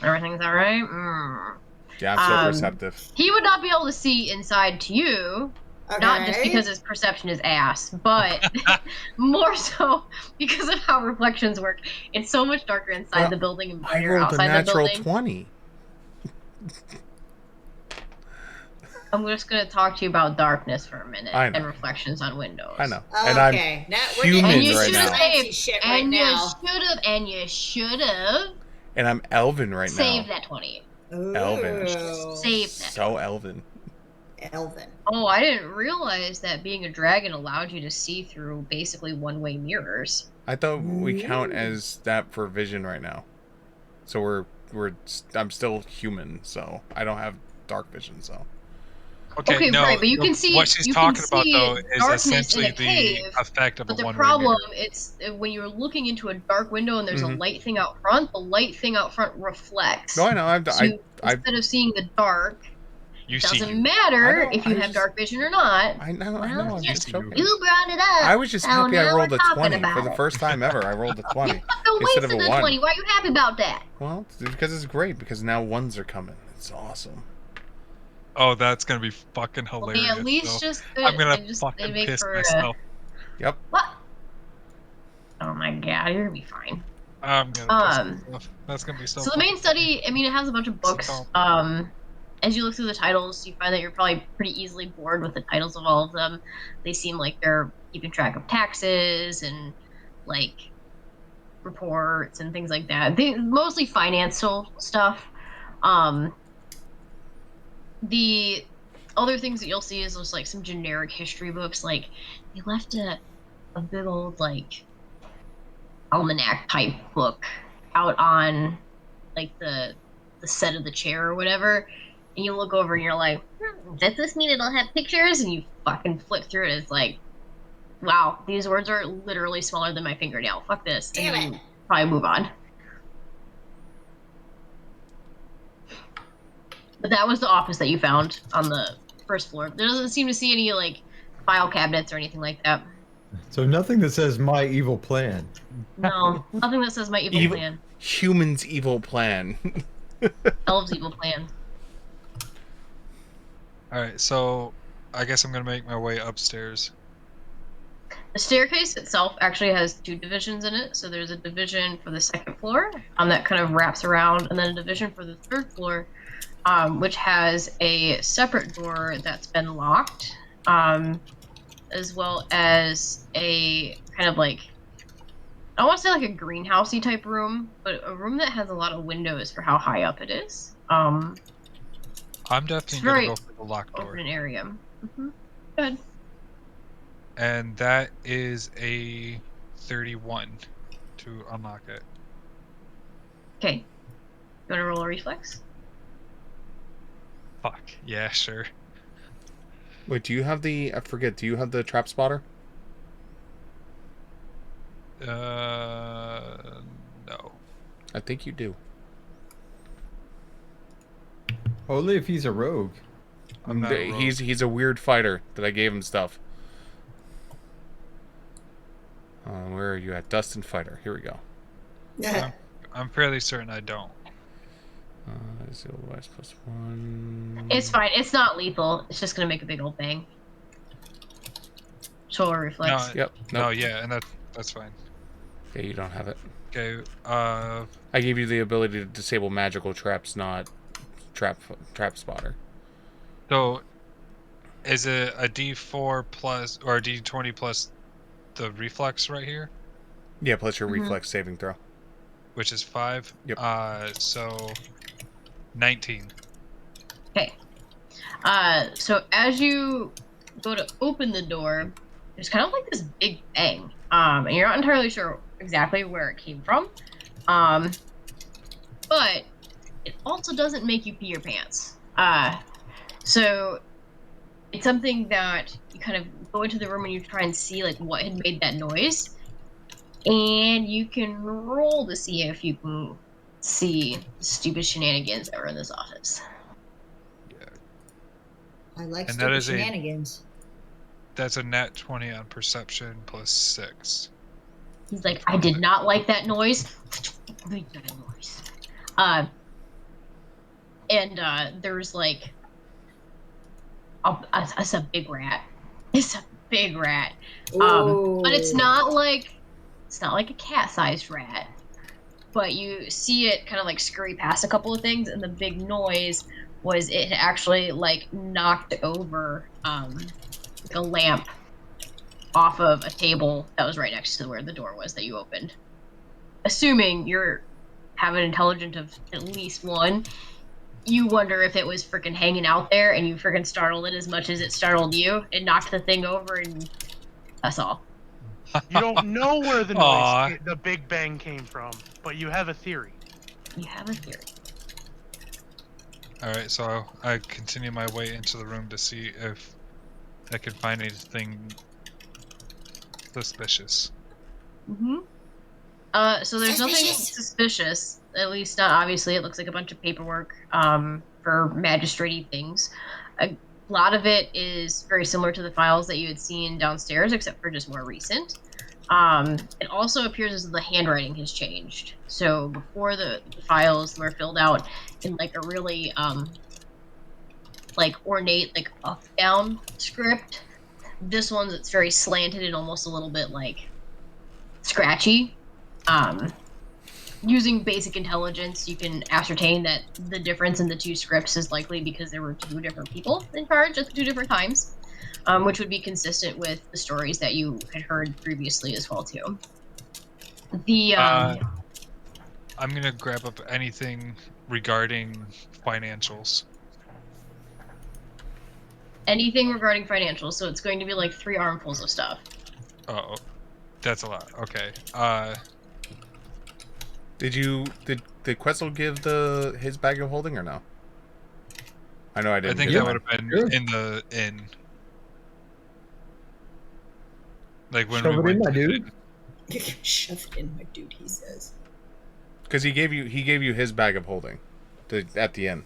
everything's all right? Yeah, I'm so perceptive. He would not be able to see inside to you. Okay. Not just because his perception is ass, but more so because of how reflections work. It's so much darker inside the building and I brighter rolled a outside the natural building. 20. I'm just going to talk to you about darkness for a minute I know. and reflections on windows. I know. Okay, And now I'm we're human getting right into now. fancy shit right now. You should have And I'm Elven right saved now. that 20. Elven. Save that. So Elven. Elven. Oh, I didn't realize that being a dragon allowed you to see through basically one-way mirrors. I thought we count as that for vision right now. So I'm still human, so I don't have dark vision, so. Okay, no, right, but you can see what she's you talking can about see though is darkness essentially in a cave, the effect of a but the one-way problem mirror. it's when you're looking into a dark window and there's a light thing out front. The light thing out front reflects. No, I know. Instead of seeing the dark, it doesn't matter if you have just, dark vision or not. I know. I'm just joking. You brought it up. I was just happy I now rolled we're a talking 20 about for the it. first time ever. I rolled a 20 You instead of wasted a a 1. 20. Why are you happy about that? Well, it's because it's great because now ones are coming. It's awesome. Oh, that's gonna be fucking hilarious. At least so just I'm gonna just fucking make piss for myself. Yep. What? Oh my god, you're gonna be fine. I'm gonna piss myself. That's gonna be so. So the main study, I mean, it has a bunch of books. as you look through the titles, you find that you're probably pretty easily bored with the titles of all of them. They seem like they're keeping track of taxes and like reports and things like that. They mostly financial stuff. The other things that you'll see is just like some generic history books. Like they left a big old like almanac type book out on like the set of the chair or whatever, and you look over and you're like, does this mean it'll have pictures? And you fucking flip through it. It's like, wow, these words are literally smaller than my fingernail. Fuck this. Damn and it. probably move on. But that was the office that you found on the first floor. There doesn't seem to see any like file cabinets or anything like that. So nothing that says my evil plan. No, nothing that says my evil plan. Human's evil plan. Elves' evil plan. All right, so I guess I'm gonna make my way upstairs. The staircase itself actually has 2 divisions in it. So there's a division for the 2nd floor that kind of wraps around, and then a division for the 3rd floor, which has a separate door that's been locked, as well as a kind of like, I want to say like a greenhousey type room, but a room that has a lot of windows for how high up it is. I'm definitely gonna very go for the locked door. Open area. Good. And that is a 31 to unlock it. Okay. You want to roll a reflex? Fuck. Yeah, sure. Wait, do you have the... I forget, do you have the trap spotter? No. I think you do. Only if he's a rogue. I'm not a rogue. He's a weird fighter that I gave him stuff. Where are you at? Dustin Fighter. Here we go. I'm fairly certain I don't. 0 wise +1. It's fine. It's not lethal. It's just gonna make a big old bang. So a reflex. Yep. No, Nope. yeah, and that's fine. Yeah, you don't have it. Okay. I gave you the ability to disable magical traps, not trap spotter. So, is it a D4 plus or a D20 plus the reflex right here, Yeah, plus your reflex saving throw. which is 5? Yep. So 19. Okay. So as you go to open the door, there's kind of like this big bang. And you're not entirely sure exactly where it came from. But it also doesn't make you pee your pants. So it's something that you kind of go into the room and you try and see like what had made that noise. And you can roll to see if you can see the stupid shenanigans that were in this office. I like And that stupid is a- shenanigans. That's a nat 20 on perception plus 6. He's like, I did not like that noise. Make that noise. There's like, it's a big rat. It's a big rat. But it's not like a cat-sized rat. But you see it kind of like scurry past a couple of things, and the big noise was it had actually like knocked over like a lamp off of a table that was right next to where the door was that you opened. Assuming you have an intelligence of at least 1, you wonder if it was freaking hanging out there and you freaking startled it as much as it startled you. It knocked the thing over, and that's all. You don't know where the Aw. noise, the Big Bang came from, but you have a theory. You have a theory. Alright, so I continue my way into the room to see if I can find anything suspicious. So there's nothing suspicious. At least not obviously. It looks like a bunch of paperwork for magistrate-y things. A lot of it is very similar to the files that you had seen downstairs, except for just more recent. It also appears as though the handwriting has changed. So before the files were filled out in like a really like ornate, like up-down script. This one's it's very slanted and almost a little bit like scratchy. using basic intelligence, you can ascertain that the difference in the two scripts is likely because there were two different people in charge at two different times, which would be consistent with the stories that you had heard previously as well too. The I'm gonna grab up anything regarding financials. anything regarding financials, so it's going to be like 3 armfuls of stuff. Oh, that's a lot. Okay. Did Quetzal give his bag of holding or no? I know I I didn't think give that mine. would have been Sure. in the inn. Like when Shove we it in, went my to the dude. Shove it in, my dude. He says. Because he gave you his bag of holding, at the end.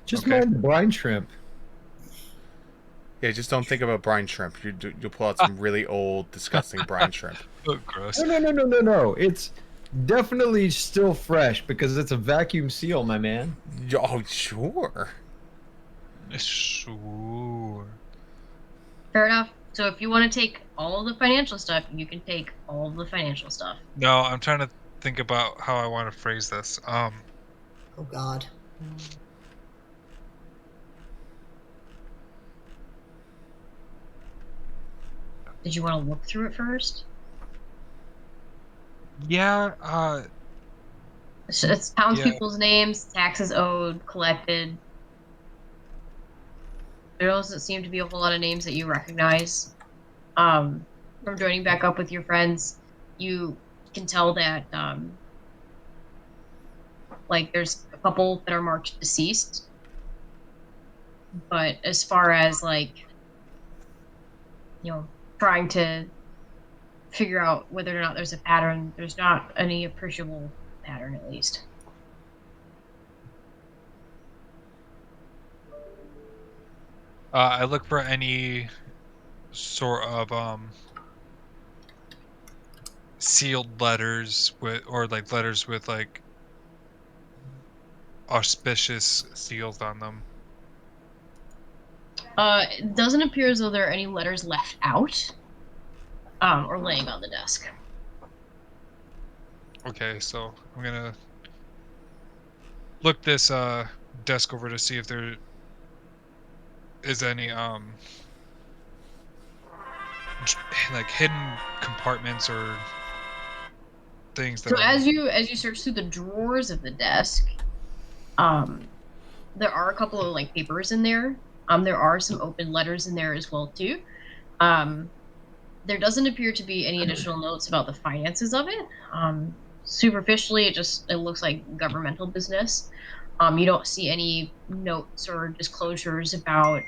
Just Okay. mind the brine shrimp. Yeah, just don't think about brine shrimp. You'll pull out some really old, disgusting brine shrimp. Oh, gross. No. It's definitely still fresh because it's a vacuum seal, my man. Oh, sure. Sure. Fair enough. So if you want to take all of the financial stuff, you can take all of the financial stuff. No, I'm trying to think about how I want to phrase this. Oh God. Did you want to look through it first? Yeah. It's townspeople's names, taxes owed, collected. There doesn't seem to be a whole lot of names that you recognize. From joining back up with your friends, you can tell that like there's a couple that are marked deceased. But as far as like, trying to figure out whether or not there's a pattern, there's not any appreciable pattern at least. I look for any sort of sealed letters or like letters with like auspicious seals on them. It doesn't appear as though there are any letters left out or laying on the desk. Okay, so I'm gonna look this desk over to see if there is any like hidden compartments or things that So as you search through the drawers of the desk, there are a couple of like papers in there. There are some open letters in there as well too. There doesn't appear to be any additional notes about the finances of it. Superficially, it looks like governmental business. You don't see any notes or disclosures about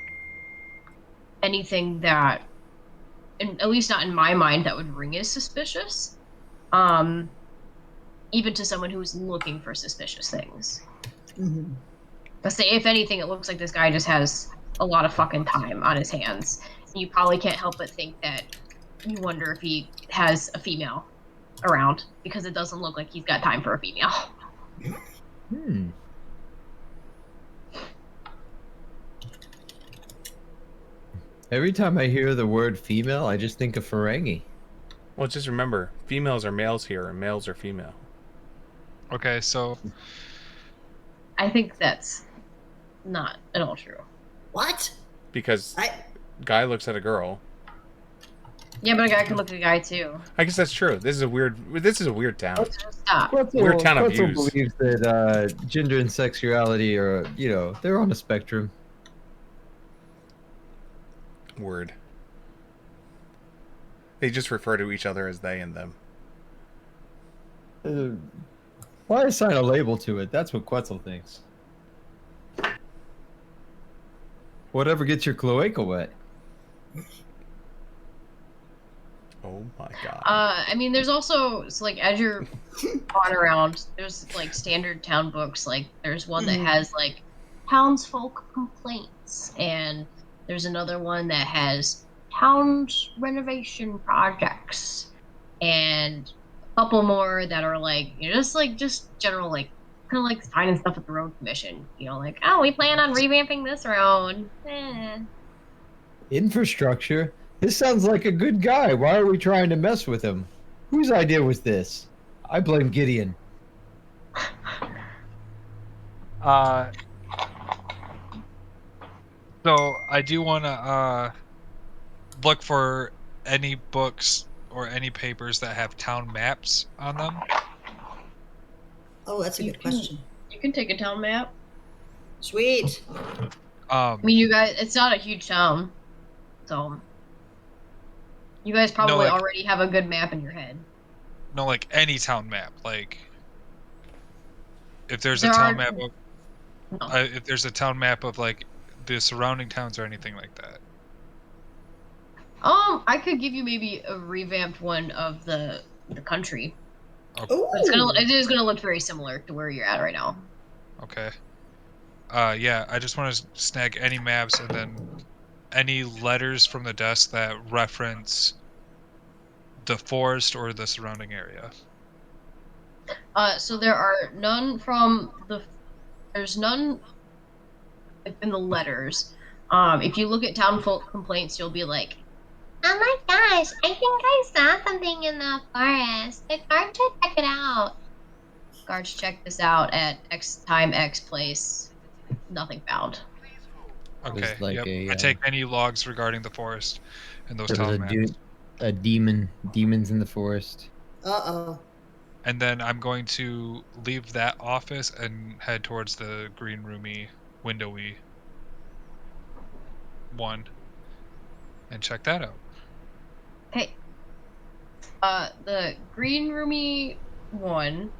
anything that, at least not in my mind, that would ring as suspicious. Even to someone who's looking for suspicious things. Mm-hmm. But say, if anything, it looks like this guy just has a lot of fucking time on his hands. And you probably can't help but think that you wonder if he has a female around, because it doesn't look like he's got time for a female. Every time I hear the word female, I just think of Ferengi. Well, just remember, females are males here, and males are female. Okay, so I think that's not at all true. What? Because guy looks at a girl. Yeah, but a guy could look at a guy too. I guess that's true. This is a weird town. Let's just stop. Weird town of Quetzal views. believes that gender and sexuality are, they're on a spectrum. Word. They just refer to each other as they and them. Why assign a label to it? That's what Quetzal thinks. Whatever gets your cloaca wet. Oh my god. I mean, there's also, so like, as you're on around, there's like standard town books. Like, there's one that has like townsfolk complaints, and there's another one that has towns renovation projects, and a couple more that are like, just general, like, kind of like finding stuff at the road commission. Like, oh, we plan on revamping this road. Infrastructure? This sounds like a good guy. Why are we trying to mess with him? Whose idea was this? I blame Gideon. So I do want to look for any books or any papers that have town maps on them. Oh, that's a good question. You can take a town map. Sweet. I mean, you guys, it's not a huge town, so you guys probably already have a good map in your head. No, like any town map. Like if there's a town map of, if there's a town map of like the surrounding towns or anything like that. I could give you maybe a revamped one of the country. Okay. It is gonna look very similar to where you're at right now. Okay. Yeah, I just want to snag any maps and then any letters from the desk that reference the forest or the surrounding area. So there are none from there's none in the letters. If you look at town complaints, you'll be like, oh my gosh, I think I saw something in the forest. The guard should check it out. Guards check this out at X time, X place. Nothing found. Okay, I take any logs regarding the forest and those town maps. Demons in the forest. Uh-oh. And then I'm going to leave that office and head towards the green roomy, windowy one and check that out. Okay. The green roomy one,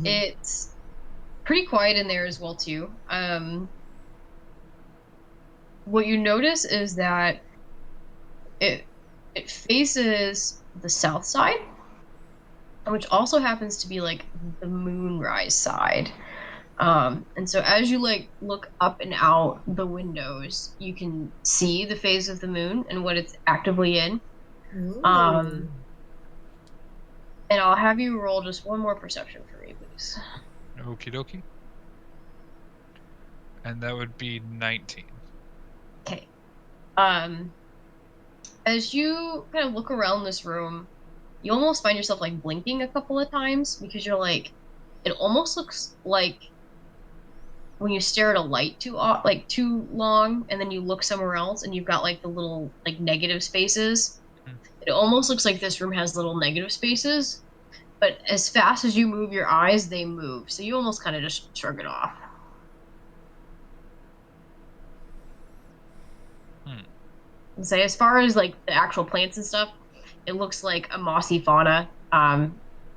it's pretty quiet in there as well too. What you notice is that it faces the south side, which also happens to be like the moonrise side. And so as you like look up and out the windows, you can see the phase of the moon and what it's actively in. And I'll have you roll just one more perception for me, please. Okie dokie. And that would be 19. Okay. As you kind of look around this room, you almost find yourself like blinking a couple of times because you're like, it almost looks like when you stare at a light too long, and then you look somewhere else and you've got like the little like negative spaces. It almost looks like this room has little negative spaces, but as fast as you move your eyes, they move. So you almost kind of just shrug it off. And say, as far as like the actual plants and stuff, it looks like a mossy fauna.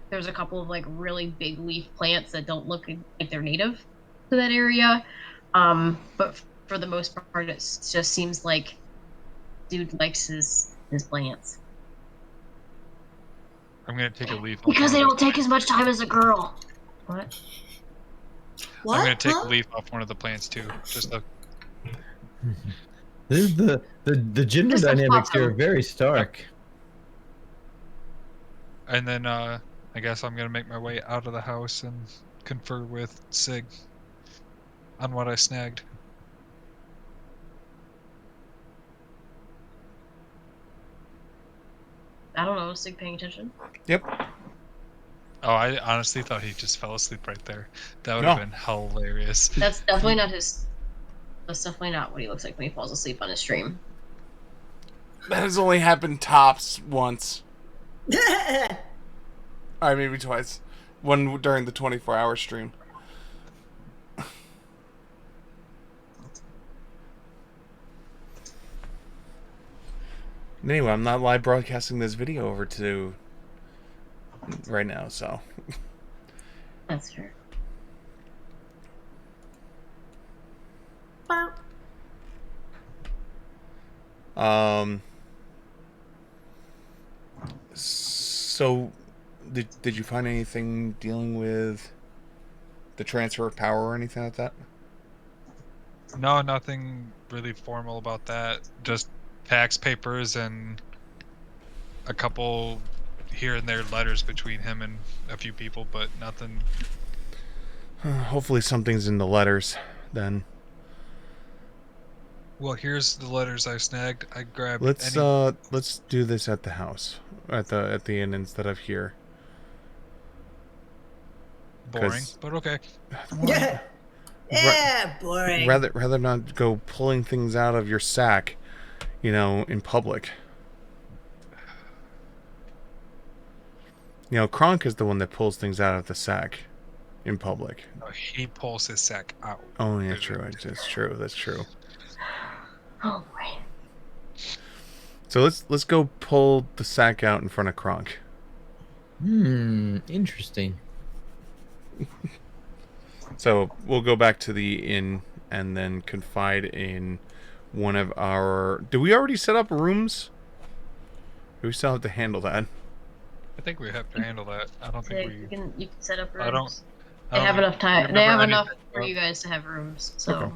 There's a couple of like really big leaf plants that don't look like they're native to that area. But for the most part, it just seems like dude likes his plants. I'm gonna take a leaf. Because they don't take as much time as a girl. What? I'm gonna take a leaf off one of the plants too. Just a. The gender dynamics here are very stark. And then I guess I'm gonna make my way out of the house and confer with Sig on what I snagged. I don't know, is Sig paying attention? Yep. Oh, I honestly thought he just fell asleep right there. That would have been hilarious. That's definitely not his. That's definitely not what he looks like when he falls asleep on his stream. That has only happened tops once. Or maybe twice. One during the 24-hour stream. Anyway, I'm not live broadcasting this video over to right now, so. That's fair. So, did you find anything dealing with the transfer of power or anything like that? No, nothing really formal about that. Just tax papers and a couple here and there letters between him and a few people, but nothing. Hopefully something's in the letters, then. Well, here's the letters I snagged. I grabbed Let's any let's do this at the house, at the inn instead of here. boring, 'Cause- but okay. Yeah. Yeah, boring. Rather not go pulling things out of your sack, in public. Kronk is the one that pulls things out of the sack in public. No, he pulls his sack out. Oh yeah, There's true. That's true. That's true. Oh boy. So let's go pull the sack out in front of Kronk. Interesting. So we'll go back to the inn and then confide in one of our. Do we already set up rooms? Do we still have to handle that? I think we have to handle that. I don't Yeah, think we. you can set up rooms. I don't. They have enough time. They have enough for you. you guys to have rooms. So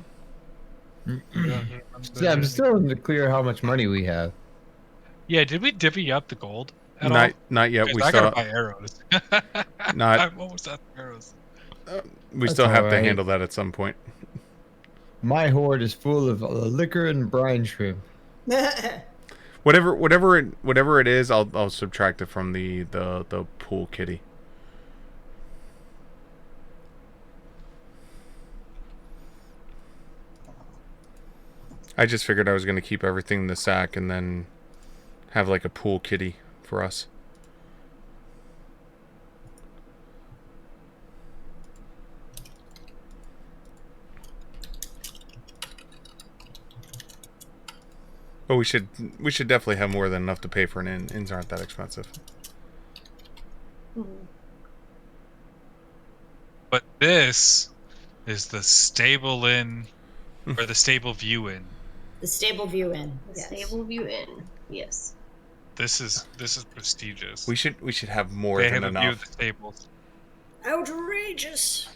Yeah, I'm still in the clear how much money we have. Yeah, did we divvy up the gold at all? Not yet. 'Cause We I still gotta buy arrows. Not- What was that? Arrows. we That's still have to alright. handle that at some point. My hoard is full of liquor and brine shrimp. Whatever it is, I'll subtract it from the pool kitty. I just figured I was going to keep everything in the sack and then have like a pool kitty for us. But we should definitely have more than enough to pay for an inn. Inns aren't that expensive. But this is the stable inn, or the stable view inn. The stable view inn. the Yes. stable view in. Yes. This is prestigious. We should have more They than have a view of enough. the stables. Outrageous.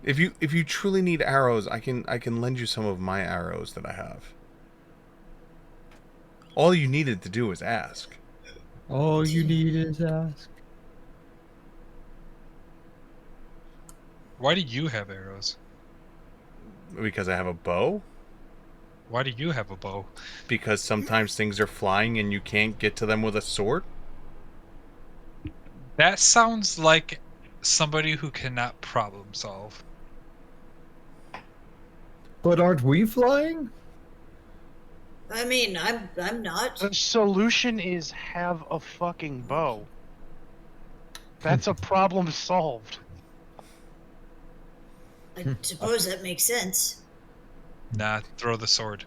If you truly need arrows, I can lend you some of my arrows that I have. All you needed to do was ask. All you need is ask. Why do you have arrows? Because I have a bow? Why do you have a bow? Because sometimes things are flying and you can't get to them with a sword? That sounds like somebody who cannot problem solve. But aren't we flying? I mean, I'm not. The solution is have a fucking bow. That's a problem solved. I suppose that makes sense. Nah, throw the sword.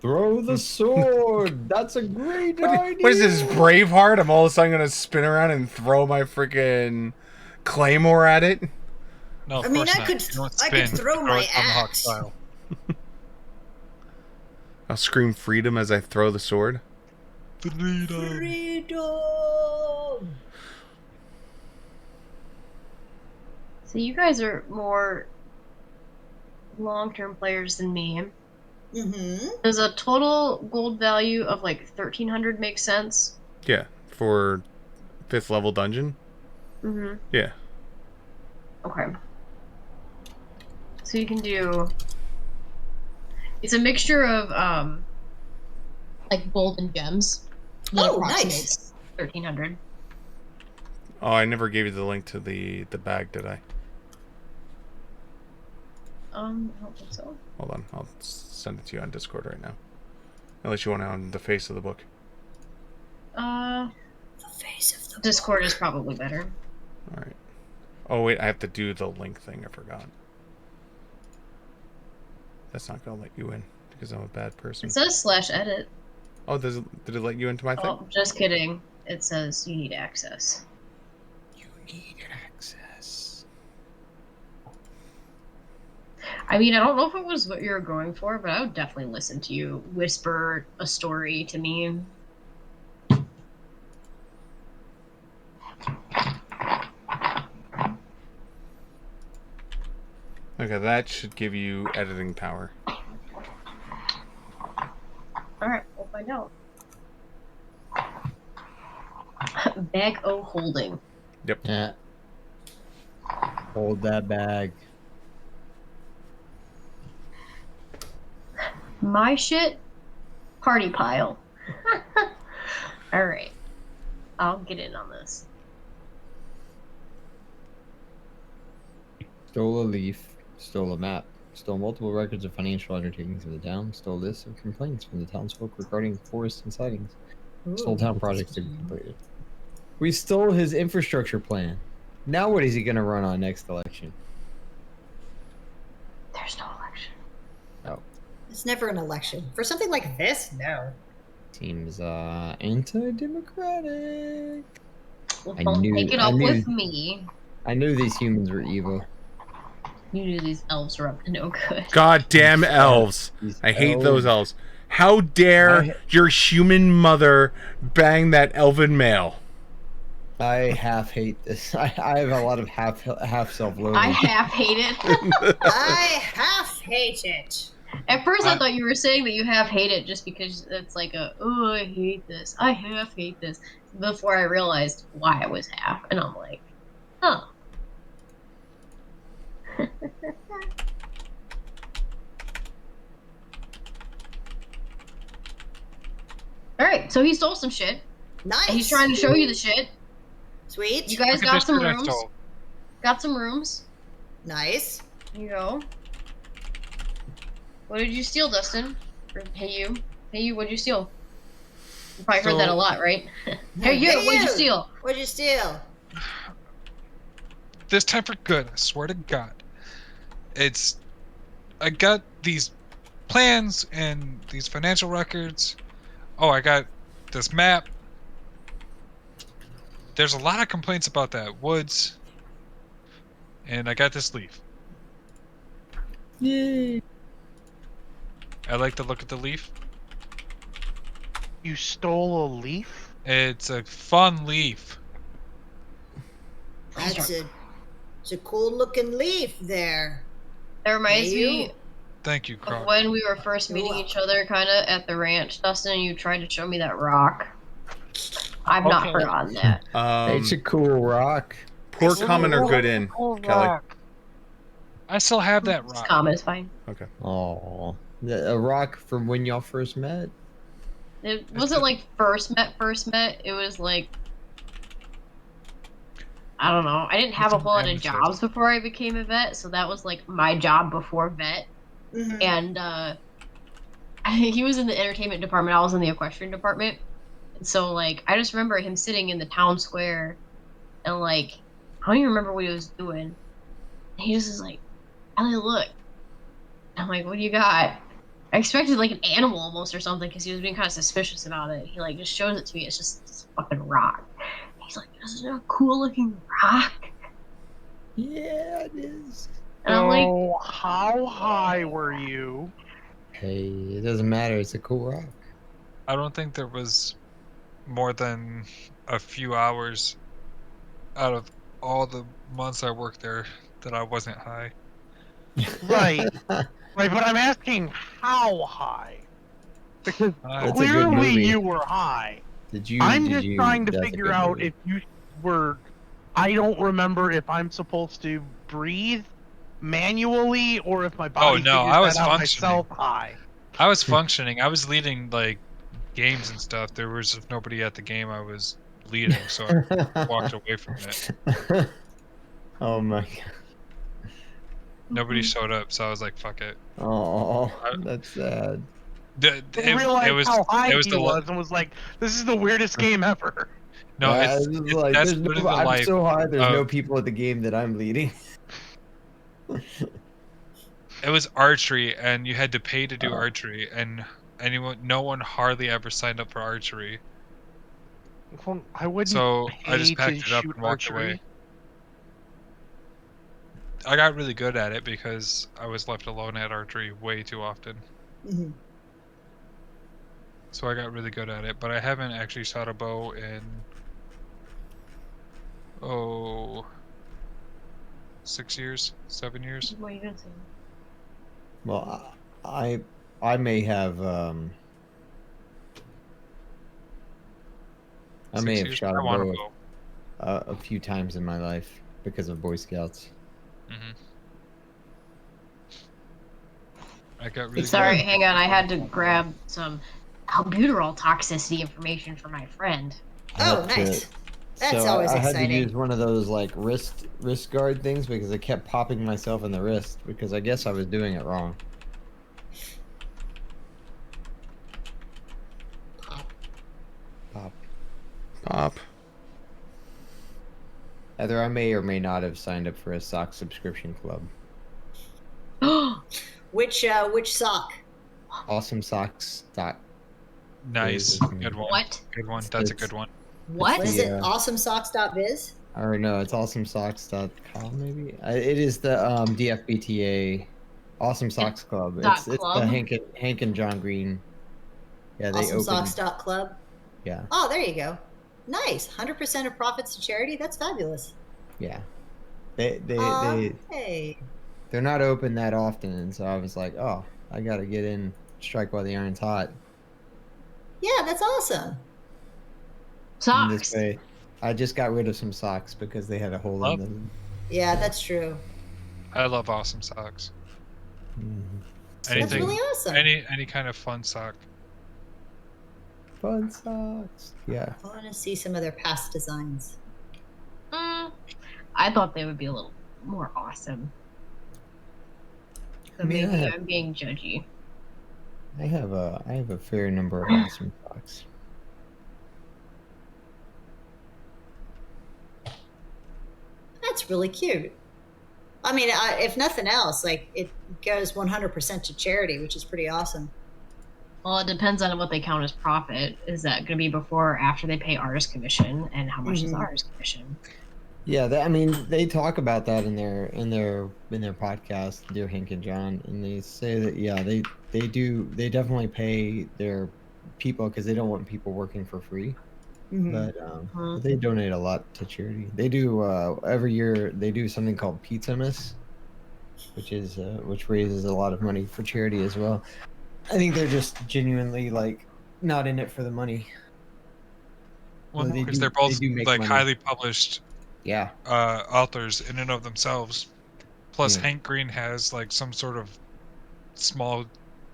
Throw the sword. That's a great idea. What is this, Braveheart? I'm all of a sudden going to spin around and throw my freaking claymore at it? No, of I mean, course I not. could- You don't I could spin, throw you my it tomahawk axe. style. I'll scream freedom as I throw the sword. Freedom. Freedom. So you guys are more long-term players than me. Mm-hmm. Does a total gold value of like 1,300 make sense? Yeah, for 5th level dungeon? Mm-hmm. Yeah. Okay. So you can do. It's a mixture of like gold and gems. that Oh, nice. approximates 1,300. Oh, I never gave you the link to the bag, did I? I don't think so. Hold on, I'll send it to you on Discord right now. Unless you want it on the face of the book. The face of the Discord is probably better. Alright. Oh, wait, I have to do the link thing. I forgot. That's not going to let you in because I'm a bad person. It says /edit. Oh, did it let you into my thing? Oh, just kidding. It says you need access. You need access. I mean, I don't know if it was what you were going for, but I would definitely listen to you whisper a story to me. Okay, that should give you editing power. Alright, we'll find out. Bag O holding. Yep. Yeah. Hold that bag. My shit? Party pile. Alright. I'll get in on this. Stole a leaf, stole a map, stole multiple records of financial undertakings of the town, stole lists of complaints from the townsfolk regarding forests and sightings, stole town projects to be completed. We stole his infrastructure plan. Now what is he going to run on next election? There's no election. Oh, It's never an election. For something like this, no. seems anti-democratic. Well, I don't knew- take it I up knew- with me. I knew these humans were evil. You knew these elves were up to no good. Goddamn elves! These I hate those elves. elves. How dare your human mother bang that elven male? I half hate this. I have a lot of half self-loathing. I half hate it. I half hate it. At first, I thought you were saying that you half hate it just because it's like oh, I hate this. I half hate this. Before I realized why it was half, and I'm like, huh. Alright, so he stole some shit. Nice. And he's trying to show you the shit. Sweet. You guys Look at got this some shit I rooms. stole. Got some rooms. Nice. Here you go. What did you steal, Dustin? Or, hey you, what'd you steal? You probably heard that a lot, right? Hey you, what'd you steal? What'd you steal? This time for good, I swear to God. I got these plans and these financial records. Oh, I got this map. There's a lot of complaints about that woods. And I got this leaf. Yay! I like the look of the leaf. You stole a leaf? It's a fun leaf. It's a cool looking leaf there. That reminds Hey, me you. Thank you, of Carl. when we were first You're meeting welcome. each other, kind of at the ranch, Dustin, and you tried to show me that rock. I've not Okay. forgotten that. It's a cool rock. Poor common or good in, Kelly. I still have that It's rock. common, it's fine. Okay. Oh, a rock from when y'all first met. It wasn't like first met. It was like, I don't know. I didn't have a It's whole lot of amethyst. jobs before I became a vet, so that was like my job before vet. Mhm. And he was in the entertainment department. I was in the equestrian department. And so like I just remember him sitting in the town square, and like I don't even remember what he was doing. And he just is like, Ellie, look. I'm like, what do you got? I expected like an animal almost or something because he was being kind of suspicious about it. He like just shows it to me. It's just this fucking rock. He's like, this is a cool looking rock. Yeah, it is. And I'm like, So, how high were you? Hey, it doesn't matter. It's a cool rock. I don't think there was more than a few hours out of all the months I worked there that I wasn't high. Right. Right, but I'm asking how high. Because I- That's a good clearly movie. you were high. Did you? I'm did just you, trying to that's a figure good out movie. if you were. I don't remember if I'm supposed to breathe manually or if my body no, figures I was that out functioning. myself high. I was functioning. I was leading like games and stuff. There was nobody at the game I was leading, so I walked away from it. Oh my god. Nobody showed up, so I was like, "Fuck it." Oh, that's sad. They realized how high it was he the was and was like, "This is the weirdest game ever." no. It's like, that's there's literally no, the I'm life. so high. There's no of- people at the game that I'm leading. It was archery, and you had to pay to do Oh. archery, and no one hardly ever signed up for archery. Well, I wouldn't So I pay just to packed it up shoot and walked archery. away. I got really good at it because I was left alone at archery way too often. Mhm. So I got really good at it, but I haven't actually shot a bow in 6 years, 7 years. what are you gonna say? Well, I may have I 6 may have years? shot I a want a bow bow. a few times in my life because of Boy Scouts. hmm I got really Sorry, good. hang on. I had to grab some albuterol toxicity information for my friend. I Oh, had nice. to- That's so always I had to exciting. use one of those like wrist guard things because I kept popping myself in the wrist because I guess I was doing it wrong. Pop. Pop. Pop. Either I may or may not have signed up for a sock subscription club. Which sock? Awesome socks. Nice. Good one. What? Good one. That's a good one. What? What is Yeah. it? Awesomesocks.biz? Or no, it's awesomesocks.com maybe. It is the DFBTA Awesome Socks Club. It's the .club? Hank and John Green. Yeah, they opened. Awesomesocks.club. Yeah, Oh, there you go. Nice. 100% of profits to charity. That's fabulous. yeah. They Hey. they're not open that often, and so I was like, oh, I gotta get in, strike while the iron's hot. Yeah, that's awesome. In this Socks. way, I just got rid of some socks because they had a hole in Love. them. Yeah, that's true. I love awesome socks. Mhm. That's Anything, really awesome. any kind of fun sock. Fun socks. Yeah. I want to see some of their past designs. I thought they would be a little more awesome. So I mean, maybe I'm being judgy. I have a fair number of awesome socks. That's really cute. I mean, if nothing else, like it goes 100% to charity, which is pretty awesome. Well, it depends on what they count as profit. Is that going to be before or after they pay artist commission, and how much is artist commission? Yeah, I mean, they talk about that in their podcast, Dear Hank and John, and they say that they definitely pay their people because they don't want people working for free. But they donate a lot to charity. They do every year. They do something called Pizzamas, which raises a lot of money for charity as well. I think they're just genuinely like not in it for the money. Well, They because do- they're both they do make like money. highly published Yeah. authors in and of themselves. Plus, Yeah. Hank Green has like some sort of small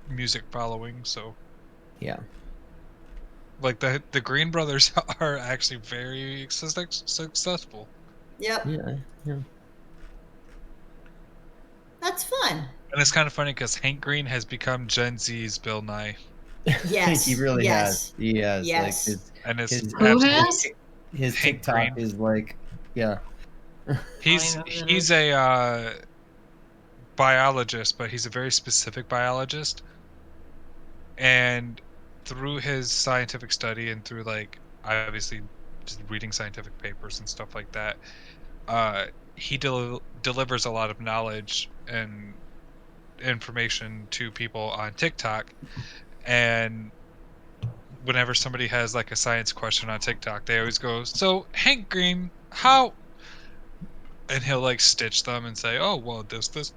music following, so Yeah. like the Green brothers are actually very successful. Yep. Yeah. That's fun. And it's kind of funny because Hank Green has become Gen Z's Bill Nye, Yes. He really yes. has. He has. Yes. Like and it's his Who absolutely has? his Hank TikTok Green. is like, yeah. He's know who that he's is. a biologist, but he's a very specific biologist. And through his scientific study and through like obviously just reading scientific papers and stuff like that, he delivers a lot of knowledge and information to people on TikTok. And whenever somebody has like a science question on TikTok, they always go, "So Hank Green, how?" And he'll like stitch them and say, "Oh, well, this,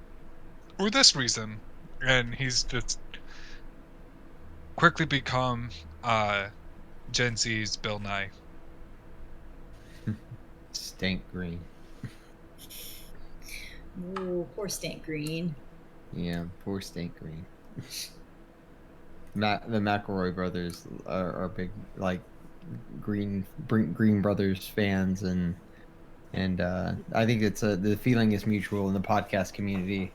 or this reason." And he's just quickly become Gen Z's Bill Nye. Stank Green. Ooh, poor Stank Green. Yeah, poor Stank Green. The McElroy brothers are big like Green Brothers fans, and I think it's the feeling is mutual in the podcast community,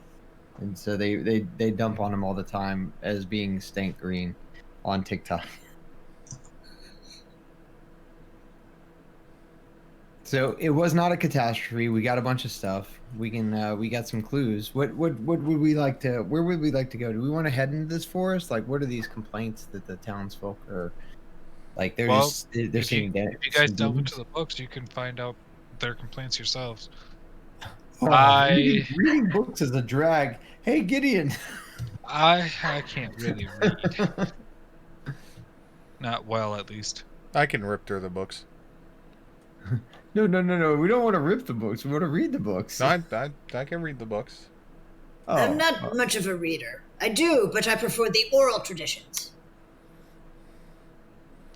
and so they dump on him all the time as being Stank Green on TikTok. So it was not a catastrophe. We got a bunch of stuff. We got some clues. What would we like to? Where would we like to go? Do we want to head into this forest? Like, what are these complaints that the townsfolk are like? They're Well, just they're if seeing that. you guys delve into the books, you can find out their complaints yourselves. Reading books is a drag. Hey, Gideon. I can't really read. Not well, at least. I can rip through the books. No. We don't want to rip the books. We want to read the books. No, I can read the books. Oh, I'm not much of a reader. I do, but I prefer the oral traditions.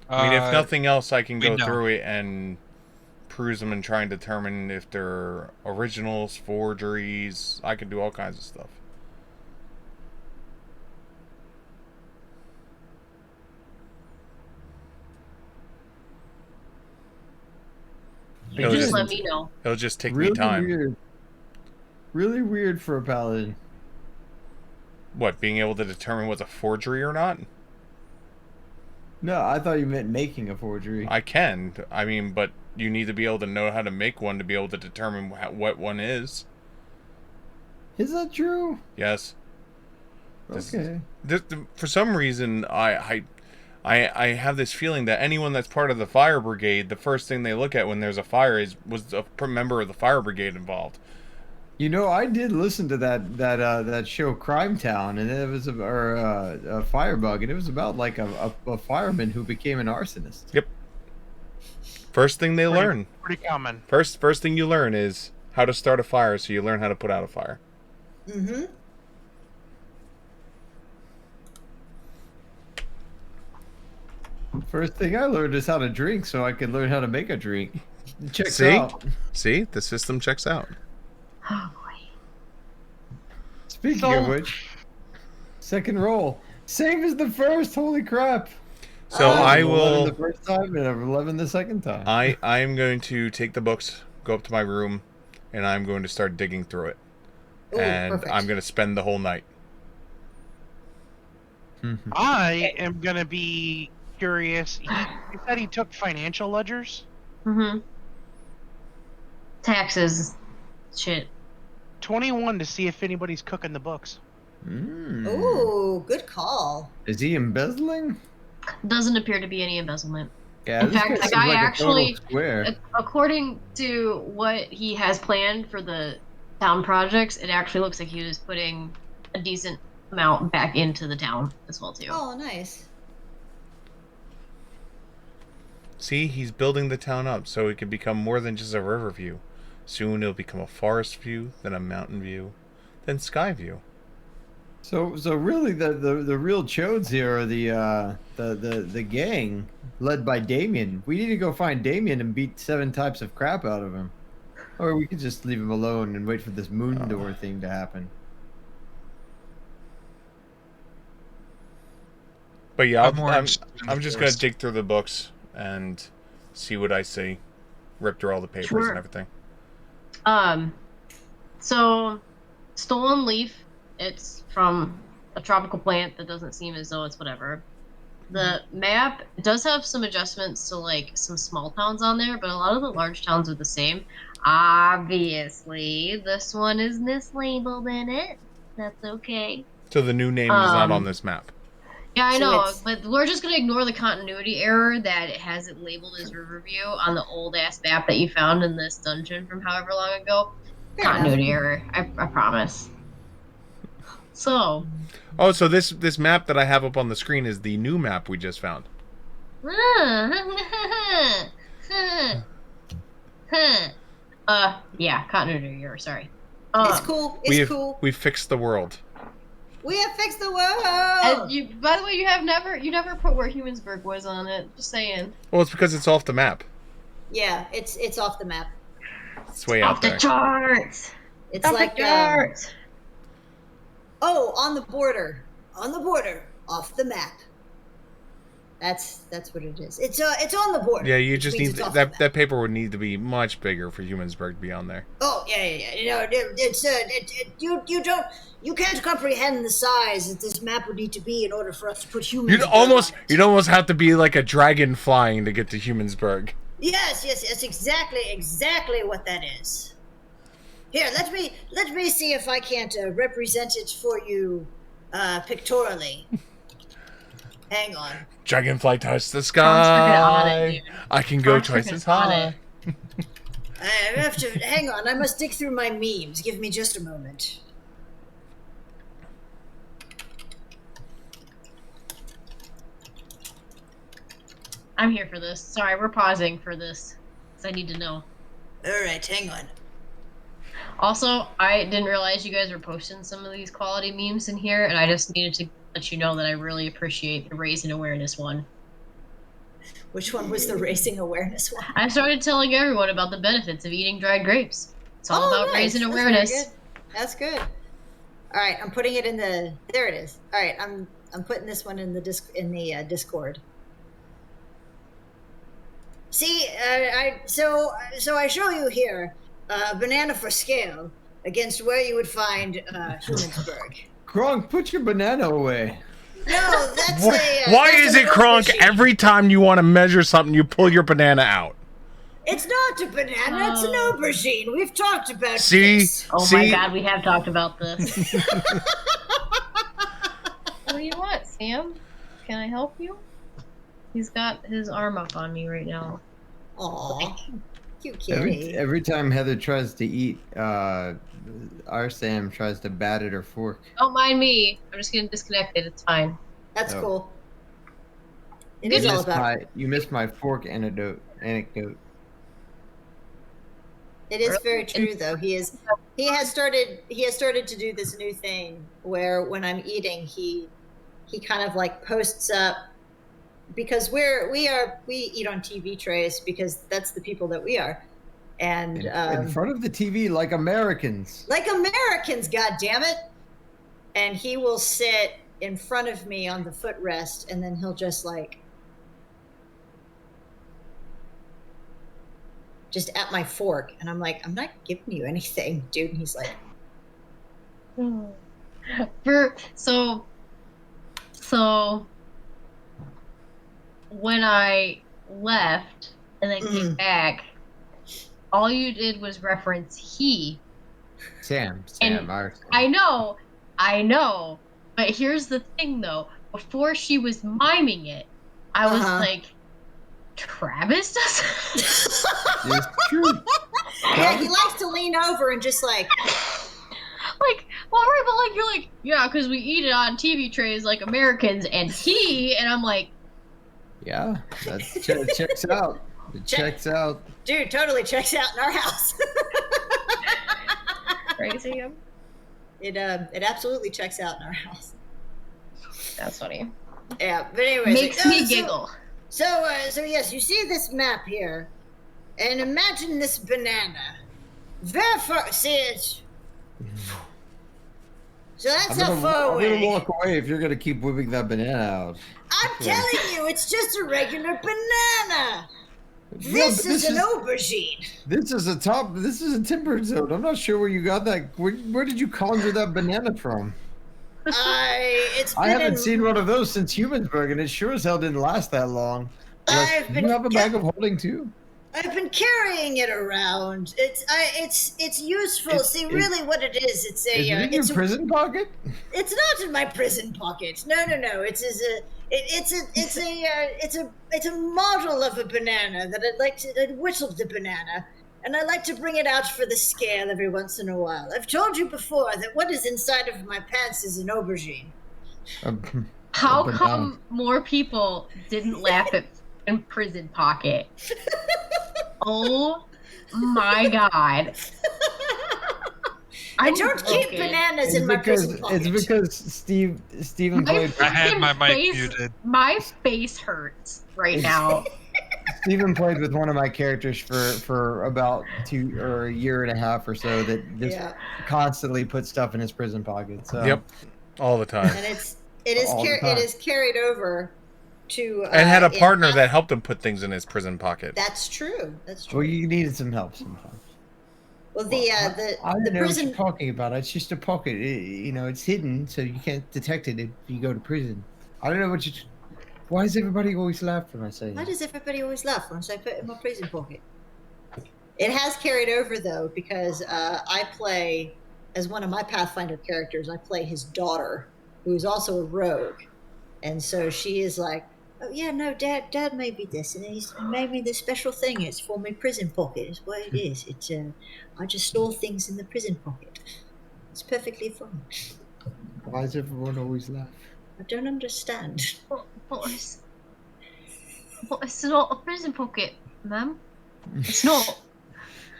I mean, if nothing else, I can we go know. through it and peruse them and try and determine if they're originals, forgeries. I can do all kinds of stuff. It'll Just just, let me know. it'll just take really me time. weird. Really weird for a paladin. What, being able to determine what's a forgery or not? No, I thought you meant making a forgery. I can. I mean, but you need to be able to know how to make one to be able to determine what one is. Is that true? Yes. Okay. For some reason, I have this feeling that anyone that's part of the fire brigade, the first thing they look at when there's a fire was a member of the fire brigade involved. You know, I did listen to that show Crime Town, and it was a Firebug, and it was about like a fireman who became an arsonist. Yep. First thing they learn. Pretty common. First thing you learn is how to start a fire, so you learn how to put out a fire. Mm-hmm. First thing I learned is how to drink, so I could learn how to make a drink. Checks See? out. See? The system checks out. Oh boy. Speaking of which, second roll, same as the first. Holy crap! So I 11 will. the first time and 11 the second time. I am going to take the books, go up to my room, and I'm going to start digging through it. Ooh, And perfect. I'm going to spend the whole night. I am gonna be curious. He said he took financial ledgers. Mm-hmm. Taxes. Shit. 21 to see if anybody's cooking the books. Ooh, good call. Is he embezzling? Doesn't appear to be any embezzlement. Yeah, In this fact, guy the seems guy like actually- a total square. According to what he has planned for the town projects, it actually looks like he was putting a decent amount back into the town as well too. Oh, nice. See, he's building the town up so it can become more than just a river view. Soon it'll become a forest view, then a mountain view, then sky view. So really, the real chodes here are the gang led by Damien. We need to go find Damien and beat 7 types of crap out of him, or we could just leave him alone and wait for this moon door thing to happen. But yeah, I'm more I'm interested in the just going to forest. dig through the books and see what I see. Rip through all the papers Sure. and everything. So stolen leaf, it's from a tropical plant that doesn't seem as though it's whatever. The map does have some adjustments to like some small towns on there, but a lot of the large towns are the same. Obviously, this one is mislabeled in it. That's okay. So the new name is not on Um, this map. Yeah, I So know, it's- but we're just gonna ignore the continuity error that it has it labeled as Riverview on the old ass map that you found in this dungeon from however long ago. Fair enough. Continuity error, I promise. So, Oh, so this map that I have up on the screen is the new map we just found. yeah, continuity error. Sorry. It's cool. It's cool. We fixed the world. We have fixed the And world. you, by the way, you never put where Humansburg was on it. Just saying. Well, it's because it's off the map. Yeah, it's off the map. It's way Off out the there. charts. It's Off like the charts. on the border, off the map. That's what it is. It's on the border. Yeah, you which just means need it's off the map. that paper would need to be much bigger for Humansburg to be on there. Oh yeah. You know, you can't comprehend the size that this map would need to be in order for us to put humans. You'd almost have to be like a dragon flying to get to Humansburg. Yes, exactly what that is. Here, let me see if I can't represent it for you pictorially. Hang on. Dragonfly touch the Tom's freaking on sky. it, dude. I can go Tom's twice freaking as on high. it. I have to hang on. I must dig through my memes. Give me just a moment. I'm here for this. Sorry, we're pausing for this. 'Cause I need to know. All right, hang on. Also, I didn't realize you guys were posting some of these quality memes in here, and I just needed to let you know that I really appreciate the raising awareness one. Which one was the racing awareness one? I started telling everyone about the benefits of eating dried grapes. It's all about nice. raising That's very awareness. good. That's good. All right, I'm putting it in the. There it is. All right, I'm putting this one in the Discord. See, so I show you here a banana for scale against where you would find Humensburg. Gronk, put your banana away. No, that's Why that's is an it, Kronk, aubergine. every time you want to measure something, you pull your banana out? It's not a banana, it's an aubergine. We've talked about See? this. Oh See? my god, we have talked about this. What do you want, Sam? Can I help you? He's got his arm up on me right now. Aw, cute kitty. Every time Heather tries to eat, our Sam tries to bat at her fork. Don't mind me. I'm just gonna disconnect it. It's fine. That's Oh. cool. It You is all missed about. you missed my fork anecdote. It is very true, though. He has started to do this new thing where when I'm eating, he kind of like posts up, because we eat on TV trays because that's the people that we are, and In front of the TV like Americans. like Americans, goddammit. And he will sit in front of me on the footrest, and then he'll just at my fork, and I'm like, I'm not giving you anything, dude. And he's like, So when I left and then came back, all you did was reference he. Sam, And our Sam. I know. But here's the thing, though. Before she was miming it, I was like, Travis does it? It's true. yeah, he likes to lean over and just like, you're like, yeah, because we eat it on TV trays like Americans, and I'm like, Yeah, that checks out. It checks out. dude, totally checks out in our house. crazy. It absolutely checks out in our house. That's funny. Yeah, but anyways, Makes me giggle. So yes, you see this map here, and imagine this banana. Very far, see it. So that's how far I'm gonna away. walk away if you're gonna keep whipping that banana out. I'm telling you, it's just a regular banana. Yeah, This but is an aubergine. This is a temperate zone. I'm not sure where you got that. Where did you conjure that banana from? I haven't seen one of those since Humensburg, and it sure as hell didn't last that long. I've You have a bag of holding too? I've been carrying it around. It's useful. See, really, what it is, it's a. Is it in your prison pocket? It's not in my prison pocket. No. It's a model of a banana that I'd whittled the banana, and I like to bring it out for the scale every once in a while. I've told you before that what is inside of my pants is an aubergine. How come more people didn't laugh at in prison pocket? Oh my god. I don't keep bananas in my prison pocket. It's because Stephen played. I had my mic face, muted. My face hurts right now. Stephen played with one of my characters for about a year and a half or so that just constantly put stuff in his prison pocket. So Yep, all the time. And it is carried over to. And had a partner that helped him put things in his prison pocket. That's true. That's true. Well, you needed some help sometimes. Well, I don't know prison. what you're talking about. It's just a pocket. It's hidden, so you can't detect it if you go to prison. I don't know what you. Why does everybody always laugh when I say that? Why does everybody always laugh when I say put it in my prison pocket? It has carried over though, because I play as one of my Pathfinder characters. I play his daughter, who is also a rogue, and so she is like, "Oh yeah, no, Dad made me this, and he made me this special thing. It's for my prison pocket. It's what it is. It's I just store things in the prison pocket. It's perfectly fine." Why does everyone always laugh? I don't understand. But it's not a prison pocket, ma'am. It's not.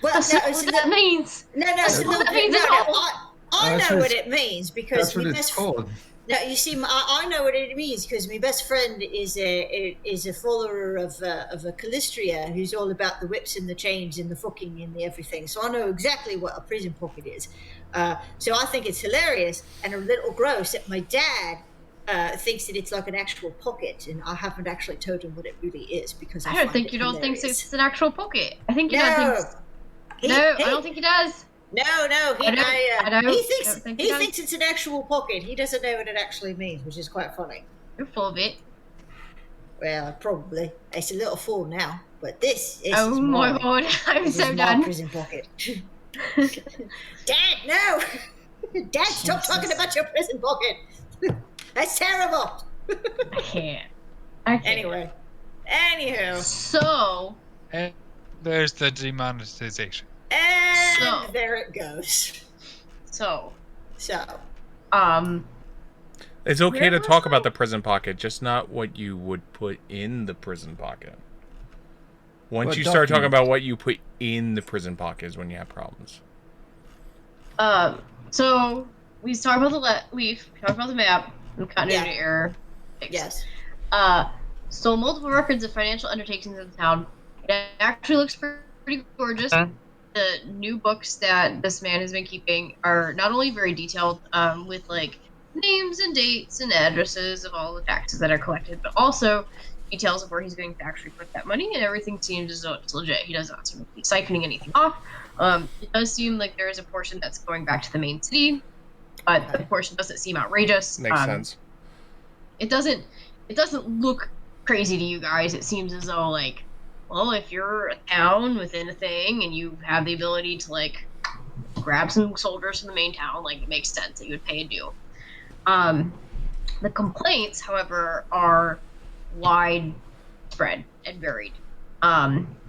Well, That's not what that means. No, That's so what no, that means no, at no, all. I know what it means because That's what it's called. No, you see, I know what it means because my best friend is a follower of a Callistria who's all about the whips and the chains and the fucking and the everything. So I know exactly what a prison pocket is. So I think it's hilarious and a little gross that my dad thinks that it's like an actual pocket, and I haven't actually told him what it really is because I I don't find think it you don't think hilarious. it's an actual pocket. I think you don't No, think. No, I don't think he does. No, he don't think he does. thinks it's an actual pocket. He doesn't know what it actually means, which is quite funny. You're full of it. Well, probably. It's a little full now, but this Oh is my my, god, I'm this so is my done. prison pocket. Dad, no! Dad, stop talking about your prison pocket. That's terrible. I can't. I can't. Anyway, anywho, So, And there's the demonetization. and So- there it goes. so, So, It's okay Where to was talk I? about the prison pocket, just not what you would put in the prison pocket. Once What you start talking documents? about what you put in the prison pocket is when you have problems. so we talked about we've talked about the map and continuity Yeah. error. Fixed. yes. Stole multiple records of financial undertakings of the town. It actually looks pretty gorgeous. The new books that this man has been keeping are not only very detailed, with like names and dates and addresses of all the taxes that are collected, but also details of where he's going to actually put that money, and everything seems as though it's legit. He does not seem to be siphoning anything off. It does seem like there is a portion that's going back to the main city, but the portion doesn't seem outrageous. Makes sense. It doesn't look crazy to you guys. It seems as though, like, well, if you're a town within a thing and you have the ability to like grab some soldiers from the main town, like, it makes sense that you would pay a due. The complaints, however, are widespread and varied.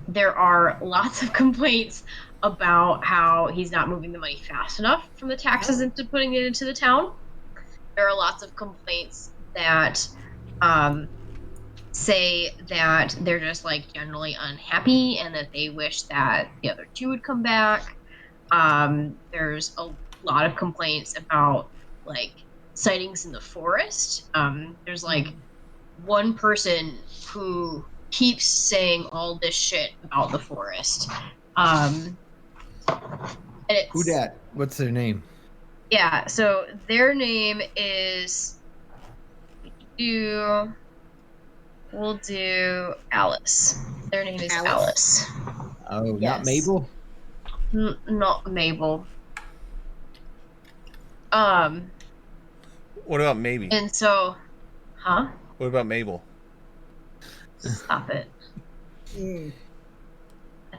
There are lots of complaints about how he's not moving the money fast enough from the taxes into putting it into the town. There are lots of complaints that say that they're just like generally unhappy and that they wish that the other two would come back. There's a lot of complaints about like sightings in the forest. There's like one person who keeps saying all this shit about the forest. And it's, Who dat? What's their name? Yeah, so their name is we'll do Alice. Their name is Alice? Alice. Oh, not Yes. Mabel? Not Mabel. What about maybe? And so, huh? What about Mabel? Stop it. I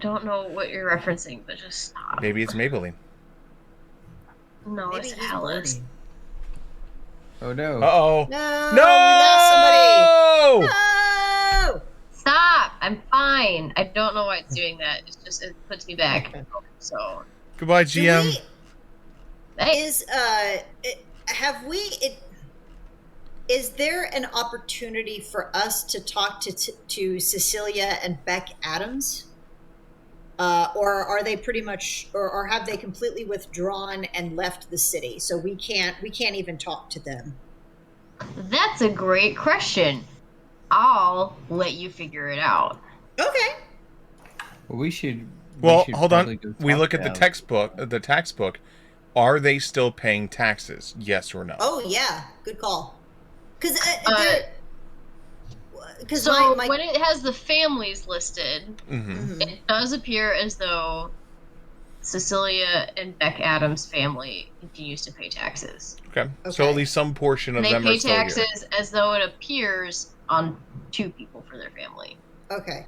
don't know what you're referencing, but just stop. Maybe it's Maybelline. No, Maybe it's he's Alice. burning. Oh, no. Uh-oh. No, No! we lost somebody. No! Stop! I'm fine. I don't know why it's doing that. It's just, it puts me back. So, Goodbye, Do GM. we- hey, is there an opportunity for us to talk to Cecilia and Beck Adams? Or are they pretty much, or have they completely withdrawn and left the city? So we can't even talk to them. that's a great question. I'll let you figure it out. Okay. Well, we should. Well, should hold probably on. go We talk look to at the Alex. tax book. Are they still paying taxes? Yes or no? Oh yeah, good call. Because So my when it has the families listed, Mm-hmm. it does appear as though Cecilia and Beck Adams' family continues to pay taxes. Okay. So Okay. at least some portion of They them pay are still here. taxes as though it appears on two people for their family. Okay.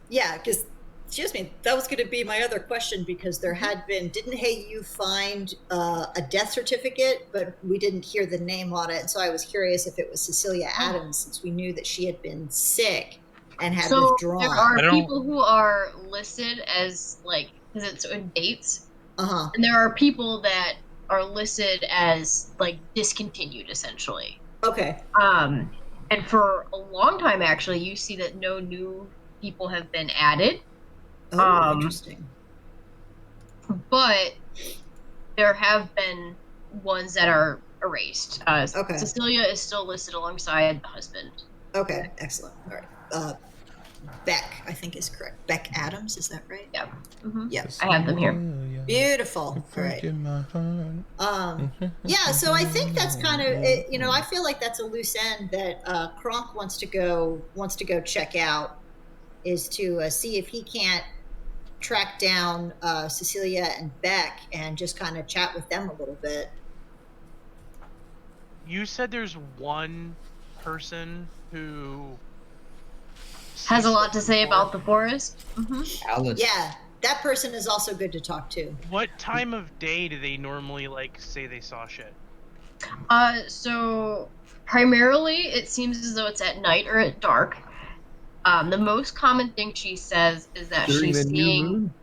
Yeah, because, excuse me, that was going to be my other question because there had been, didn't you find a death certificate, but we didn't hear the name on it. So I was curious if it was Cecilia Adams since we knew that she had been sick and had So withdrawn. there are I don't- people who are listed as like, because it's in dates, Uh-huh. and there are people that are listed as like discontinued essentially. Okay. And for a long time actually, you see that no new people have been added. Oh, interesting. But there have been ones that are erased. Okay. Cecilia is still listed alongside the husband. Okay, excellent. All right. Beck, I think is correct. Beck Adams, is that right? Yeah. Mm-hmm. Yep. I have them here. Beautiful. Great. Yeah, so I think that's kind of it, I feel like that's a loose end that Kronk wants to go check out, is to see if he can't track down Cecilia and Beck and just kind of chat with them a little bit. You said there's one person who Has a sees lot to say before. about the forest. Mm-hmm. Alice. Yeah, that person is also good to talk to. What time of day do they normally say they saw shit? So primarily it seems as though it's at night or at dark. The most common thing she says is that During she's the new seeing. moon.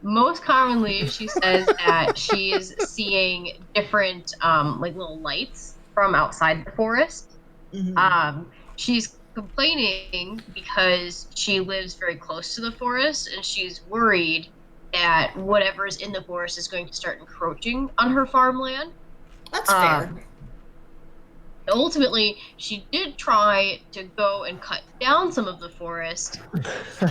Most commonly, she says that she is seeing different, like little lights from outside the forest. Mhm. She's complaining because she lives very close to the forest, and she's worried that whatever's in the forest is going to start encroaching on her farmland. That's fair. Ultimately, she did try to go and cut down some of the forest,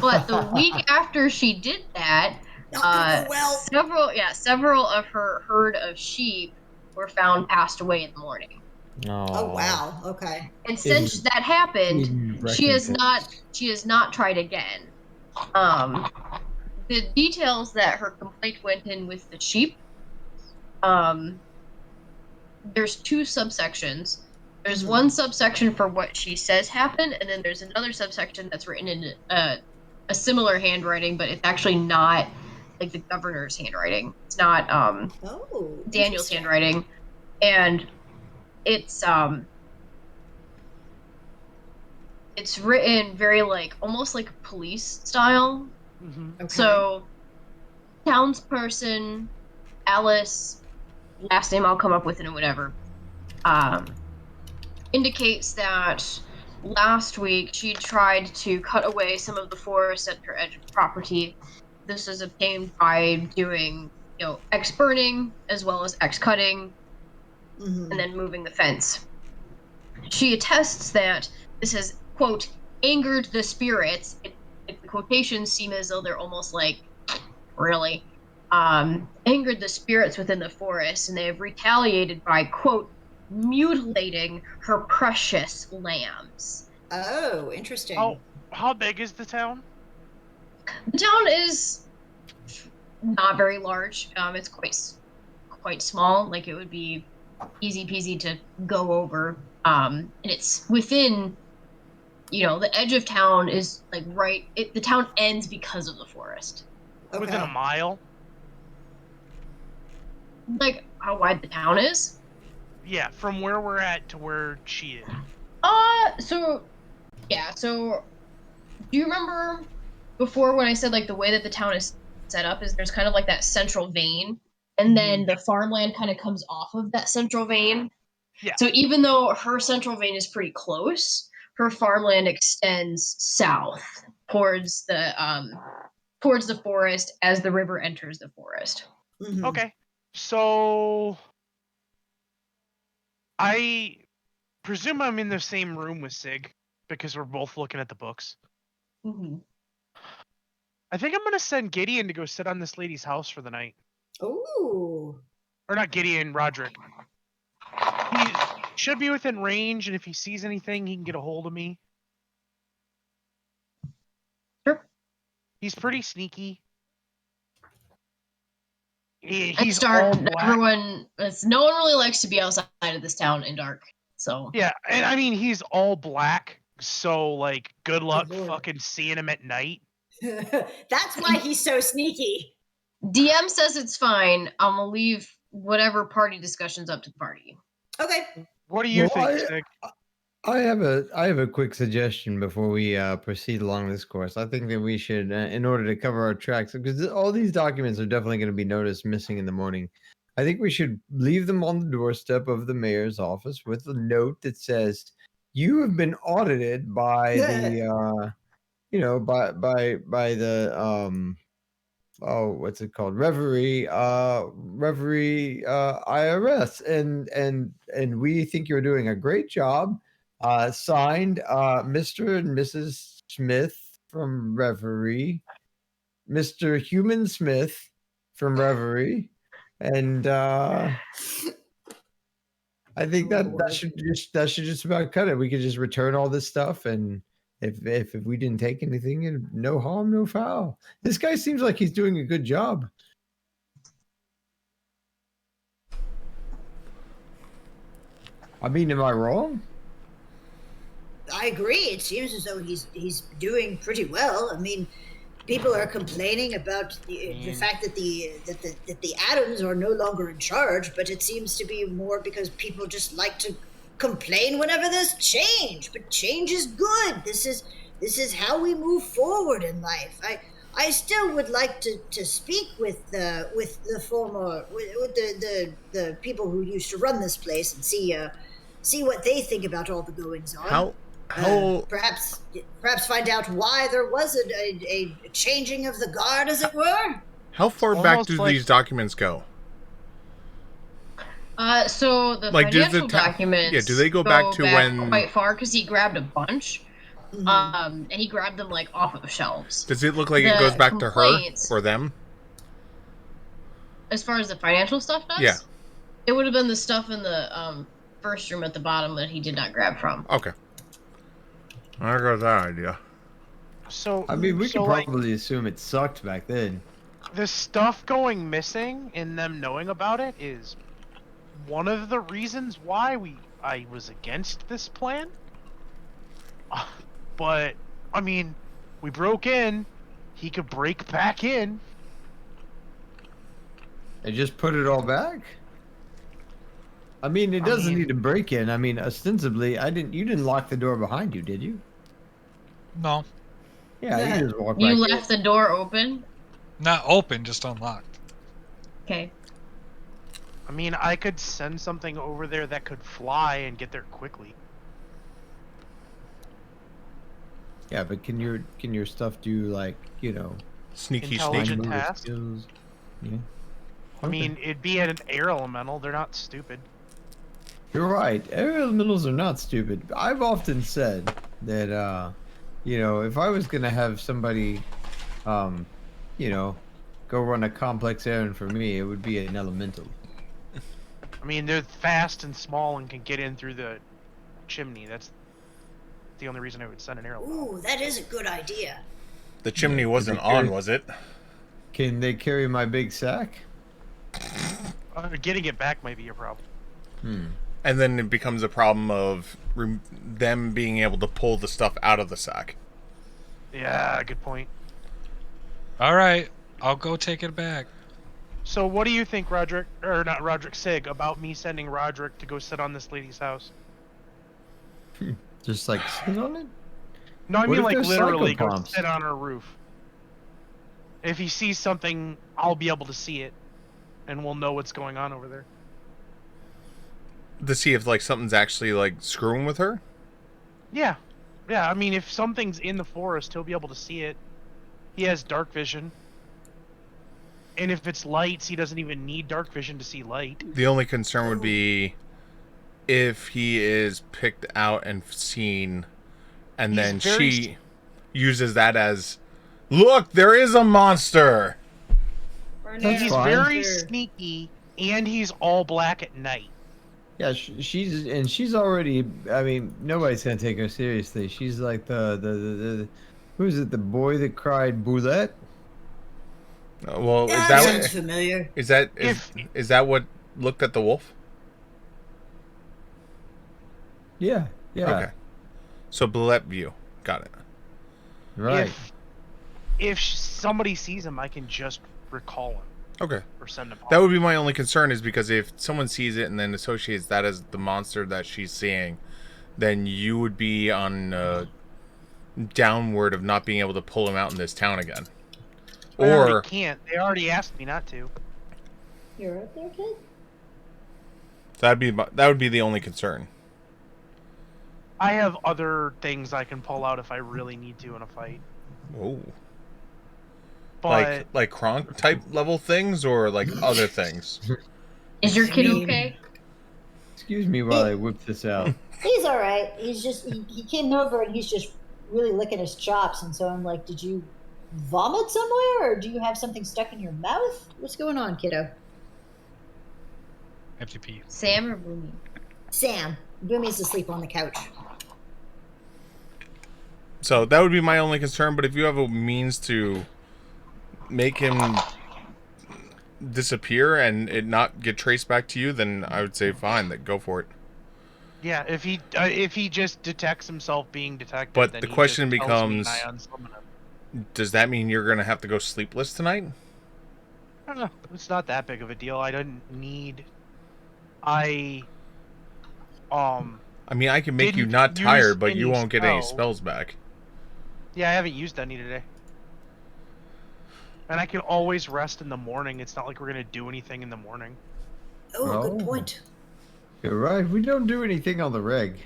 but the week after she did that, Not gonna go well. several of her herd of sheep were found passed away in the morning. Oh wow. Okay. And since In- that happened, in she has wrecking not tried again. Um, the details that her complaint went in with the sheep. There's two subsections. There's one subsection for what she says happened, and then there's another subsection that's written in a similar handwriting, but it's actually not like the governor's handwriting. It's not Oh, Daniel's interesting. handwriting, and it's it's written very like almost like police style. Mm-hmm. Okay. So townsperson Alice, last name I'll come up with in whatever, um, indicates that last week she tried to cut away some of the forest at her edge of property. This was obtained by doing, X burning as well as X cutting and then moving the fence. She attests that this has, quote, angered the spirits. The quotations seem as though they're almost like, really, angered the spirits within the forest, and they have retaliated by, quote, mutilating her precious lambs. Oh, interesting. How big is the town? The town is not very large. It's quite small. Like it would be easy peasy to go over. And it's within, the edge of town is like right. The town ends because of the forest. Okay. Within a mile? Like how wide the town is. Yeah, from where we're at to where she is. So yeah. So do you remember before when I said like the way that the town is set up is there's kind of like that central vein, and then the farmland kind of comes off of that central vein. Yeah. So even though her central vein is pretty close, her farmland extends south towards the forest as the river enters the forest. Okay. So I presume I'm in the same room with Sig because we're both looking at the books. Mm-hmm. I think I'm gonna send Gideon to go sit on this lady's house for the night. Ooh. Or not Gideon, Roderick. He should be within range, and if he sees anything, he can get a hold of me. Sure. He's pretty sneaky. He's dark. Everyone, no one really likes to be outside of this town in dark. So yeah, and I mean he's all black, so like good luck fucking seeing him at night. That's why he's so sneaky. DM says it's fine. I'm gonna leave whatever party discussions up to the party. Okay. What do you think, Sig? I have a quick suggestion before we proceed along this course. I think that we should, in order to cover our tracks, because all these documents are definitely going to be noticed missing in the morning. I think we should leave them on the doorstep of the mayor's office with a note that says, "You have been audited by the, by the what's it called, Reverie IRS, and we think you're doing a great job. Signed, Mr. and Mrs. Smith from Reverie, Mr. Human Smith from Reverie, and I think that should just about cut it. We could just return all this stuff, and if we didn't take anything, no harm, no foul. This guy seems like he's doing a good job. I mean, am I wrong? I agree. It seems as though he's doing pretty well. I mean, people are complaining about the fact that the atoms are no longer in charge, but it seems to be more because people just like to complain whenever there's change. But change is good. This is how we move forward in life. I still would like to speak with the former with the people who used to run this place and see what they think about all the goings on. Perhaps find out why there was a changing of the guard, as it were. How far back do these documents go? So the financial documents do they go back to when quite far because he grabbed a bunch, and he grabbed them like off of shelves. Does it look like it goes back to her or them? As far as the financial stuff does, yeah, it would have been the stuff in the first room at the bottom that he did not grab from. Okay. I got that idea. So I mean, we can probably assume it sucked back then. The stuff going missing and them knowing about it is one of the reasons why I was against this plan. But I mean, we broke in. He could break back in. And just put it all back? I mean, it doesn't need to break in. I mean, ostensibly, you didn't lock the door behind you, did you? No. Yeah, you just walked back. You left the door open? Not open, just unlocked. Okay. I mean, I could send something over there that could fly and get there quickly. Yeah, but can your stuff do, like, you know, sneaky intelligent tasks? Yeah. I mean, it'd be an air elemental. They're not stupid. You're right. Air elementals are not stupid. I've often said that, you know, if I was gonna have somebody, you know, go run a complex errand for me, it would be an elemental. I mean, they're fast and small and can get in through the chimney. That's the only reason I would send an air elemental. Ooh, that is a good idea. The chimney wasn't on, was it? Can they carry my big sack? Getting it back might be a problem. And then it becomes a problem of them being able to pull the stuff out of the sack. Yeah, good point. All right, I'll go take it back. So what do you think, Roderick, or not Roderick, Sig, about me sending Roderick to go sit on this lady's house? Just like sit on it? No, I mean like literally go psychopomps? sit on her roof. If he sees something, I'll be able to see it, and we'll know what's going on over there. To see if like something's actually like screwing with her? Yeah. Yeah, I mean, if something's in the forest, he'll be able to see it. He has dark vision. And if it's lights, he doesn't even need dark vision to see light. The only concern would be if he is picked out and seen, and then she uses that as, look, there is a monster! He's very sneaky, and he's all black at night. Yeah, she's already. I mean, nobody's gonna take her seriously. She's like the who's it? The boy that cried Boulette. Well, Yeah, is that sounds what, familiar. is that what looked at the wolf? Yeah. Okay. So Bullet view, got it. Right. If somebody sees him, I can just recall him. Okay. Or send him. That would be my only concern, is because if someone sees it and then associates that as the monster that she's seeing, then you would be on downward of not being able to pull him out in this town again. Or can't. They already asked me not to. You're up there, kid? That would be the only concern. I have other things I can pull out if I really need to in a fight. Oh. But Like Kronk type level things, or like other things? Is your kid okay? Excuse me while I whip this out. He's all right. He's just he came over and he's just really licking his chops, and so I'm like, did you vomit somewhere, or do you have something stuck in your mouth? What's going on, kiddo? FTP. Sam or Boomy? Sam, Boomy's asleep on the couch. So that would be my only concern. But if you have a means to make him disappear and it not get traced back to you, then I would say fine. Then go for it. Yeah, if he just detects himself being detected, But then the he question just tells me becomes, and I unsummon him. does that mean you're gonna have to go sleepless tonight? I don't know. It's not that big of a deal. I didn't need. I I mean, I can make you Didn't not use tired, but you any won't get any spells. spells back. Yeah, I haven't used any today. And I can always rest in the morning. It's not like we're gonna do anything in the morning. Oh, good Oh. point. You're right. We don't do anything on the reg.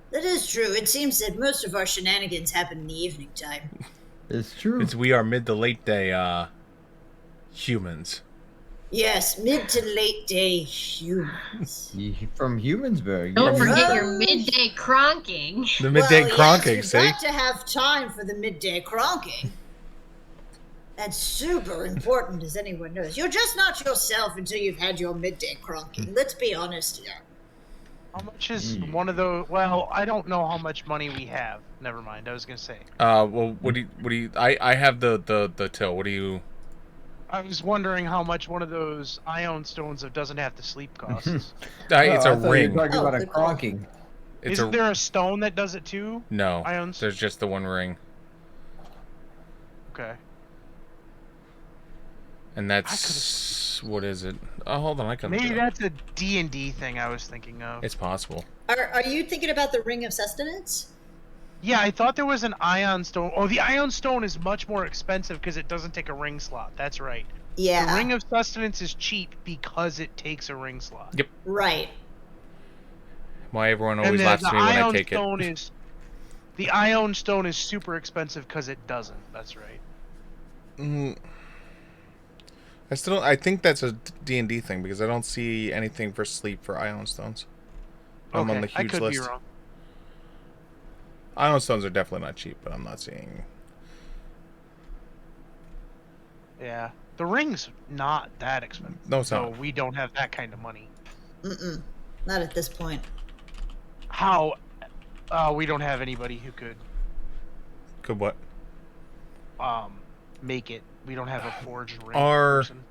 That is true. It seems that most of our shenanigans happen in the evening time. It's true. We are mid to late day humans. Yes, mid to late day humans. From Humansburg. Don't yeah. forget Right. your midday cronking. The midday well, cronking, yes, you've see? got to have time for the midday cronking. That's super important, as anyone knows. You're just not yourself until you've had your midday cronking. Let's be honest here. How much is one of those? Well, I don't know how much money we have. Never mind. I was gonna say. Well, what do you? I have the till. What do you? I was wondering how much one of those ion stones that doesn't have to sleep costs. It's Oh, a I thought you ring. were talking about a good call. cronking. It's Isn't there a stone that does it too? no. Ions? There's just the one ring, Okay. and that's what is it? Oh, hold on, I can. Maybe that's a D&D thing I was thinking of. It's possible. Are you thinking about the Ring of Sustenance? Yeah, I thought there was an ion stone. Oh, the ion stone is much more expensive because it doesn't take a ring slot. That's right. Yeah. The Ring of Sustenance is cheap because it takes a ring slot. Yep. Right. Why everyone And always the laughs at me when I ion take stone it. is the ion stone is super expensive because it doesn't. That's right. I think that's a D&D thing because I don't see anything for sleep for ion stones. I'm on the I huge could list. be wrong. Ion stones are definitely not cheap, but I'm not seeing. Yeah, the ring's not that expensive. No, it's so not. we don't have that kind of money. Mm-mm. Not at this point. How? We don't have anybody who could Good what? make it. We don't have a forged ring Our- person.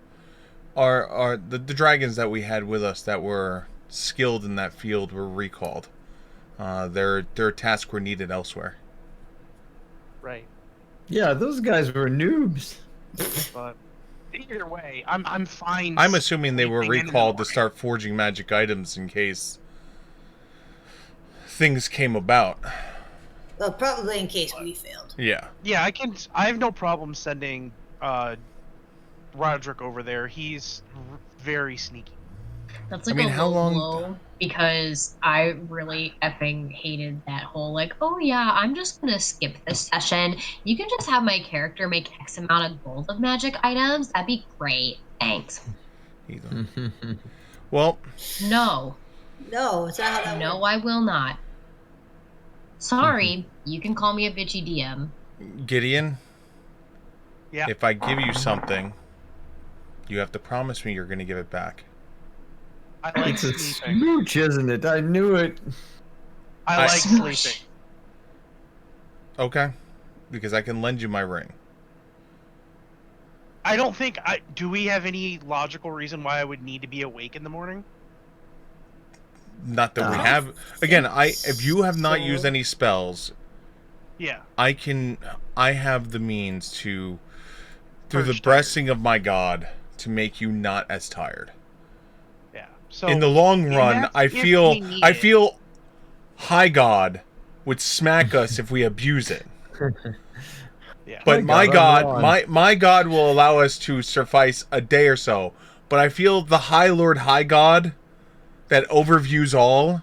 Are the dragons that we had with us that were skilled in that field were recalled. Their tasks were needed elsewhere. Right. Yeah, those guys were noobs. But either way, I'm fine. I'm assuming they were sleeping in the recalled to morning. start forging magic items in case things came about. Well, probably in case we failed. Yeah. Yeah, I have no problem sending Roderick over there. He's very sneaky. That's like I mean, a how low long- blow because I really effing hated that whole like, oh yeah, I'm just gonna skip this session. You can just have my character make X amount of gold of magic items. That'd be great. Thanks. Well, No, No, it's not how that no, works. I will not. Sorry, you can call me a bitchy DM. Gideon, Yeah. if I give you something, you have to promise me you're going to give it back. I like It's a sleeping. smooch, isn't it? I knew it. I like Smoosh. sleeping. Okay? Because I can lend you my ring. I don't think do we have any logical reason why I would need to be awake in the morning? Not that we I don't have. Again, if you have not so. used any spells, Yeah. I have the means to, through the Purge blessing of my god, to make you not as tired. Yeah. So In the long run, that's I if we feel need I it. feel High God would smack us if we abuse it. Yeah. But My my God, God, I'm my God will allow us to suffice a day or so. But I feel the High Lord High God that overviews all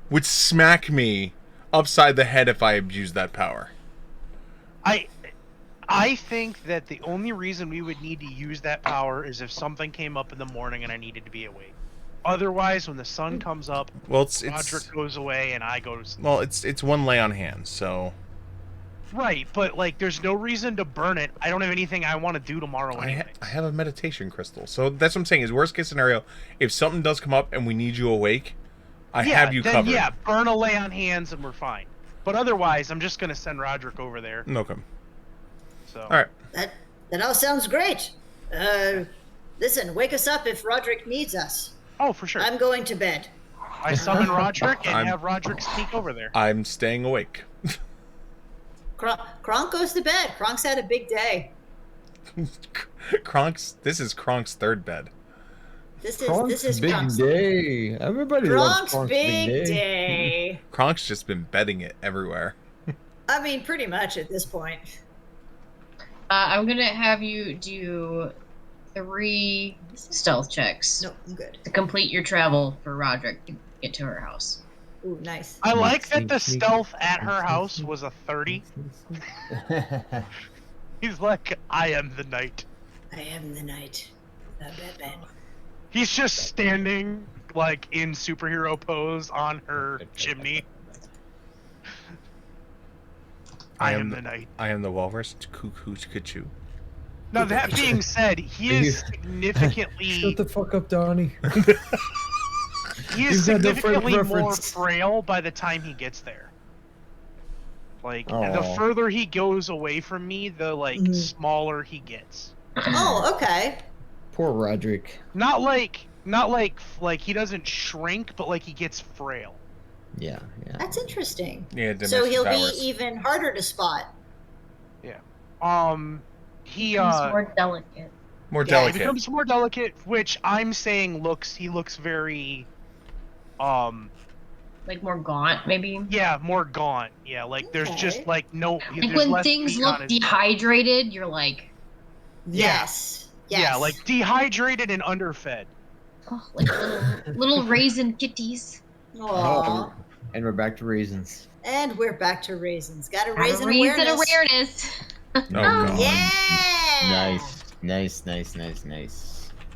would smack me upside the head if I abused that power. I think that the only reason we would need to use that power is if something came up in the morning and I needed to be awake. Otherwise, when the sun comes up, Well, it's Roderick goes away and I go to sleep. well, it's one lay on hands, so Right, but like, there's no reason to burn it. I don't have anything I want to do tomorrow anyway. I have a meditation crystal. So that's what I'm saying. Is worst case scenario, if something does come up and we need you awake, I have you then, covered. Yeah, burn a lay on hands and we're fine. But otherwise, I'm just gonna send Roderick over there. Okay. So. All right. That all sounds great. Listen, wake us up if Roderick needs us. Oh, for sure. I'm going to bed. I summon Roderick and have Roderick sneak over there. I'm staying awake. Kronk goes to bed. Kronk's had a big day. This is Kronk's third bed. This Kronk's is big Kronk's day. Everybody loves Kronk's big day. Kronk's just been betting it everywhere. I mean, pretty much at this point. I'm gonna have you do 3 stealth checks. No, I'm good. To complete your travel for Roderick to get to her house. Ooh, nice. I like that the stealth at her house was a 30. He's like, I am the knight. I am the knight. He's just standing, like, in superhero pose on her chimney. I am the knight. I am the walrus. Cuckoo. Now, that being said, he is significantly... Shut the fuck up, Donnie. He is You've got no frame of significantly more reference. frail by the time he gets there. Like, and the Aw. further he goes away from me, the, like, smaller he gets. Oh, okay. Poor Roderick. Not like he doesn't shrink, but like he gets frail. Yeah. That's interesting. Yeah, So he'll powers. be even harder to spot. Yeah. He's more delicate. More He delicate. becomes more delicate, which I'm saying he looks very, Like more gaunt, maybe. yeah, more gaunt. Yeah, like there's just like no. Like there's when less things meat on look his bone. dehydrated, you're like, Yes. Yeah, like dehydrated and underfed. oh, like little raisin kitties. Aww. And we're back to raisins. And we're back to raisins. Got to Raisin raisin awareness. Oh, God. Yeah. Nice.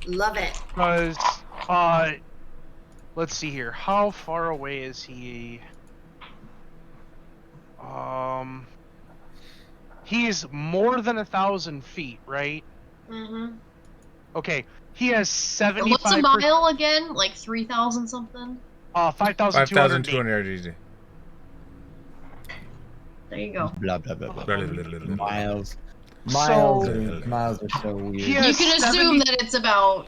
Love it. Because, let's see here. How far away is he? He's more than 1,000 feet, right? Mm-hmm. Okay, he has 75%. What's a mile again? Like 3,000 something? 5,200. 5,200 easy. There you go. Blah blah blah. Blah, blah, blah, blah, blah. Miles. So- Miles are so weird. He You has can assume that it's about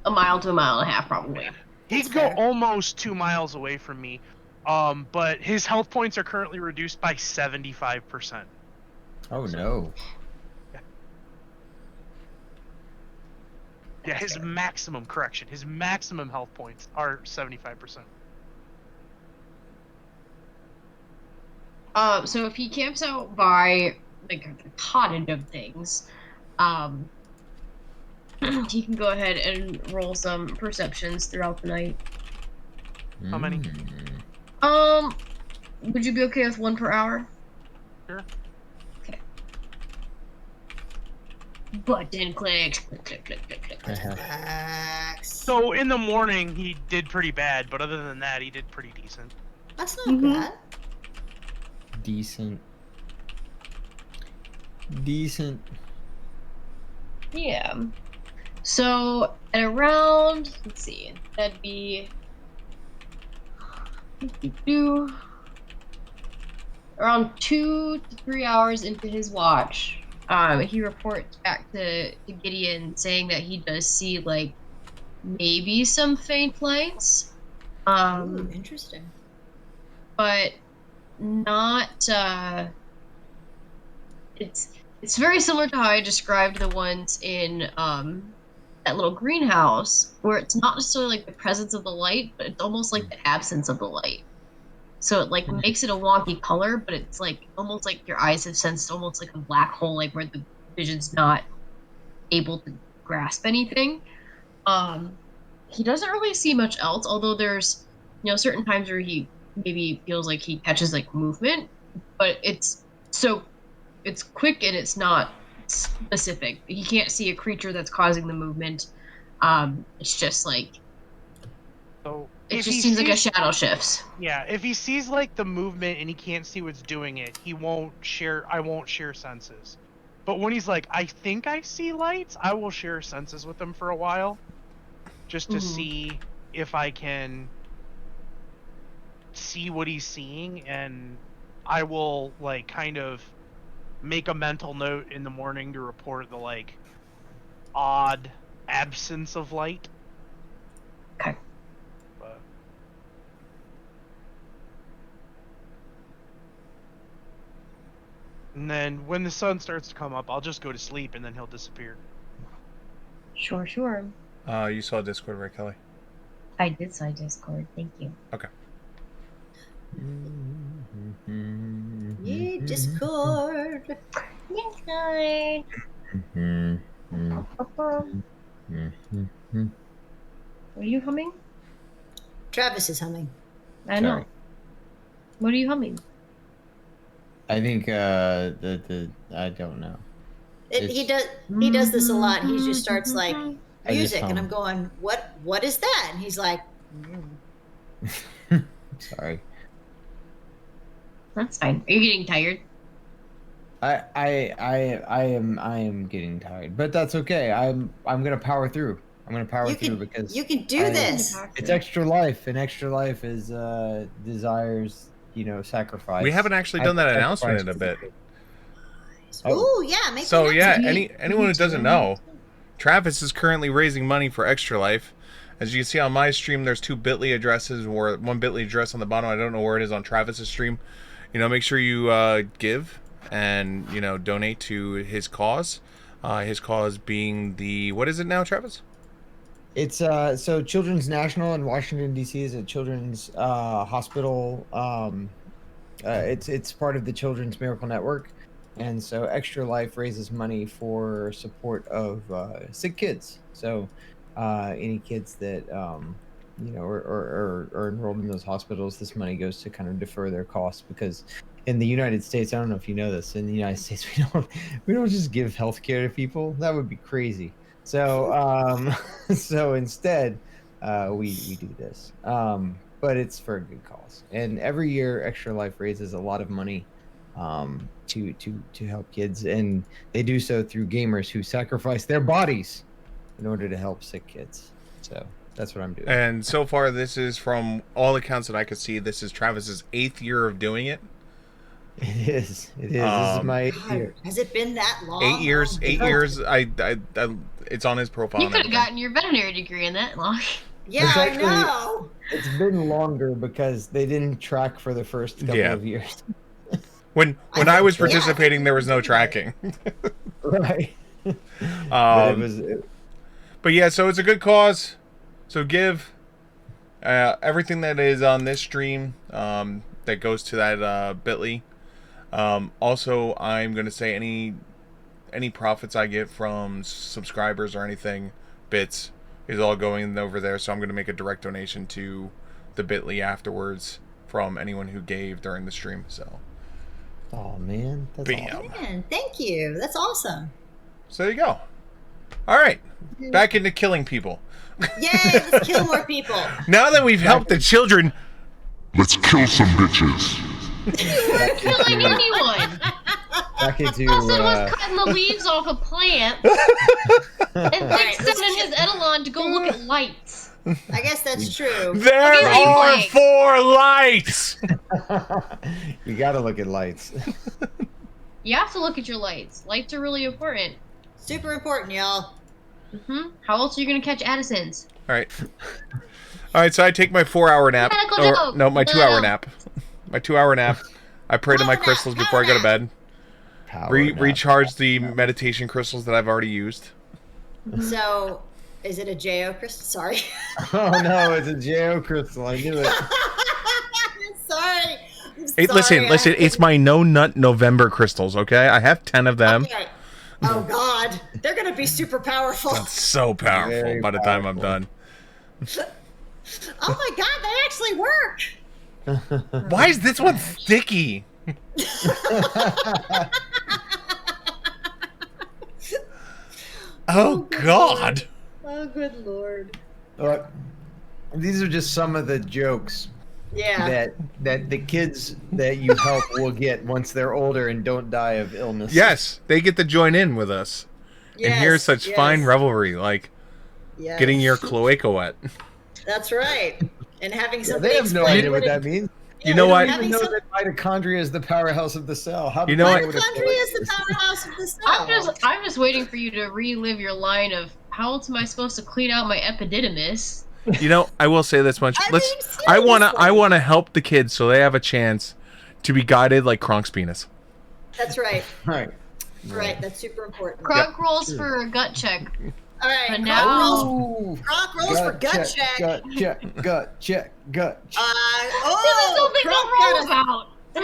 a mile to a mile and a half, probably. He can go almost 2 miles away from me, but his health points are currently reduced by 75%. Oh no. Yeah, his maximum health points are 75%. So if he camps out by like a cottage of things, he can go ahead and roll some perceptions throughout the night. How many? Would you be okay with 1 per hour? Sure. Okay. Button clicks. Click. So in the morning he did pretty bad, but other than that he did pretty decent. That's not bad. Decent. Yeah. So at around, let's see, that'd be around 2 to 3 hours into his watch. He reports back to Gideon saying that he does see like maybe some faint lights. Ooh, interesting. But not it's very similar to how I described the ones in that little greenhouse, where it's not necessarily like the presence of the light, but it's almost like the absence of the light. So it like makes it a wonky color, but it's like almost like your eyes have sensed almost like a black hole, like where the vision's not able to grasp anything. He doesn't really see much else, although there's certain times where he maybe feels like he catches like movement, but it's quick and it's not specific. He can't see a creature that's causing the movement. It's just like So It if just he seems like a sees- shadow shifts. Yeah, if he sees like the movement and he can't see what's doing it, he won't share. I won't share senses. But when he's like, I think I see lights, I will share senses with him for a while, just to see if I can see what he's seeing, and I will like kind of make a mental note in the morning to report the like odd absence of light. Okay. But and then when the sun starts to come up, I'll just go to sleep and then he'll disappear. Sure. You saw Discord, right, Kelly? I did say Discord. Thank you. Okay. Yeah, Discord. Discord. What are you humming? Travis is humming. I know. Sorry. What are you humming? I think the I don't know. He does this a lot. He just starts like I just music, and hum. I'm going, what is that? And he's like, Sorry. That's fine. Are you getting tired? I am getting tired, but that's okay. I'm gonna power through. I'm gonna power through because you can do this. It's extra life, and extra life is desires, sacrifice. We haven't actually done that announcement in a bit. Oh yeah, make So the yeah, announcement. anyone who doesn't know, Travis is currently raising money for Extra Life. As you can see on my stream, there's 2 Bitly addresses, or 1 Bitly address on the bottom. I don't know where it is on Travis's stream. Make sure you give and donate to his cause. His cause being the, what is it now, Travis? It's so Children's National in Washington D.C. is a children's hospital. It's part of the Children's Miracle Network, and so Extra Life raises money for support of sick kids. So any kids that are enrolled in those hospitals, this money goes to kind of defer their costs, because in the United States, I don't know if you know this, in the United States we don't just give healthcare to people. That would be crazy. So so instead we do this. But it's for a good cause. And every year Extra Life raises a lot of money to help kids, and they do so through gamers who sacrifice their bodies in order to help sick kids. So that's what I'm doing. And so far, this is, from all accounts that I could see, this is Travis's 8th year of doing it. It is. This is my 8th year. Has it been that long? 8 years. 8 years. I it's on his profile. You and could have everything. gotten your veterinary degree in that long. Yeah, It's I actually- know. It's been longer because they didn't track for the first couple of years. When I was participating, there was no tracking. Right. But it was. But yeah, so it's a good cause. So give everything that is on this stream that goes to that Bitly. Also, I'm going to say any profits I get from subscribers or anything, bits, is all going over there. So I'm going to make a direct donation to the Bitly afterwards from anyone who gave during the stream. So. Oh man, that's Bam. Man, thank you. That's awesome. So there you go. All right, back into killing people. Yay, let's kill more people. Now that we've helped the children, let's kill some bitches. You weren't killing anyone. Back into All I was cutting the leaves off a plant and Right, sending his Edelon to go look at lights. I guess that's true. there Okay, are wait. 4 lights. You gotta look at lights. You have to look at your lights. Lights are really important. Super important, y'all. How else are you gonna catch Addisons? All right. So I take my 4-hour nap. Medical Or, joke. no, my 2-hour No. nap. My 2-hour nap. I pray to my Power nap, crystals before I go to bed. Power nap. Recharge the meditation crystals that I've already used. So, is it a JO crystal? Sorry. Oh no, it's a JO crystal. I knew it. Sorry. I'm Hey, sorry. listen. It's my no nut November crystals. Okay, I have 10 of them. Okay. Oh God, they're gonna be super powerful. That's so powerful Very by the time I'm done. Oh my God, they actually work. Why is this one sticky? Oh God. Oh, good Lord. Look, These are just some of the jokes Yeah. that the kids that you help will get once they're older and don't die of illness. Yes, they get to join in with us and hear such fine revelry, like getting your cloaca wet. That's right. And having Yeah, somebody they have no explain idea what that means. You know what? They don't even know that mitochondria is the powerhouse of the cell. How do You know they what? know Mitochondria is the powerhouse of the cell. I'm just waiting for you to relive your line of how else am I supposed to clean out my epididymis? You know, I will say this much. I Let's. mean, I seriously. wanna help the kids so they have a chance to be guided like Kronk's penis. That's right. Right. Right. That's super important. Kronk rolls for a gut check. All right. But Kronk now- rolls. Kronk rolls for gut check. Gut check. Gut check. Gut check. This is something Kronk to roll got a about. 3.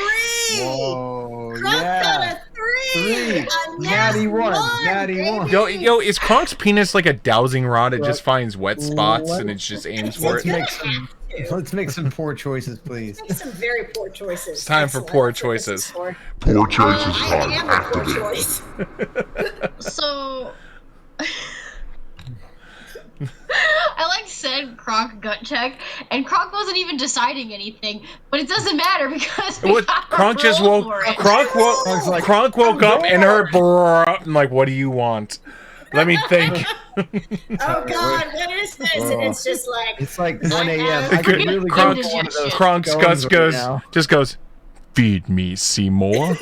Whoa. Kronk Yeah. got a 3. A Natty one. Natty baby. one. Yo, is Kronk's penis like a dowsing rod? It just finds wet spots What? and it just aims for Let's it. let's make some poor choices, please. Make some very poor choices. It's time for Excellent. poor That's what this is choices. for. Poor choices I time am a poor activate. choice. So I like said Kronk gut check, and Kronk wasn't even deciding anything, but it doesn't matter because we What? got a Kronk just roll woke. for it. Kronk's like, Kronk woke up and heard brrrr. I'm like, what do you want? Let me think. Oh God, what is this? And it's just like It's like 1 a.m. I I could really Kronk- go for one of those Kronk's scones Gus right just now. goes, feed me, Seymour.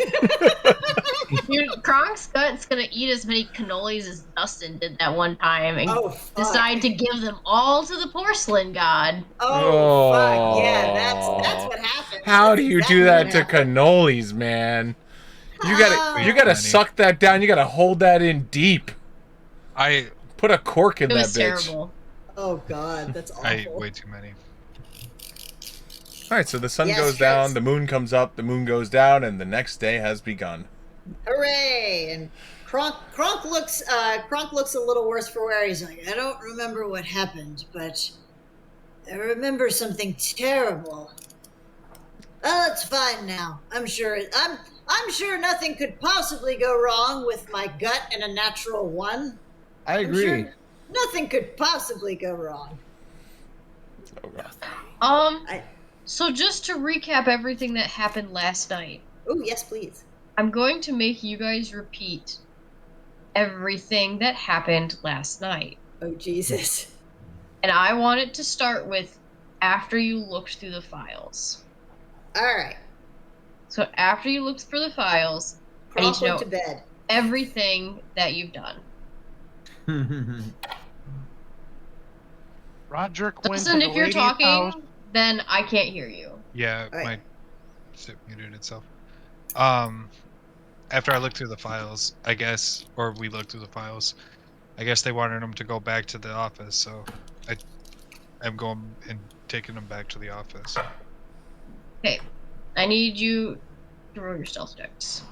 Dude, Kronk's gut's gonna eat as many cannolis as Dustin did that one time and oh fuck. decide to give them all to the porcelain god. Oh fuck, yeah, that's what happened. How do That's you exactly do that what to happened. cannolis, man? You gotta Manny. suck that down. You gotta hold that in deep. I Put a cork in It that was bitch. terrible. Oh God, that's awful. I ate way too many. All right, so the sun Yes, goes down, Fritz. the moon comes up, the moon goes down, and the next day has begun. Hooray! And Kronk looks a little worse for wear. He's like, I don't remember what happened, but I remember something terrible. Well, it's fine now. I'm sure nothing could possibly go wrong with my gut and a natural 1. I I'm agree. sure nothing could possibly go wrong. Oh, God. I- So just to recap everything that happened last night, Oh yes, please. I'm going to make you guys repeat everything that happened last night. Oh Jesus. And I want it to start with after you looked through the files. All right. So after you looked through the files, I need Kronk to know went to bed. everything that you've done. Roderick went to Dustin, the if you're lady's talking, house. then I can't hear you. Yeah, Alright. my shit muted itself. After I looked through the files, I guess, or we looked through the files, I guess they wanted him to go back to the office, so I'm going and taking him back to the office. Okay. I need you to roll your stealth checks.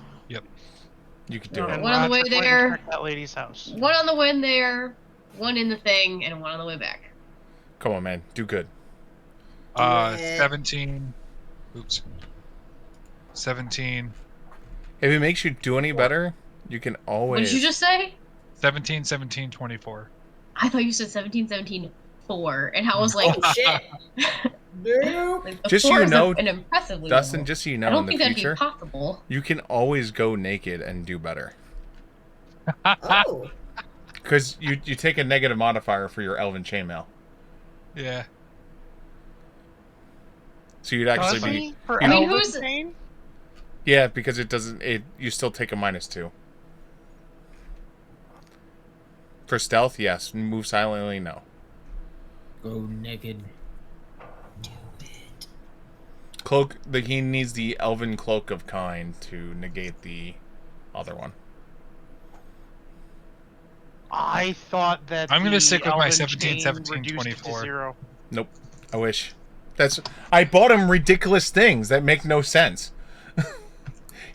You can do No. it. And One on the way Roderick went there. and checked that lady's house. One on the way in there, one in the thing, and one on the way back. Come on, man. Do good. Yeah. 17. Oops. 17. If it makes you do any better, you can always. What did you just say? 17, 17, 24. I thought you said 17, 17, 4, and I was like, Oh shit. Nope. like, the Just so 4 you is know, an impressively Dustin, low. just so you I know, don't in the think that'd future, be possible. you can always go naked and do better. Oh. Because you take a negative modifier for your elven chainmail. Yeah. So you'd actually Does be. he? For I mean, Elven who's- Chain? Yeah, because it doesn't. You still take a -2. For stealth, yes. Move silently, no. Go naked. Cloak. He needs the elven cloak of kind to negate the other one. I thought that I'm gonna the stick with my Elven 17, Chain 17, reduced it to 24. 0. Nope. I wish. I bought him ridiculous things that make no sense.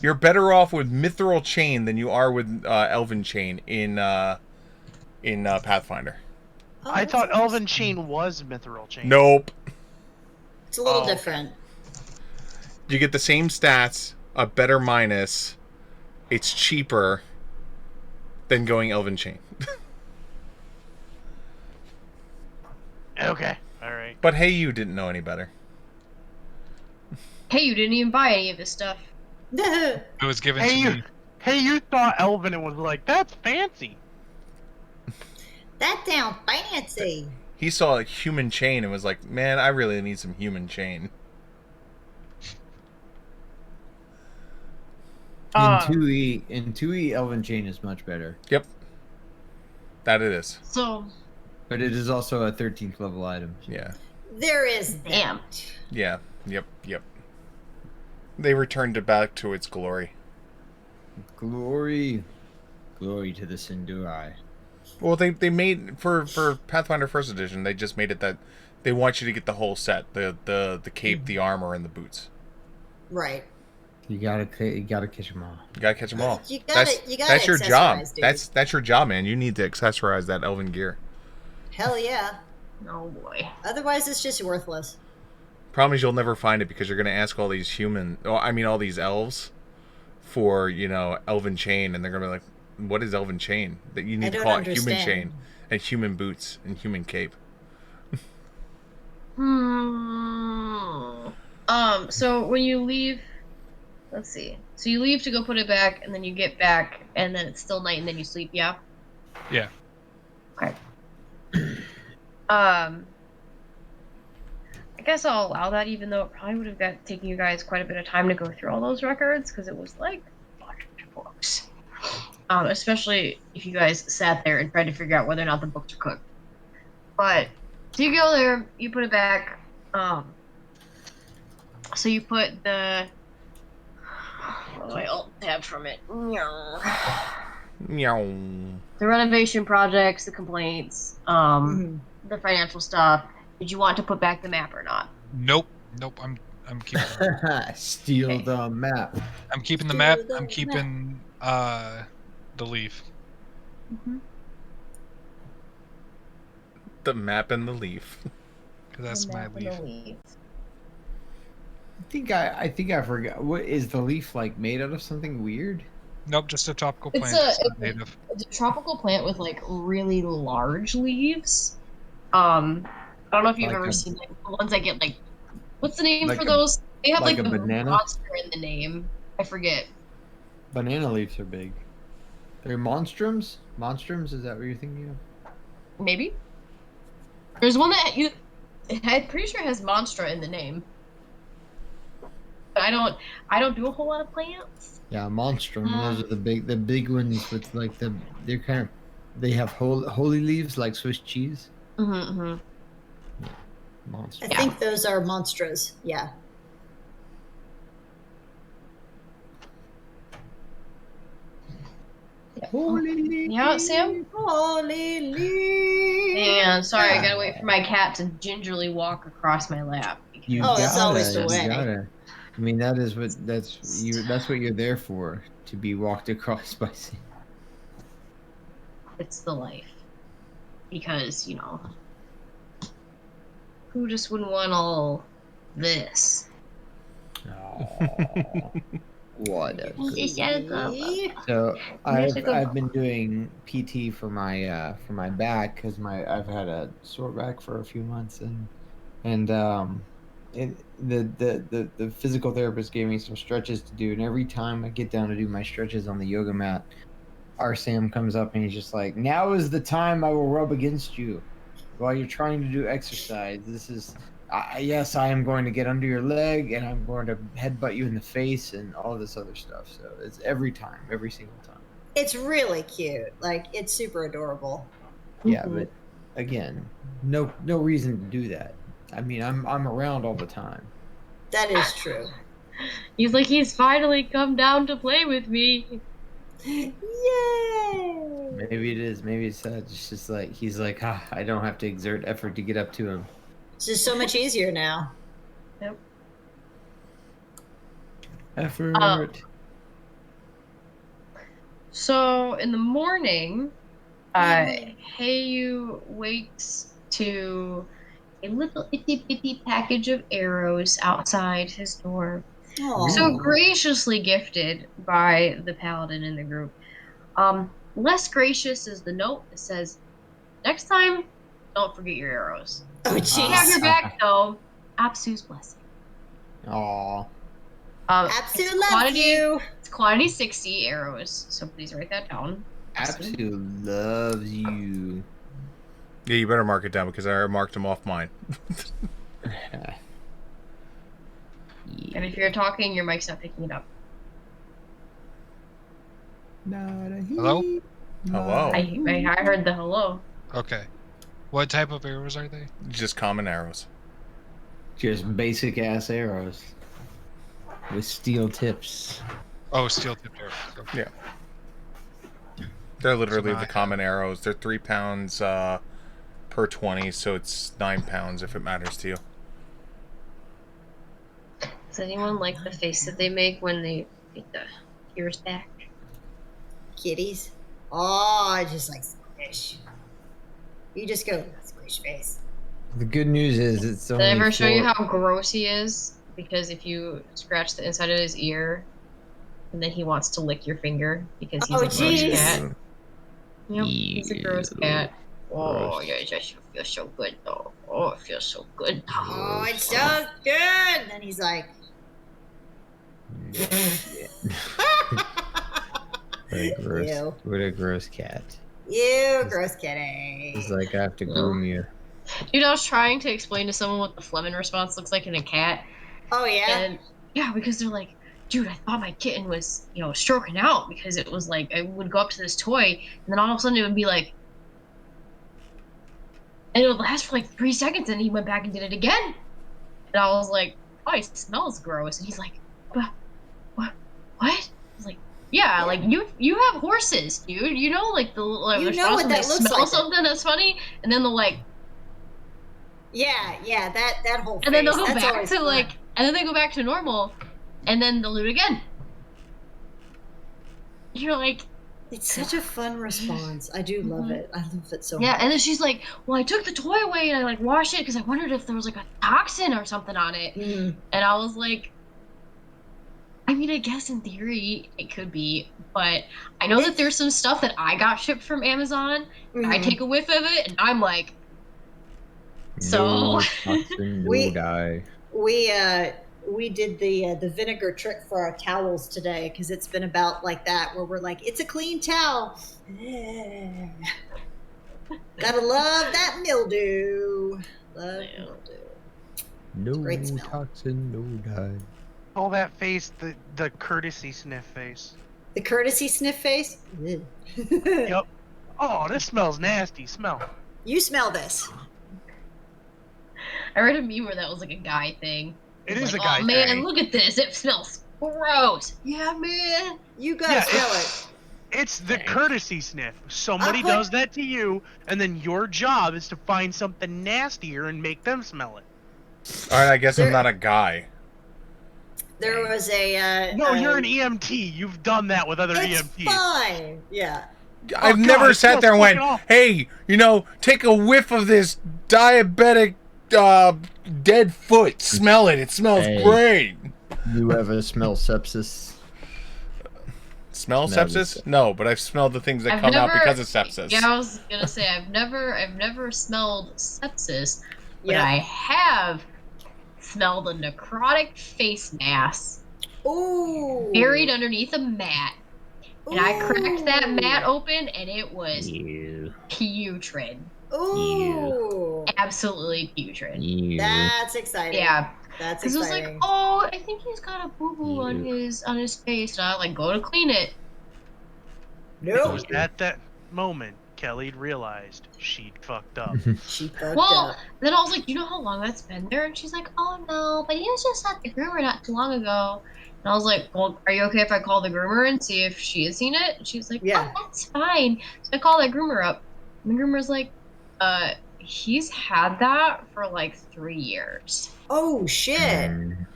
You're better off with mithril chain than you are with elven chain in Pathfinder. Oh, I that's thought interesting. Elven Chain was Mithril Chain. Nope. It's a little Oh. different. You get the same stats, a better minus. It's cheaper than going elven chain. Okay. Alright. But hey, you didn't know any better. Hey, you didn't even buy any of this stuff. It was given Hey, to you, me. hey, you thought Elvin and was like, that's fancy. That sounds fancy. He saw a human chain and was like, "Man, I really need some human chain." In 2E, Elven Chain is much better, Yep, that it is. So, but it is also a 13th level item. So. Yeah, There is damn. that. yeah, yep. They returned it back to its glory. Glory to the Sindurai. Well, they made for Pathfinder First Edition. They just made it that they want you to get the whole set: the cape, the armor, and the boots. Right. You gotta catch them all. You gotta catch them all. You gotta That's your job. accessorize, dude. That's your job, man. You need to accessorize that elven gear. Hell yeah. Oh boy. Otherwise, it's just worthless. Problem is, you'll never find it because you're gonna ask all these all these elves for elven chain, and they're gonna be like, "What is elven chain?" That you need to call it human chain and human boots and human cape. So when you leave, let's see. So you leave to go put it back, and then you get back, and then it's still night, and then you sleep. Yeah. Yeah. Okay. I guess I'll allow that, even though it probably would have taken you guys quite a bit of time to go through all those records, because it was like a bunch of books. Especially if you guys sat there and tried to figure out whether or not the books are cooked. But so you go there, you put it back. So you put the. What do I alt tab from it? Meow. The renovation projects, the complaints, the financial stuff. Did you want to put back the map or not? Nope. I'm keeping. Steal the map. I'm keeping the map. I'm keeping the leaf. Mm-hmm. The map and the leaf. Because that's my leaf. I think I forgot. What is the leaf like made out of? Something weird? Nope, just a tropical It's plant. a Native. It's a tropical plant with like really large leaves. I don't know if you've Like ever a- seen like the ones that get like, what's the name Like for a- those? They have like like a the banana? monster in the name. I forget. Banana leaves are big. They're monstrums. Monstrums? Is that what you're thinking of? Maybe. There's one that I'm pretty sure has Monstra in the name. But I don't do a whole lot of plants. Yeah, monstrum. Those are the big ones with like they have holy leaves like Swiss cheese. Mm-hmm. Monster. I think those are monstras. Yeah. Yeah, Sam? Holy leaf. And sorry, I gotta wait for my cat to gingerly walk across my lap. You that's always the you way. gotta. I mean, that's what you're there for, to be walked across by. It's the life. Because, who just wouldn't want all this? Oh, what a Leaf. So There's a good I've been doing PT for my back because I've had a sore back for a few months and the physical therapist gave me some stretches to do, and every time I get down to do my stretches on the yoga mat, our Sam comes up and he's just like, "Now is the time I will rub against you while you're trying to do exercise. This is." Yes, I am going to get under your leg and I'm going to headbutt you in the face and all this other stuff. So it's every single time. It's really cute. Like, it's super adorable. Yeah, but again, no reason to do that. I mean, I'm around all the time. That is true. He's finally come down to play with me. Yay! Maybe it is. Maybe it's just like he's like, I don't have to exert effort to get up to him. It's just so much easier now. Yep. Effort. So in the morning, Heyu wakes to a little itty bitty package of arrows outside his door. Aw. So graciously gifted by the paladin in the group. Less gracious is the note that says, "Next time, don't forget your arrows." Oh, We have your jeez. back though. Apsu's blessing. Aw. Apsu It's loves quantity, you. It's quantity 60 arrows, so please write that down. Apsu loves you. Yeah, you better mark it down because I marked them off mine. And if you're talking, your mic's not picking it up. Hello? Hello. I heard the hello. Okay. What type of arrows are they? Just common arrows. Just basic ass arrows with steel tips. Oh, steel tipped arrows. Okay. Yeah. They're literally So now the common arrows. They're 3 pounds per 20, so it's 9 pounds if it matters to you. Does anyone like the face that they make when they make the ears back? Kitties. Oh, I just like squish. You just go squish face. The good news is it's Did only I ever show you 4 how gross he is? Because if you scratch the inside of his ear, and then he wants to lick your finger because he's Oh, a gross jeez. cat. Yep, he's a gross cat. Oh, Gross. yeah, it just feels so good though. Oh, it feels so good. Oh, it's so good. And then he's like, Ew. What a gross cat. you gross kitty. It's like I have to groom you. Dude, I was trying to explain to someone what the Fleming response looks like in a cat. Oh, yeah? And yeah, because they're like, dude, I thought my kitten was, stroking out because it was like I would go up to this toy and then all of a sudden it would be like, and it would last for like 3 seconds and he went back and did it again. And I was like, oh, it smells gross. And he's like, what? I was like, yeah, like you have horses, dude. You know, like You the know what they that looks smell like. something that's funny, and then they'll like, Yeah, that whole face. and then they'll go That's back always to fun. like, and then they go back to normal, and then they'll do it again. You're like, It's such a fun response. I do love it. I love it so yeah. much. And then she's like, well, I took the toy away and I like washed it because I wondered if there was like a toxin or something on it. Mm. And I was like, I mean, I guess in theory it could be, but I know that there's some stuff that I got shipped from Amazon. And I Mhm. take a whiff of it, and I'm like, so. No toxin, no We- dye. We did the vinegar trick for our towels today because it's been about like that where we're like, it's a clean towel. Gotta love that mildew. Love mildew. No great smell. toxin, no dye. Call that face the courtesy sniff face. The courtesy sniff face. Yep. Oh, this smells nasty. Smell. You smell this. I read a meme where that was like a guy thing. It It's is a like, guy oh man, thing. look at this. It smells gross. Yeah, man. You gotta Yeah, smell it. It's the courtesy sniff. Somebody I'll put- does that to you, and then your job is to find something nastier and make them smell it. All right, I guess There- I'm not a guy. There was a. No, you're an EMT. You've done that with other It's EMTs. fine. Yeah. I've God, never it sat smells there and went, fucking awful. hey, take a whiff of this diabetic dead foot. Smell it. It smells Hey. great. You ever smell sepsis? Smell Smell sepsis? it. No, but I've smelled the things that I've come out never- because of sepsis. Yeah, I was gonna say I've never smelled sepsis, but Yeah. I have smelled a necrotic face mass Ooh. buried underneath a mat. And I cracked that Ooh. mat open and it was You. putrid. Ooh. Absolutely putrid. You. That's exciting. Yeah. That's Because it was exciting. like, oh, I think he's got a boo boo on his face, and I like go to clean it. It Nope. was at that moment Kelly'd realized she'd fucked up. She fucked Well, up. then I was like, you know how long that's been there? And she's like, oh no, but he was just at the groomer not too long ago. And I was like, well, are you okay if I call the groomer and see if she has seen it? And she was like, Yeah. oh, that's fine. So I call that groomer up. And the groomer's like, he's had that for like 3 years. Oh shit.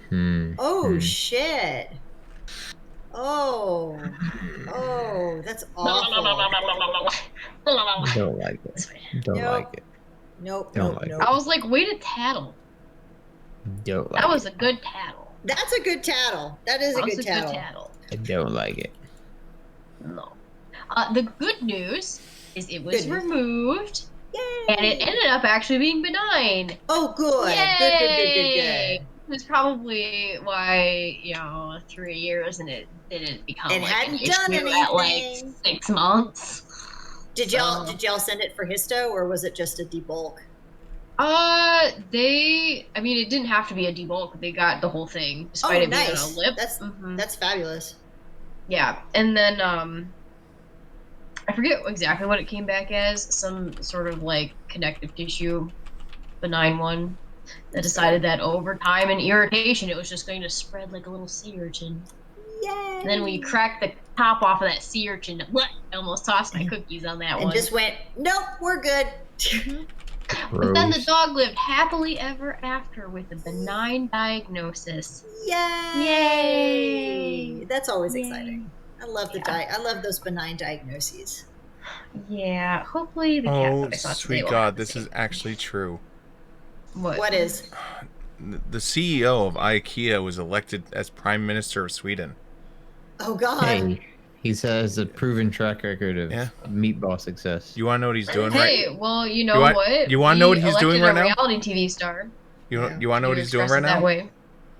Hmm. Oh shit. Oh. Oh, that's awful. Don't like it. Don't Nope. like it. Nope. Don't Nope. like Nope. I was like, way to tattle. Don't like That was it. a good tattle. That's a good tattle. That is a That was good a tattle. good tattle. I don't like it. No. The good news is it was Good news. removed. Yay! And it ended up actually being benign. Oh, good. Yay! Good. It was probably why, 3 years and it didn't become It like an hadn't done issue at like anything. 6 months. Did y'all send it for histo, or was it just a debulk? It didn't have to be a debulk. They got the whole thing, despite it being on a lip. That's fabulous. Yeah, and then I forget exactly what it came back as. Some sort of like connective tissue, benign one. That decided that over time and irritation, it was just going to spread like a little sea urchin. Yay! And then we cracked the top off of that sea urchin. I almost tossed my cookies on that and one. just went, nope, we're good. But then the dog lived happily ever after with a benign diagnosis. Yay! That's always exciting. I love I love those benign diagnoses. Yeah, hopefully the cat that I saw sweet today will God, have the this same. is actually true. What is? The CEO of IKEA was elected as Prime Minister of Sweden. Oh, God. Hey, he says a proven track record of meatball success. You want to know what he's doing right Hey, well, you know what? You want to know what he's doing right now? Reality TV star. You want to know what he's doing right now? That way.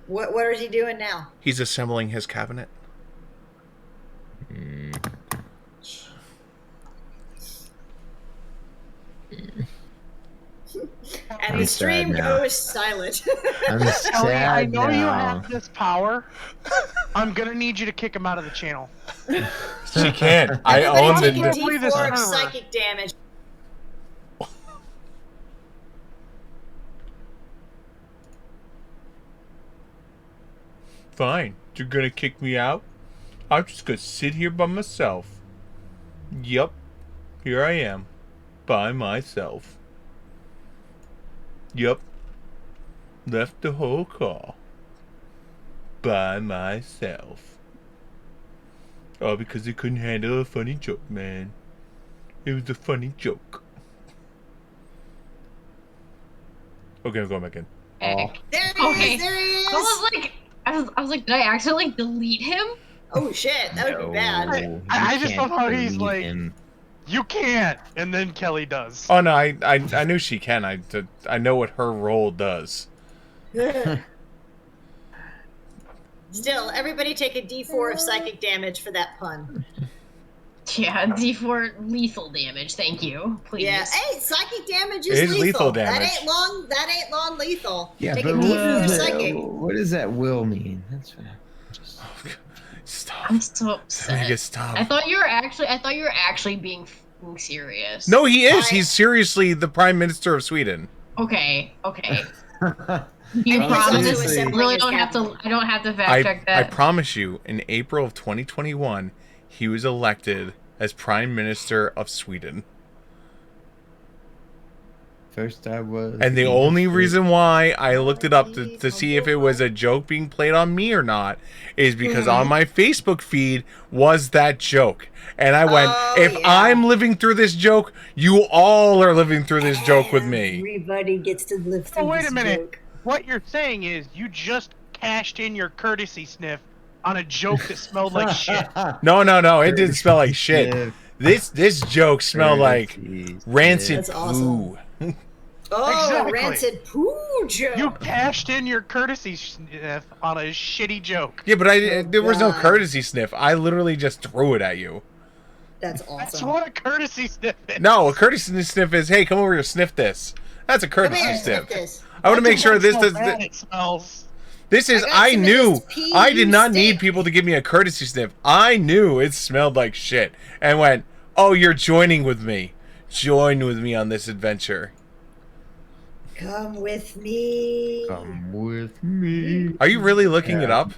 What is he doing now? He's assembling his cabinet. And the stream goes silent. I'm Kelly, sad I know you now. have this power. I'm gonna need you to kick him out of the channel. She can't. I own Take a the. D4 of psychic damage. Fine. You're gonna kick me out? I'm just gonna sit here by myself. Yup. Here I am. By myself. Yup. Left the whole call. By myself. Oh, because they couldn't handle a funny joke, man. It was a funny joke. Okay, I'm going back in. There he is. There he is. I was like, did I accidentally delete him? Oh shit, that would be bad. I just love how he's like, you can't, and then Kelly does. Oh no, I knew she can. I know what her role does. Still, everybody take a D4 of psychic damage for that pun. Yeah, D4 lethal damage. Thank you. Please. Yeah. Hey, psychic damage It is is lethal damage. That ain't long lethal. Yeah, take but a D4 of what, psychic. what does that will mean? That's what Stop. I'm so upset. Stop. I thought you were actually being serious. No, he is. He's seriously the Prime Minister of Sweden. Okay. And You he's promise? also I assembling really his don't have to. cabinet. I don't have to fact check I that. promise you, in April of 2021, he was elected as Prime Minister of Sweden. First I was. And the only reason why I looked it up to see if it was a joke being played on me or not is because on my Facebook feed was that joke. And I went, I'm living through this joke, you all are living through this joke with me. Everybody gets to live through Oh, wait this a minute. joke. What you're saying is you just cashed in your courtesy sniff on a joke that smelled like shit. No, it didn't smell like shit. This joke smelled like rancid That's awesome. poo. Oh, Exactly. rancid poo joke. You cashed in your courtesy sniff on a shitty joke. Yeah, but there was no God. courtesy sniff. I literally just threw it at you. That's That's awesome. what a courtesy sniff is. No, a courtesy sniff is, hey, come over here, sniff this. That's a Come courtesy here, sniff. sniff this. I want to make sure this How does. bad it smells. This is. I got I some of knew. this pee I did not stink. need people to give me a courtesy sniff. I knew it smelled like shit, and went, "Oh, you're joining with me. Join with me on this adventure." Come with me. Come with me. Are you really looking it up?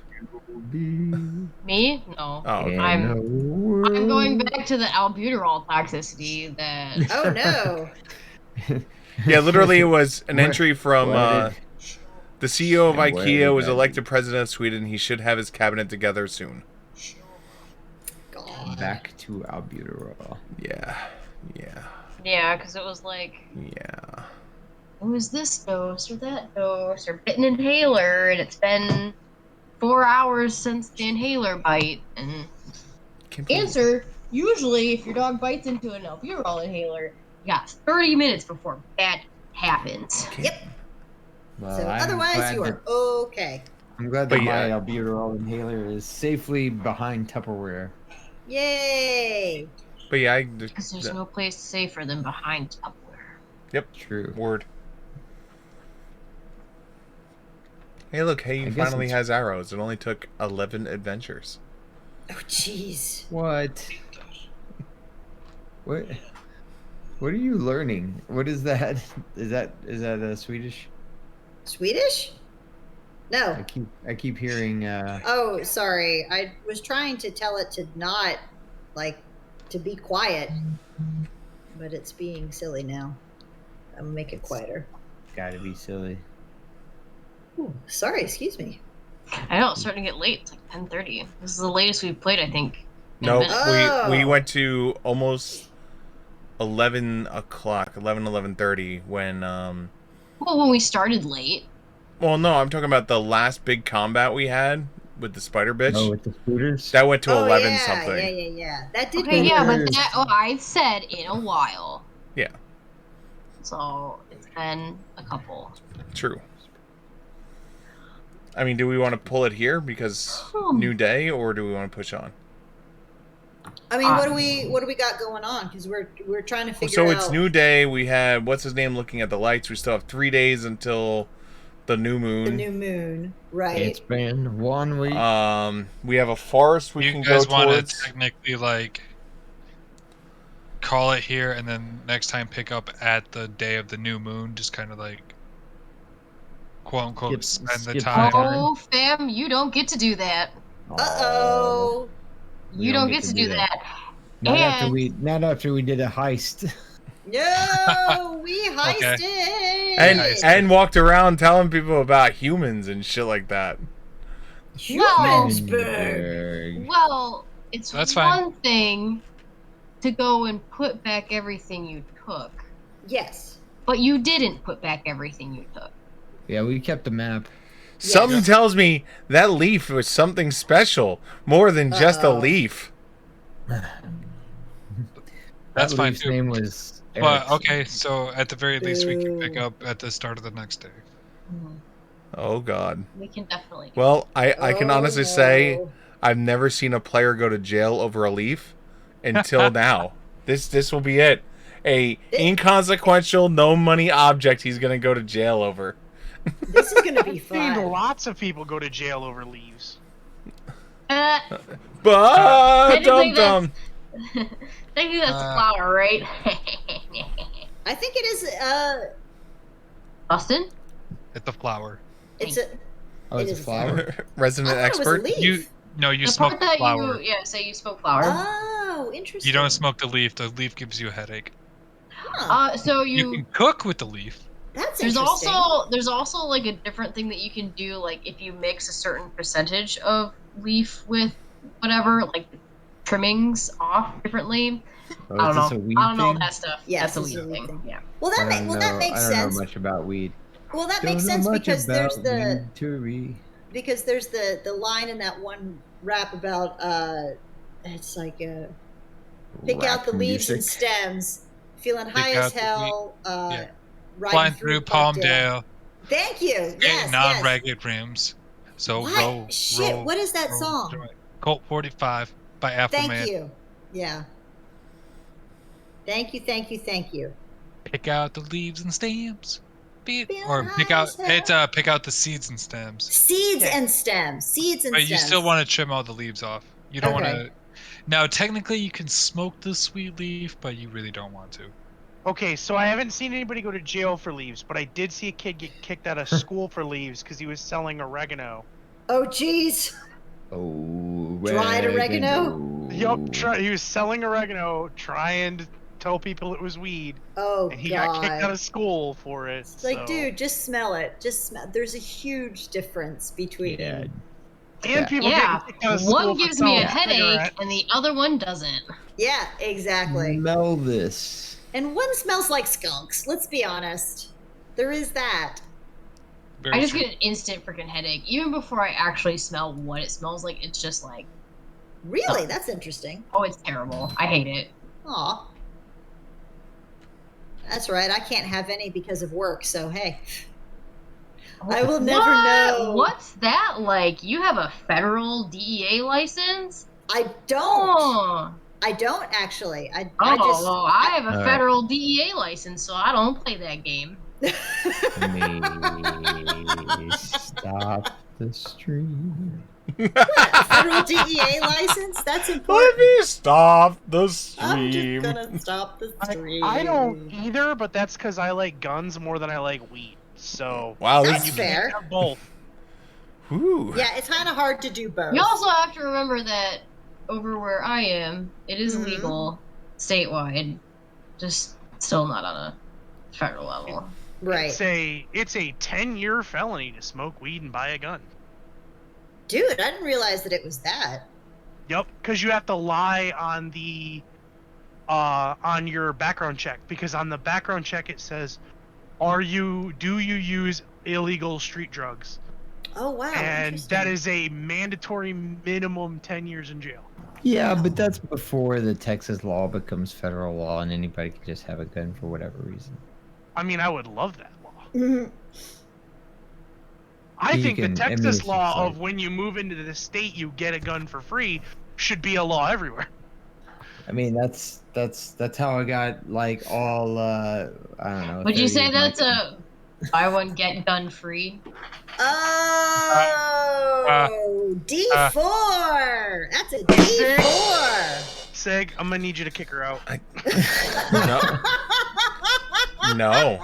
Me? No. Oh, okay. I'm going back to the albuterol toxicity that. Oh no. Yeah, literally, it was an entry from What the CEO of And where IKEA did was that- elected president of Sweden. He should have his cabinet together soon. God. Back to albuterol. Yeah. Yeah, because it was like, Yeah. it was this dose or that dose or bit an inhaler, and it's been 4 hours since the inhaler bite. And Can't believe- answer: usually, if your dog bites into an albuterol inhaler, You got 30 minutes before bad happens. Yep. Well, So I'm otherwise, glad you that- are okay. I'm glad But that my yeah. albuterol inhaler is safely behind Tupperware. Yay! But yeah, Because there's no place safer than behind Tupperware. Yep. True. Word. Hey, look, I Hayden guess finally it's- has arrows. It only took 11 adventures. Oh, jeez. What? What? What are you learning? What is that? Is that Swedish? Swedish? No. I keep hearing. Oh, sorry. I was trying to tell it to not, like, to be quiet, but it's being silly now. I'm gonna make it quieter. Gotta be silly. Ooh, sorry, excuse me. I know, it's starting to get late. It's like 10:30. This is the latest we've played, I think. in a No, minute. we Oh. went to almost 11 o'clock, 11:30 when Well, when we started late. well, no, I'm talking about the last big combat we had with the spider bitch. Oh, with the scooters. That went to Oh, 11 yeah, something. Yeah. That did Okay, go yeah, quick. but that I said in a while. Yeah, So it's been a couple. true. I mean, do we want to pull it here because new day, or do we want to push on? I mean, what do we got going on? Because we're trying to figure So out. it's new day. We had what's his name looking at the lights. We still have 3 days until the new moon. The new moon, right? It's been 1 week. We have a forest we You can guys go want to towards. technically like call it here, and then next time pick up at the day of the new moon, just kind of like quote unquote spend the skip time. Oh, fam, you don't get to do that. Uh-oh. You don't get to do that. Not after And- we did a heist. No, we heisted. And walked around telling people about humans and shit like that. Humans. Well, it's That's one fine. thing to go and put back everything you took, Yes. but you didn't put back everything you took. Yeah, we kept the map. Something tells me that leaf was something special, more than just a leaf. That's That fine leaf's too. name was But Eric. okay, so at the very least, we can pick Boo. up at the start of the next day. Oh God. We can definitely. Well, I can Oh, honestly say no. I've never seen a player go to jail over a leaf until now. This will be it. A inconsequential, no money object he's gonna go to jail over. This is gonna be I've seen fun. lots of people go to jail over leaves. But Technically dum dum. Technically that's a flower, right? I think it is. Austin? It's a flower. It's a. Oh, it it's a is a flower. Resident I thought it was a expert. leaf. You The smoke part the that flower. you say you spoke flower. Oh, interesting. You don't smoke the leaf. The leaf gives you a headache. Huh. So You can cook with the leaf. That's there's interesting. also like a different thing that you can do, like if you mix a certain percentage of leaf with whatever, like trimmings off differently. Oh, I is don't this know. a weed I don't know thing? that stuff. Yes, That's a it's a weed weed thing. thing. Yeah. Well, that makes I don't sense. know much about weed. Well, that Don't makes know sense much because there's about the weed-tery. because there's the line in that one rap about it's like pick out the Rap leaves and music. stems, feeling Pick high as out the hell, yeah. riding Flying through through Palmdale, Thank you. Yes, getting yes. on ragged rims. So What? roll, Shit, roll, what is that roll, song? joint. Colt 45 by Afroman. Thank you. Yeah. Thank you. Pick out the leaves and stems. Feeling Or high pick out as hell. pick out the seeds and stems. Seeds and stems. But you still want to trim all the leaves off. You don't Okay. want to. Now, technically, you can smoke the sweet leaf, but you really don't want to. Okay, so I haven't seen anybody go to jail for leaves, but I did see a kid get kicked out of school for leaves because he was selling oregano. Oh, jeez. Oh, Dried oregano? Yup, he was selling oregano, trying to tell people it was weed, Oh, and he God. got kicked out of school for it. It's like, so- dude, just smell it. Just smell. There's a huge difference between. Yeah. And people Yeah. getting kicked out of school One for gives me a selling headache cigarettes. and the other one doesn't. Yeah, exactly. Smell this. And one smells like skunks. Let's be honest. There is that. Very I just true. get an instant freaking headache. Even before I actually smell what it smells like, it's just like, Really, that's interesting. oh, it's terrible. I hate it. Aw. That's right. I can't have any because of work. So hey, I will never know. What's that like? You have a federal DEA license? I don't. Oh. I don't actually. I Oh, just. well, I have a All right. federal DEA license, so I don't play that game. Let me stop the stream. What? Federal DEA license? That's Let important. me stop the I'm stream. just gonna stop the stream. I don't either, but that's because I like guns more than I like weed. So Wow, That's this fair. have both. Whew. Yeah, it's kind of hard to do both. You also have to remember that over where I am, it is Mhm. legal statewide, just still not on a federal level. Right. It's a 10-year felony to smoke weed and buy a gun. Dude, I didn't realize that it was that. Yep, because you have to lie on the on your background check, because on the background check it says, do you use illegal street drugs? Oh wow. And interesting. that is a mandatory minimum 10 years in jail. Yeah, but that's before the Texas law becomes federal law and anybody can just have a gun for whatever reason. I mean, I would love that law. Mhm. I You think can- the I mean, Texas it's law just like- of when you move into the state you get a gun for free should be a law everywhere. I mean, that's how I got like all I don't know. Would you 30 say of my that's guns. a buy one get gun free? Oh, D4. That's a D4. Sig, I'm gonna need you to kick her out. No.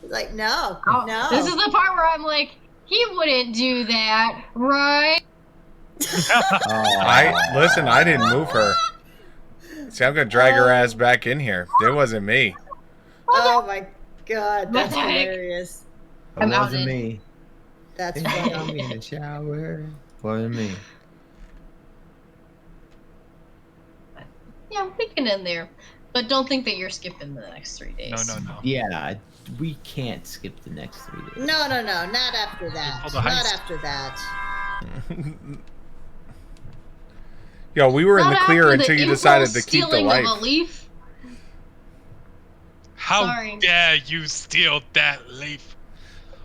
Like no, Oh, no. This is the part where I'm like, he wouldn't do that, right? Listen, I didn't move her. See, I'm gonna drag her ass back in here. It wasn't me. Oh my god, that's What the heck? hilarious. It I'm wasn't outed. me. That's It funny. got me in the shower. Wasn't me. Yeah, we can end there. But don't think that you're skipping the next 3 days. No. Yeah, we can't skip the next 3 days. No, not after that. Called a Not heist. after that. Yo, we were in Not the clear after the until you decided to impulse keep the stealing life. of a leaf. How Sorry. dare you steal that leaf?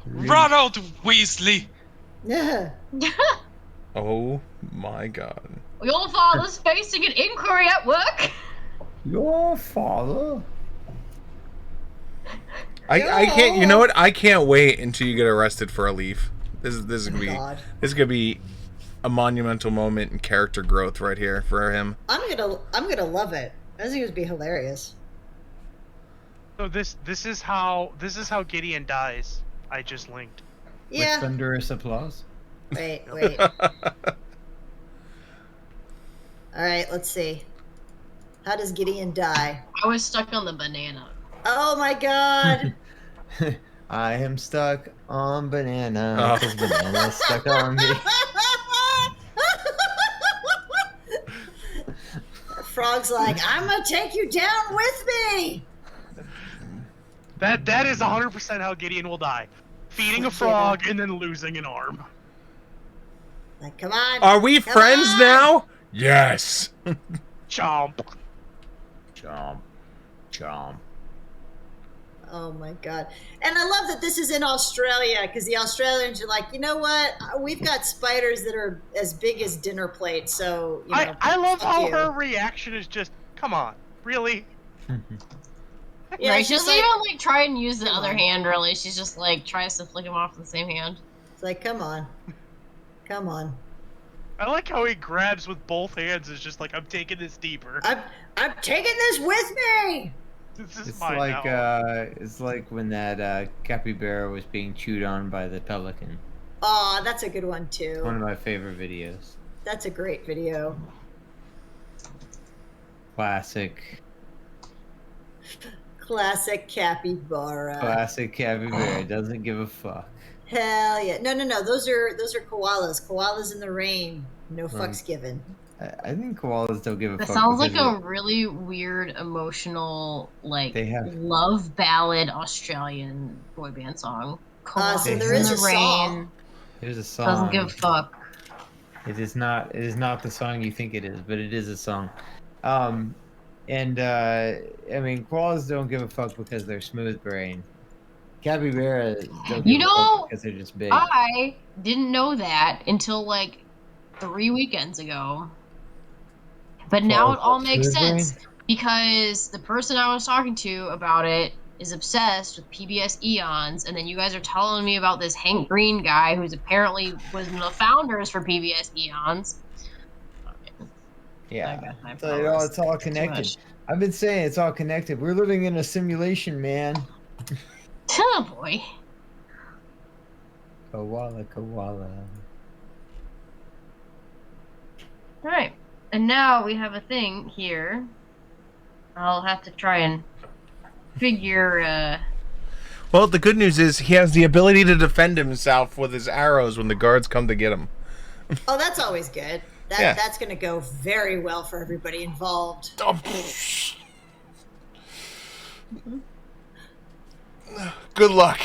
Ronald Weasley! Yeah. Oh my god. Your father's facing an inquiry at work. Your father? I can't. You know what? I can't wait until you get arrested for a leaf. This is gonna be God. this is gonna be a monumental moment in character growth right here for him. I'm gonna love it. I think it would be hilarious. So this is how Gideon dies. I just linked. Yeah. With thunderous applause? Wait. Alright, let's see. How does Gideon die? I was stuck on the banana. Oh my god! I am stuck on banana. Oh. 'Cause banana's stuck on me. Frog's like, I'm gonna take you down with me! That is 100% how Gideon will die. Feeding a frog and then losing an arm. Like, come on. Are we come friends on! now? Yes. Chomp. Chomp. Oh my god. And I love that this is in Australia, because the Australians are like, you know what? We've got spiders that are as big as dinner plates, so, you know. I love fuck how you. her reaction is just, come on, really? Yeah, Right, it's she just doesn't like, even like try and use the Come other on. hand really. She's just like tries to flick him off with the same hand. it's like, come on. Come on. I like how he grabs with both hands. Is just like, I'm taking this deeper. I'm taking this with me! This is It's mine like now. it's like when that capybara was being chewed on by the pelican. Aw, that's a good one, too. One of my favorite videos. That's a great video. Classic Capybara. Classic capybara. Doesn't give a fuck. Hell yeah. No. Those are koalas. Koalas in the rain. No fucks given. I think koalas don't give a That fuck. sounds like because a really weird, emotional, like They have- love ballad Australian boy band song. So there Koalas is in a the song. rain. There's a song. Doesn't give a fuck. It is not the song you think it is, but it is a song. And I mean, koalas don't give a fuck because they're smooth brain. Capybaras don't You give a fuck know, because they're just big. I didn't know that until like 3 weekends ago. But now it Koalas all have makes smooth sense brain? because the person I was talking to about it is obsessed with PBS Eons, and then you guys are telling me about this Hank Green guy who's apparently was one of the founders for PBS Eons. I Yeah. got my So it's all Too connected. much. I've been saying it's all connected. We're living in a simulation, man. Oh boy. Koala, koala. All right. And now we have a thing here. I'll have to try and figure. Well, the good news is he has the ability to defend himself with his arrows when the guards come to get him. Oh, that's always good. Yeah. That's going to go very well for everybody involved. Good luck.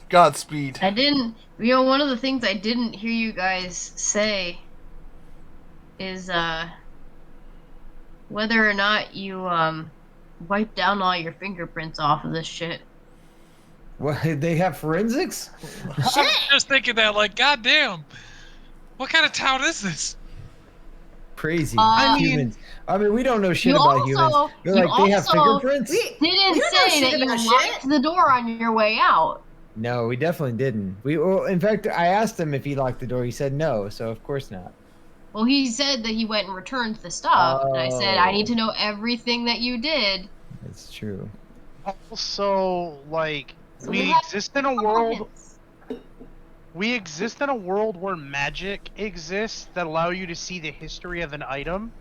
Godspeed. I didn't. You know, one of the things I didn't hear you guys say is whether or not you wipe down all your fingerprints off of this shit. What? They have forensics? I'm just thinking that, like, goddamn, what kind of town is this? Crazy. I mean- Humans. I mean, we don't know shit You about humans. also- They're you like, they have also- fingerprints? Didn't We don't know say shit that you about locked shit. the door on your way out. No, we definitely didn't. Well, in fact, I asked him if he locked the door. He said no, so of course not. Well, he said that he went and returned the stuff, and I said I need Oh. to know everything that you did. That's true. Also, like, So we have exist in a couple world. hints. We exist in a world where magic exists that allow you to see the history of an item.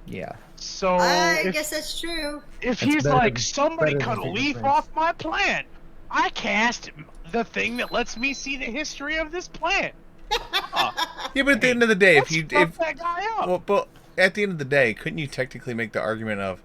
Yeah. So I guess that's true. if That's he's better like, than- somebody better cut a than leaf fingerprints. off my plant, I cast the thing that lets me see the history of this plant. Yeah, but at the end of the day, Let's fuck that guy up. well, but at the end of the day, couldn't you technically make the argument of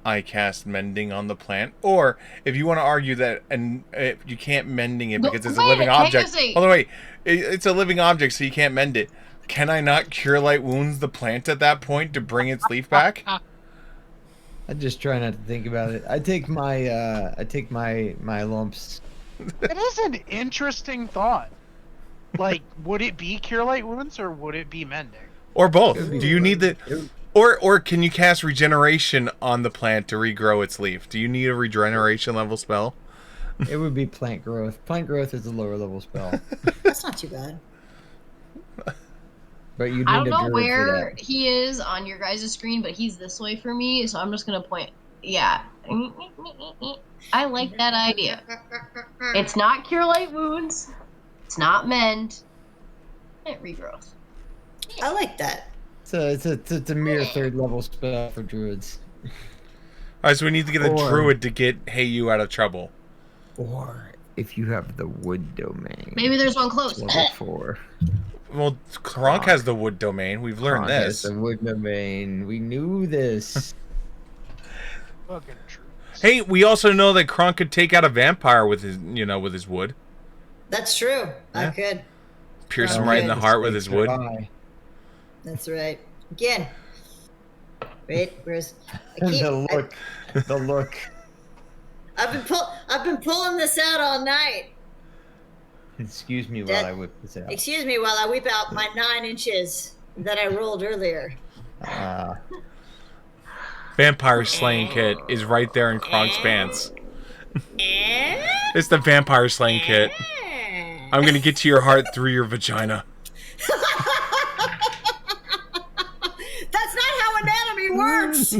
I cast mending on the plant, or if you want to argue that and you can't mending it No, because it's a wait, living can you object? say- Hold on, wait, it's a living object, so you can't mend it. Can I not cure light wounds the plant at that point to bring its leaf back? I just try not to think about it. I take my lumps. It is an interesting thought. Like, would it be cure light wounds or would it be mending? Or both? It would be Do you need the it- or can you cast regeneration on the plant to regrow its leaf? Do you need a regeneration level spell? It would be plant growth. Plant growth is a lower level spell, That's not too bad. but you need I don't a know druid for where that. he is on your guys' screen, but he's this way for me, so I'm just gonna point. Yeah. I like that idea. It's not cure light wounds. It's not mend. It regrowth. I like that. It's a mere third level spell for druids. All right, so we need to get a Or- druid to get Hey You out of trouble. Or if you have the wood domain. Maybe there's one it's close. level 4. Well, Kronk has the wood domain. We've learned Kronk has this. the wood domain. We knew this. Fucking true. Hey, we also know that Kronk could take out a vampire with his, with his wood. That's true. I Yeah. could. Pierce Oh, him right in good. the heart with his wood. That's right. Again. Wait, where's I keep, The look. The look. I've been pulling this out all night. Excuse me while That- I whip this out. Excuse me while I whip out my 9 inches that I rolled earlier. Vampire slaying kit is right there in Kronk's pants. Eh? It's the vampire slaying kit. Eh. I'm gonna get to your heart through your vagina. That's not how anatomy works.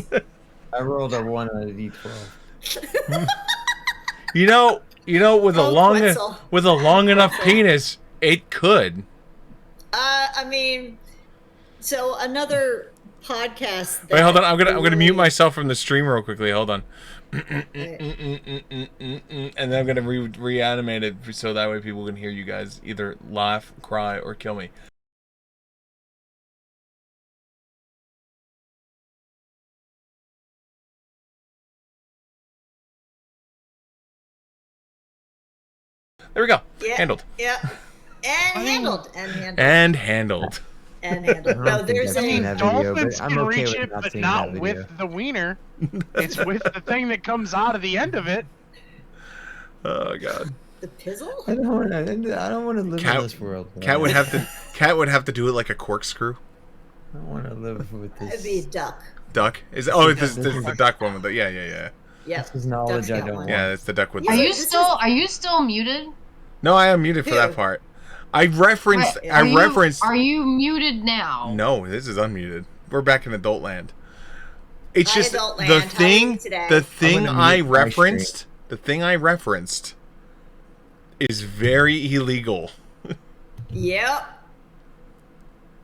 I rolled a 1 out of D12. You know, with a Oh, Quetzal. with a long enough penis, it could. I mean, so another podcast. Wait, hold on. that I'm gonna really- mute myself from the stream real quickly. Hold on. And then I'm gonna reanimate it so that way people can hear you guys either laugh, cry, or kill me. There we go. Yeah, Handled. Yeah, and handled, and handled. And handled. and handle. I don't No, think there's I've seen a that video, Dolphins but I'm can okay reach with it, not but seeing that not video. with the wiener. It's with the thing that comes out of the end of it. Oh god. the pizzle. I don't want to live Cat- in this world. Cat would have to. Cat would have to do it like a corkscrew. I don't want to live with It'd this. be a duck. Duck is. Oh, This this is- is the duck one with the. Yeah. Yep. This is knowledge Duck's I got don't one. want. Yeah, it's the duck with Yeah. Are the. you This still is- are you still muted? No, I am muted for that Who? part. I referenced. Right. I referenced. Are you muted now? No, this is unmuted. We're back in adult land. It's Hi, just adult the land. How are you thing. today? The thing gonna I mute my referenced. The thing I referenced is very illegal, Yep.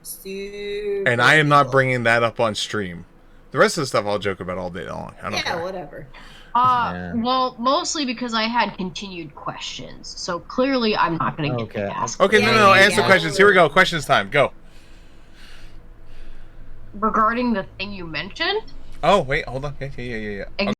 Super and I am not cool. bringing that up on stream. The rest of the stuff I'll joke about all day long. I don't Yeah, care. whatever. Yeah. Well, mostly because I had continued questions, so clearly I'm not going to get Okay. to ask. Okay, Yeah, no. yeah, Answer yeah. questions. Here we go. Questions time. Go. Regarding the thing you mentioned, Oh wait, hold on. Yeah. Ex-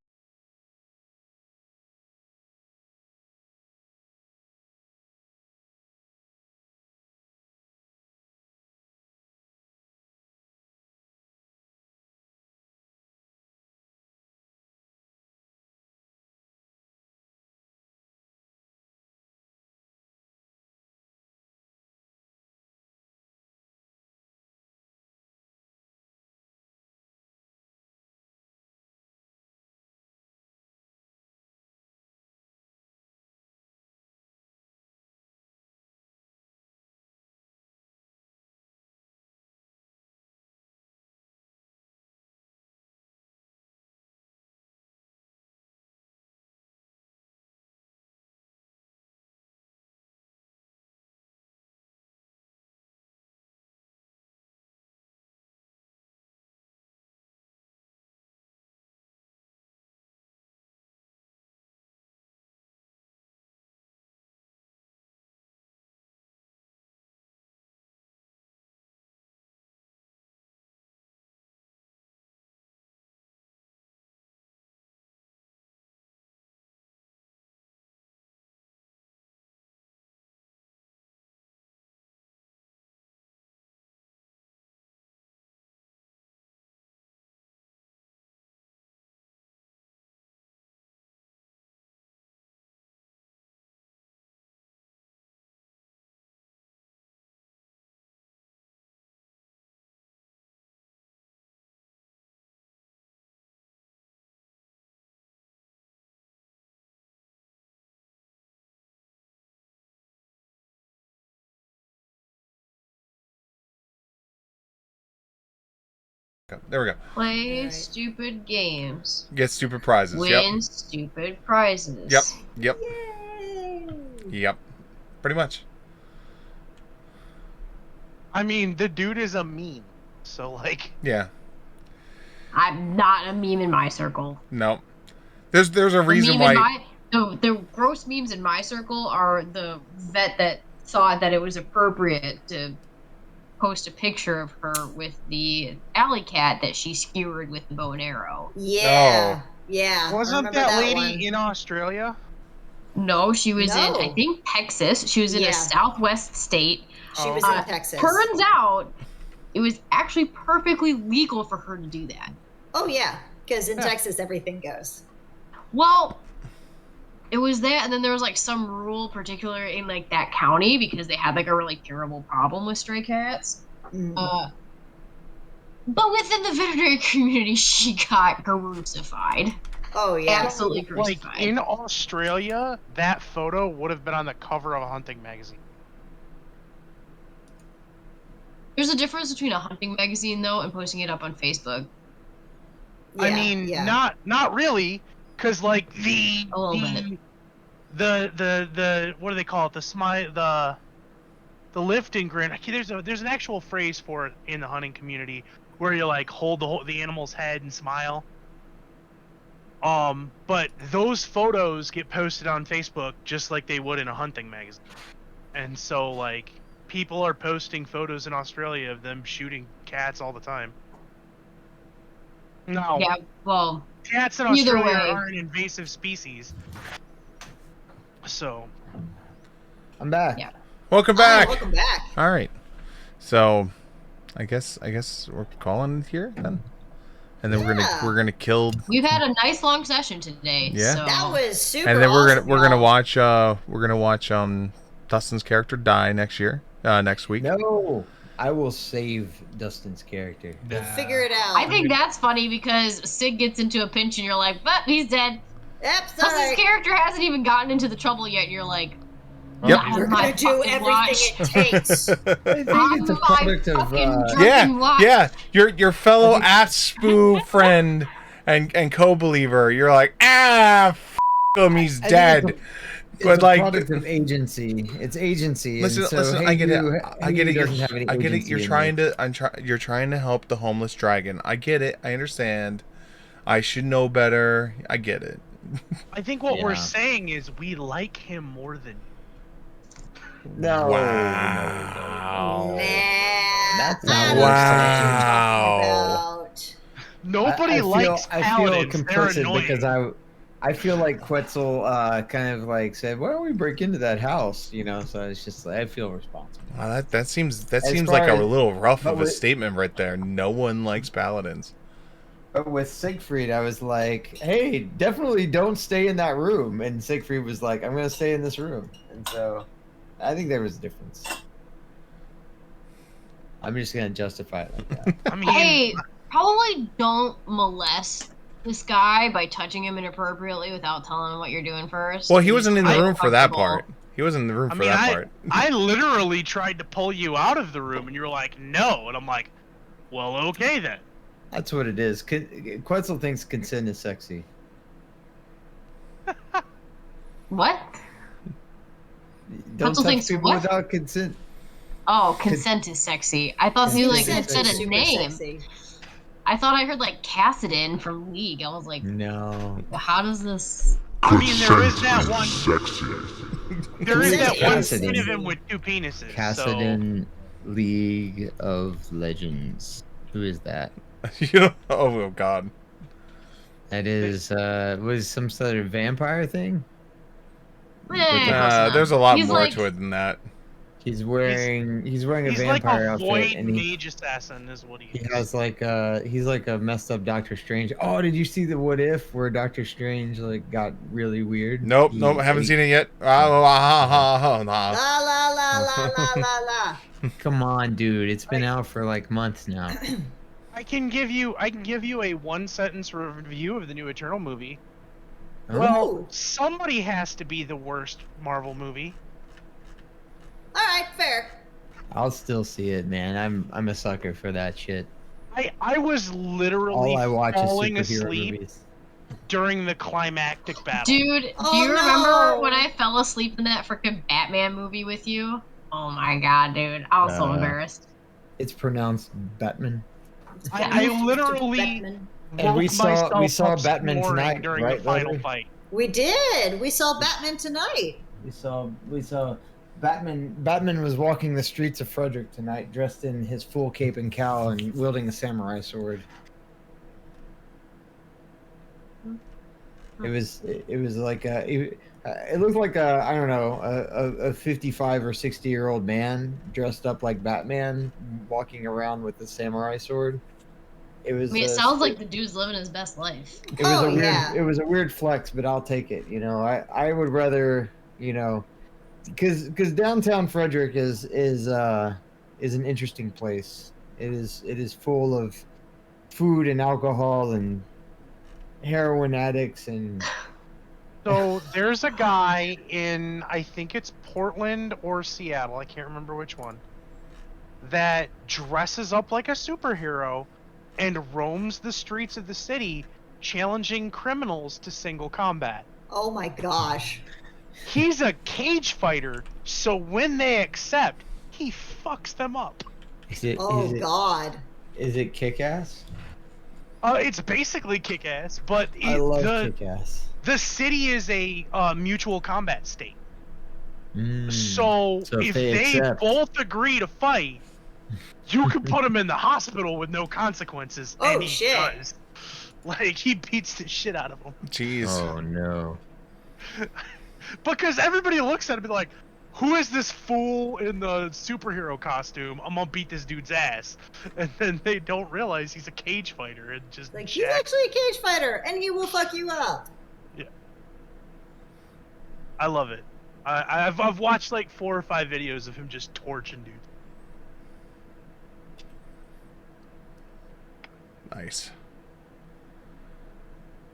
There we go. play Alright. stupid games, Get stupid prizes. win stupid prizes. Yep. Yay! Yep. Pretty much. I mean, the dude is a meme. So, like, Yeah. I'm not a meme in my circle. No. There's a The reason meme in why. the gross memes in my circle are the vet that thought that it was appropriate to post a picture of her with the alley cat that she skewered with the bow and arrow. Yeah. Yeah. I wasn't remember that lady one. in Australia? No, she was in, No. I think, Texas. She was in Yeah. a southwest state. She was Uh, in Texas. Turns out it was actually perfectly legal for her to do that. Oh yeah, because in Texas everything goes. Well, it was that, and then there was like some rule particular in like that county because they had like a really terrible problem with stray cats. Mm. But within the veterinary community, she got crucified. Oh yeah. Absolutely Like, crucified. in Australia, that photo would have been on the cover of a hunting magazine. There's a difference between a hunting magazine though and posting it up on Facebook. I Yeah, mean, yeah. not really, because like A little bit. the what do they call it? The lifting grin. There's an actual phrase for it in the hunting community where you like hold the animal's head and smile. But those photos get posted on Facebook just like they would in a hunting magazine, and so like people are posting photos in Australia of them shooting cats all the time. No, Yeah, well, cats in Either Australia way. are an invasive species. So I'm back. Yeah. Welcome Oh, back. welcome back. All right. So, I guess we're calling it here then. And then Yeah. we're gonna kill. We've had a nice long session today. Yeah. So. That was super. And then awesome, we're gonna y'all. watch Dustin's character die next week. No, I will save Dustin's character. We'll figure it out. I think that's funny because Sig gets into a pinch and you're like, but he's dead. Yep, Plus sorry. his character hasn't even gotten into the trouble yet, and you're like, Yep. "I'm We're my gonna do fucking everything watch. it takes. I think I'm it's a my product of fucking drunken Yeah, watch." yeah. Your fellow Aspoo friend and co-believer. You're like, f him, he's I think dead. it's But a like, product of agency. It's agency. listen, and so listen. Hey I get You- it. I Hey get You it. doesn't have any I get it. agency You're in trying this. to. You're trying to help the homeless dragon. I get it. I understand. I should know better. I get it. I think what we're Yeah. saying is we like him more than. No. Wow. Nah, That's I not don't know what you're Wow. talking about. Nobody likes I feel paladins. They're complicit annoying. because I feel like Quetzal kind of like said, "Why don't we break into that house?" You know, so it's just I feel responsible. Wow, that seems As like far a as- little rough but of a with- statement right there. No one likes paladins. But with Siegfried, I was like, "Hey, definitely don't stay in that room." And Siegfried was like, "I'm going to stay in this room." And so, I think there was a difference. I'm just going to justify it like that. I mean, Hey, probably don't molest this guy by touching him inappropriately without telling him what you're doing first. Well, he wasn't in the He's room for that uncomfortable. part. He wasn't in the room I for mean, that part. I literally tried to pull you out of the room, and you were like, "No," and I'm like, "Well, okay then." That's what it is. Quetzal thinks consent is sexy. What? Don't Quetzal touch thinks people what? without consent. Oh, consent is sexy. I thought you like Consent said is a super name. sexy. I thought I heard like Cassidon from League. I was like, No. how does this? I mean, there is that Consent one. sexy. There is that one Cassidon. scene of him with two penises. Cassidon, League of Legends. Who is that? You know? Oh God. That is was some sort of vampire thing. Eh, close enough. There's a lot He's more like- to it than that. He's wearing a He's like vampire a outfit, void and he mage assassin, is what he he is. has like he's like a messed up Doctor Strange. Oh, did you see the What If where Doctor Strange like got really weird? Nope, I haven't seen it yet. La la la la la la la. Come on, dude! It's been out for like months now. I can give you a one sentence review of the new Eternal movie. Oh. Well, somebody has to be the worst Marvel movie. All right, fair. I'll still see it, man. I'm a sucker for that shit. I was literally All I watch is falling superhero asleep movies. during the climactic battle. Dude, do Oh, you remember no. when I fell asleep in that freaking Batman movie with you? Oh my god, dude. I was so embarrassed. It's pronounced Batman. I literally Batman. And we woke saw myself up Batman snoring tonight, during right, the final Larry? fight. We did. We saw Batman tonight. We saw Batman. Batman was walking the streets of Frederick tonight, dressed in his full cape and cowl and wielding a samurai sword. It was like it looked like I don't know, a 55 or 60-year-old man dressed up like Batman, walking around with a samurai sword. It was. I mean, it sounds like the dude's living his best life. It was Oh, a weird. yeah. It was a weird flex, but I'll take it. You know, I would rather, you know, because downtown Frederick is an interesting place. It is full of food and alcohol and heroin addicts and. So there's a guy in, I think it's Portland or Seattle, I can't remember which one, that dresses up like a superhero and roams the streets of the city challenging criminals to single combat. Oh my gosh. He's a cage fighter, so when they accept, he fucks them up. Oh God. Is it Kick-Ass? It's basically Kick-Ass, but I love Kick-Ass. the city is a mutual combat state. Mm. So if they accept. both agree to fight, you can put him in the hospital with no consequences. Oh, and he shit. does. Like, he beats the shit out of them. Jeez. Oh no. Because everybody looks at him and be like, who is this fool in the superhero costume? I'm gonna beat this dude's ass. And then they don't realize he's a cage fighter and just Like, he's actually a cage fighter, and he will fuck you up. Yeah. I love it. I've watched like 4 or 5 videos of him just torching dudes. Nice.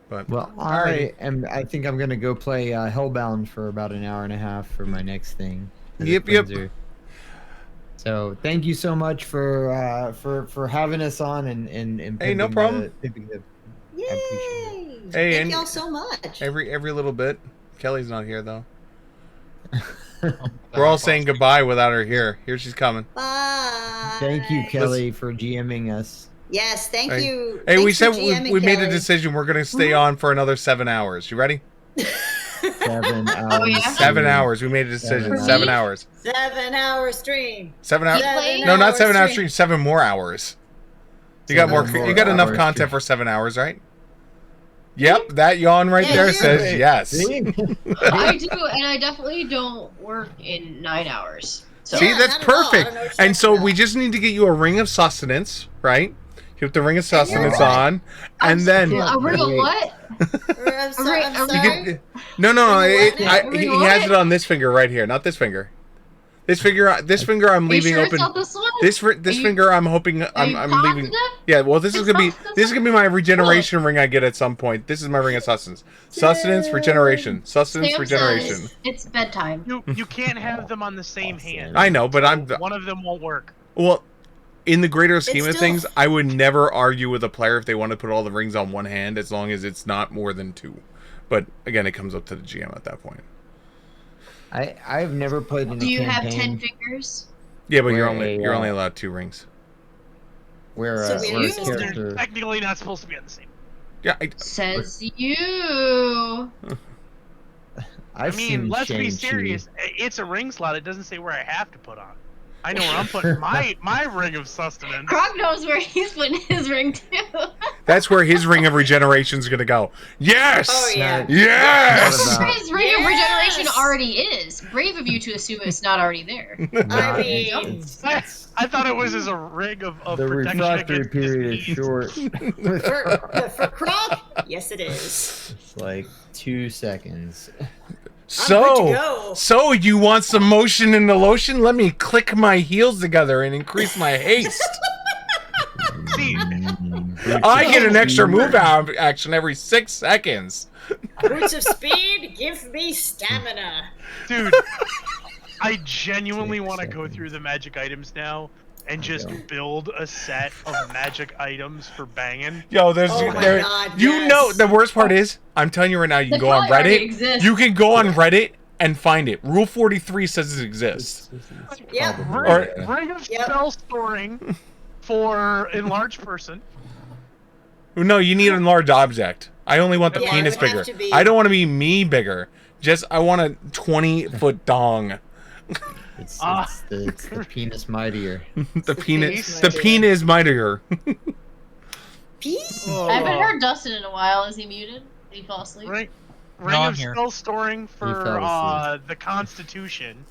But Well, alrighty. I think I'm gonna go play Hellbound for about an hour and a half for my next thing. as a Yep. cleanser. So thank you so much for having us on and Hey, no pimping problem. pimping the Yay! Hey, Thank and y'all so much. every little bit. Kelly's not here though. We're all saying goodbye without her here. Here she's coming. Bye. Thank you, Kelly, for GMing us. Yes, thank Hey. you. Hey, we Thanks for said we GMing, made a Kelly. decision. We're gonna stay on for another 7 hours. You ready? 7 hours. Oh, yeah? 7 hours. We made a decision. 7 7 hours. hours. 7-hour stream. 7 hours. Playing? No, not 7 hours stream. stream. 7 more hours. You got more. 7 more You got enough hours content stream. for 7 hours, right? Yep, that yawn right Yeah, there you says do. yes. See? I do, and I definitely don't work in 9 hours. So See, Yeah, that's not at all. I perfect. don't know what you're And so talking we about. just need to get you a ring of sustenance, right? You have the ring of you're sustenance right. on, and then a ring of what? I'm so- I'm You you sorry. get, no, Ring of what? he Ring of has what? it on this finger right here, not this finger. This finger I'm Are you leaving sure open. it's not this one? This Are you- finger I'm hoping Are I'm you leaving. positive? Yeah, well, this is It's gonna be not this is gonna be my regeneration ring I get at some point. This is my ring of sustenance. Sustenance, regeneration. Sustenance, Sam regeneration. says it's bedtime. You can't have them on the same hand. I know, but I'm One of them won't work. well. In the greater scheme of still- things, I would never argue with a player if they want to put all the rings on one hand, as long as it's not more than 2. But again, it comes up to the GM at that point. I've never played in a Do you have campaign 10 fingers? Yeah, but Where you're a, only allowed 2 rings. where, So where a you- character. Technically not supposed to be on the same. Yeah, Says you. I've I mean, seen let's be Shang-Chi. serious. It's a ring slot. It doesn't say where I have to put on. I know where I'm putting my ring of sustenance. Krog knows where he's putting his ring too. that's where his ring of regeneration is gonna go. Yes. Oh, yeah. Yes. What about- His ring of regeneration Yes! already is. Brave of you to assume it's not already there. I mean, I thought it was as a ring of The protection refractory against period is disease. short. for Croc, yes, it is. It's like 2 seconds. I'm good to go. So you want some motion in the lotion? Let me click my heels together and increase my haste. See, I get an extra move action every 6 seconds. Boots of speed, give me stamina. dude, I genuinely want to go through the magic items now and just build a set of magic items for banging. Yo, there's Oh my there. God, You yes. know the worst part is, I'm telling you right now, you can The go on color already Reddit. exists. You can go on Reddit and find it. Rule 43 says it exists. Yep. Ring of Yep. spell storing for enlarged person. No, you need an enlarged object. I only want the Yeah, it penis would have bigger. to be- I don't want to be me bigger. Just I want a 20-foot dong. It's Ah. the penis mightier. The penis. penis The mightier. penis mightier. I haven't heard Dustin in a while. Is he muted? Did he fall asleep? Ring I'm of here. spell storing for fell asleep. the Constitution.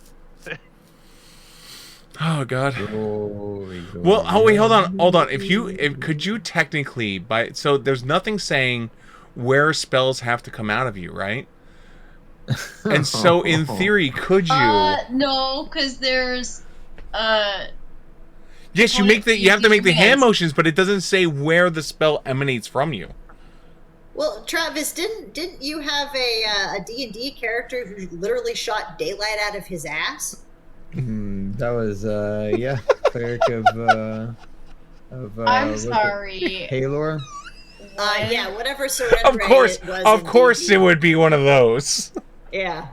Oh god. Glory, Well, oh wait, hold on. glory. If could you technically so there's nothing saying where spells have to come out of you, right? And so in theory, could you? No, because there's Yes, you Well, you have to make the hand yes. motions, but it doesn't say where the spell emanates from you. Well, Travis, didn't you have a D&D character who literally shot daylight out of his ass? That was yeah, cleric of I'm what's it? sorry. Halor. Yeah, whatever surrender Of course, it was. of in course, D&D. it would be one of those. Yeah.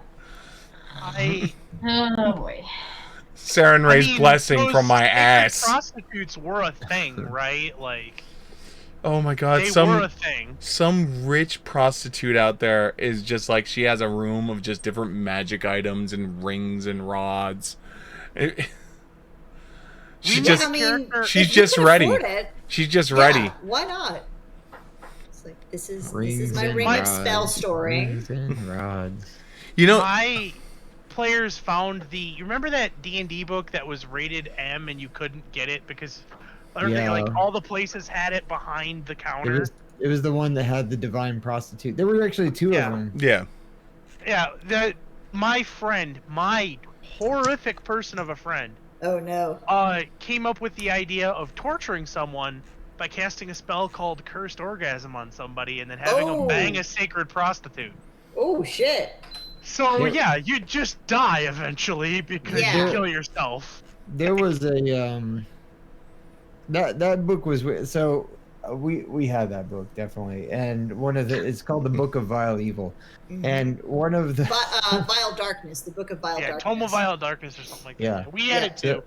I Oh boy. Saren Ray's blessing those from my sacred ass. Prostitutes were a thing, right? Like Oh my god, they were a thing. some rich prostitute out there is just like she has a room of just different magic items and rings and rods. She We just I mean, she's if you just can ready. afford it, She's just yeah, ready. why not? It's like this is Rings my and ring of spell rods, storing. rings and rods. You know, My players found you remember that D&D book that was rated M and you couldn't get it because like all the places had it behind the counter? It was the one that had the divine prostitute. There were actually two of them. Yeah. Yeah, my friend, my horrific person of a friend, Oh no. came up with the idea of torturing someone by casting a spell called Cursed Orgasm on somebody and then having them bang a sacred prostitute. Oh shit. So yeah, you just die eventually because you kill yourself. There was a that book was so we had that book definitely, and one of it's called the Book of Vile Evil, and one of the Vile Darkness, the Book of Vile Darkness. Tome of Vile Darkness or something like that. Yeah. We had it too.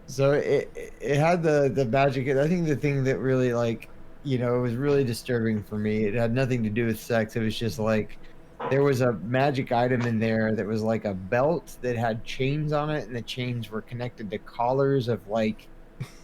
So it had the magic. I think the thing that really like it was really disturbing for me. It had nothing to do with sex. It was just like there was a magic item in there that was like a belt that had chains on it, and the chains were connected to collars of like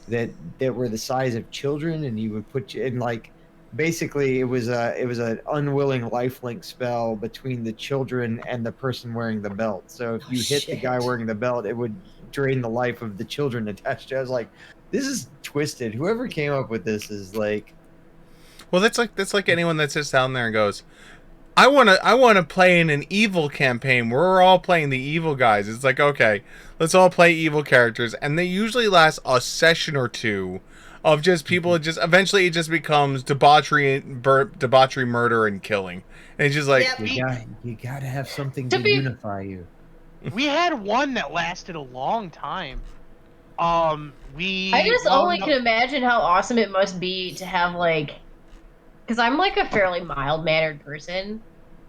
that were the size of children, and you would put you in like basically it was an unwilling lifelink spell between the children and the person wearing the belt. So if you hit the guy wearing the belt, it would drain the life of the children attached to it. I was like, this is twisted. Whoever came up with this is like, well, that's like anyone that sits down there and goes, I want to play in an evil campaign where we're all playing the evil guys. It's like, okay, let's all play evil characters, and they usually last a session or two of just people. Just eventually it just becomes debauchery, murder, and killing. And it's just like you gotta have something to unify you. We had one that lasted a long time. I just only can imagine how awesome it must be to have like, because I'm like a fairly mild-mannered person.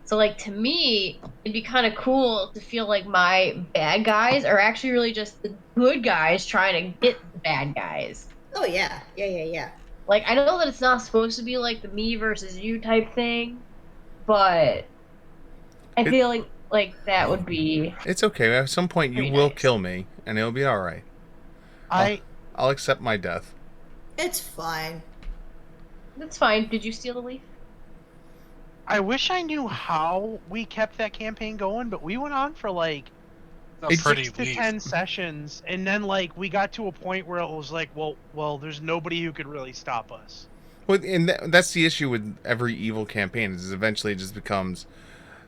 So, like, to me, it'd be kind of cool to feel like my bad guys are actually really just the good guys trying to get the bad guys. Oh, yeah. Yeah. Like, I know that it's not supposed to be, like, the me versus you type thing, but I feel like that would be... It's okay. At some point, you will kill me, and it'll be all right. I'll accept my death. It's fine. That's fine. Did you steal the leaf? I wish I knew how we kept that campaign going, but we went on for like 6 to 10 sessions, and then like we got to a point where it was like, well, there's nobody who could really stop us. Well, and that's the issue with every evil campaign is eventually it just becomes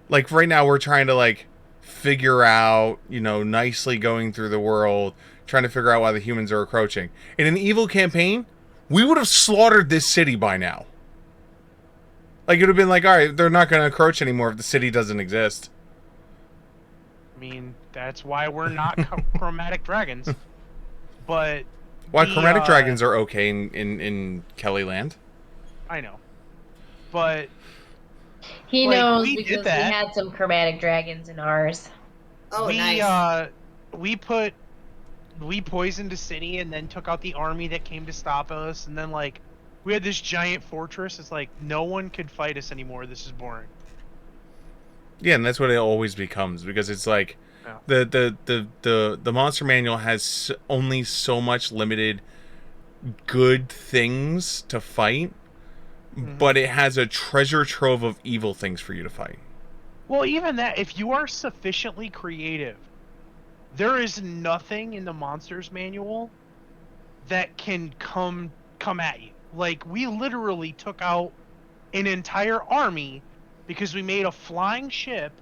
like right now we're trying to like figure out, nicely going through the world, trying to figure out why the humans are encroaching. In an evil campaign, we would have slaughtered this city by now. Like, it would have been like, all right, they're not going to encroach anymore if the city doesn't exist. I mean, that's why we're not chromatic dragons. But why chromatic dragons are okay in Kellyland. I know. But he knows because we had some chromatic dragons in ours. Oh, nice. We poisoned a city and then took out the army that came to stop us, and then like we had this giant fortress. It's like no one could fight us anymore. This is boring. Yeah, and that's what it always becomes because it's like the monster manual has only so much limited good things to fight, but it has a treasure trove of evil things for you to fight. Well, even that, if you are sufficiently creative, there is nothing in the monsters manual that can come at you. Like, we literally took out an entire army because we made a flying ship,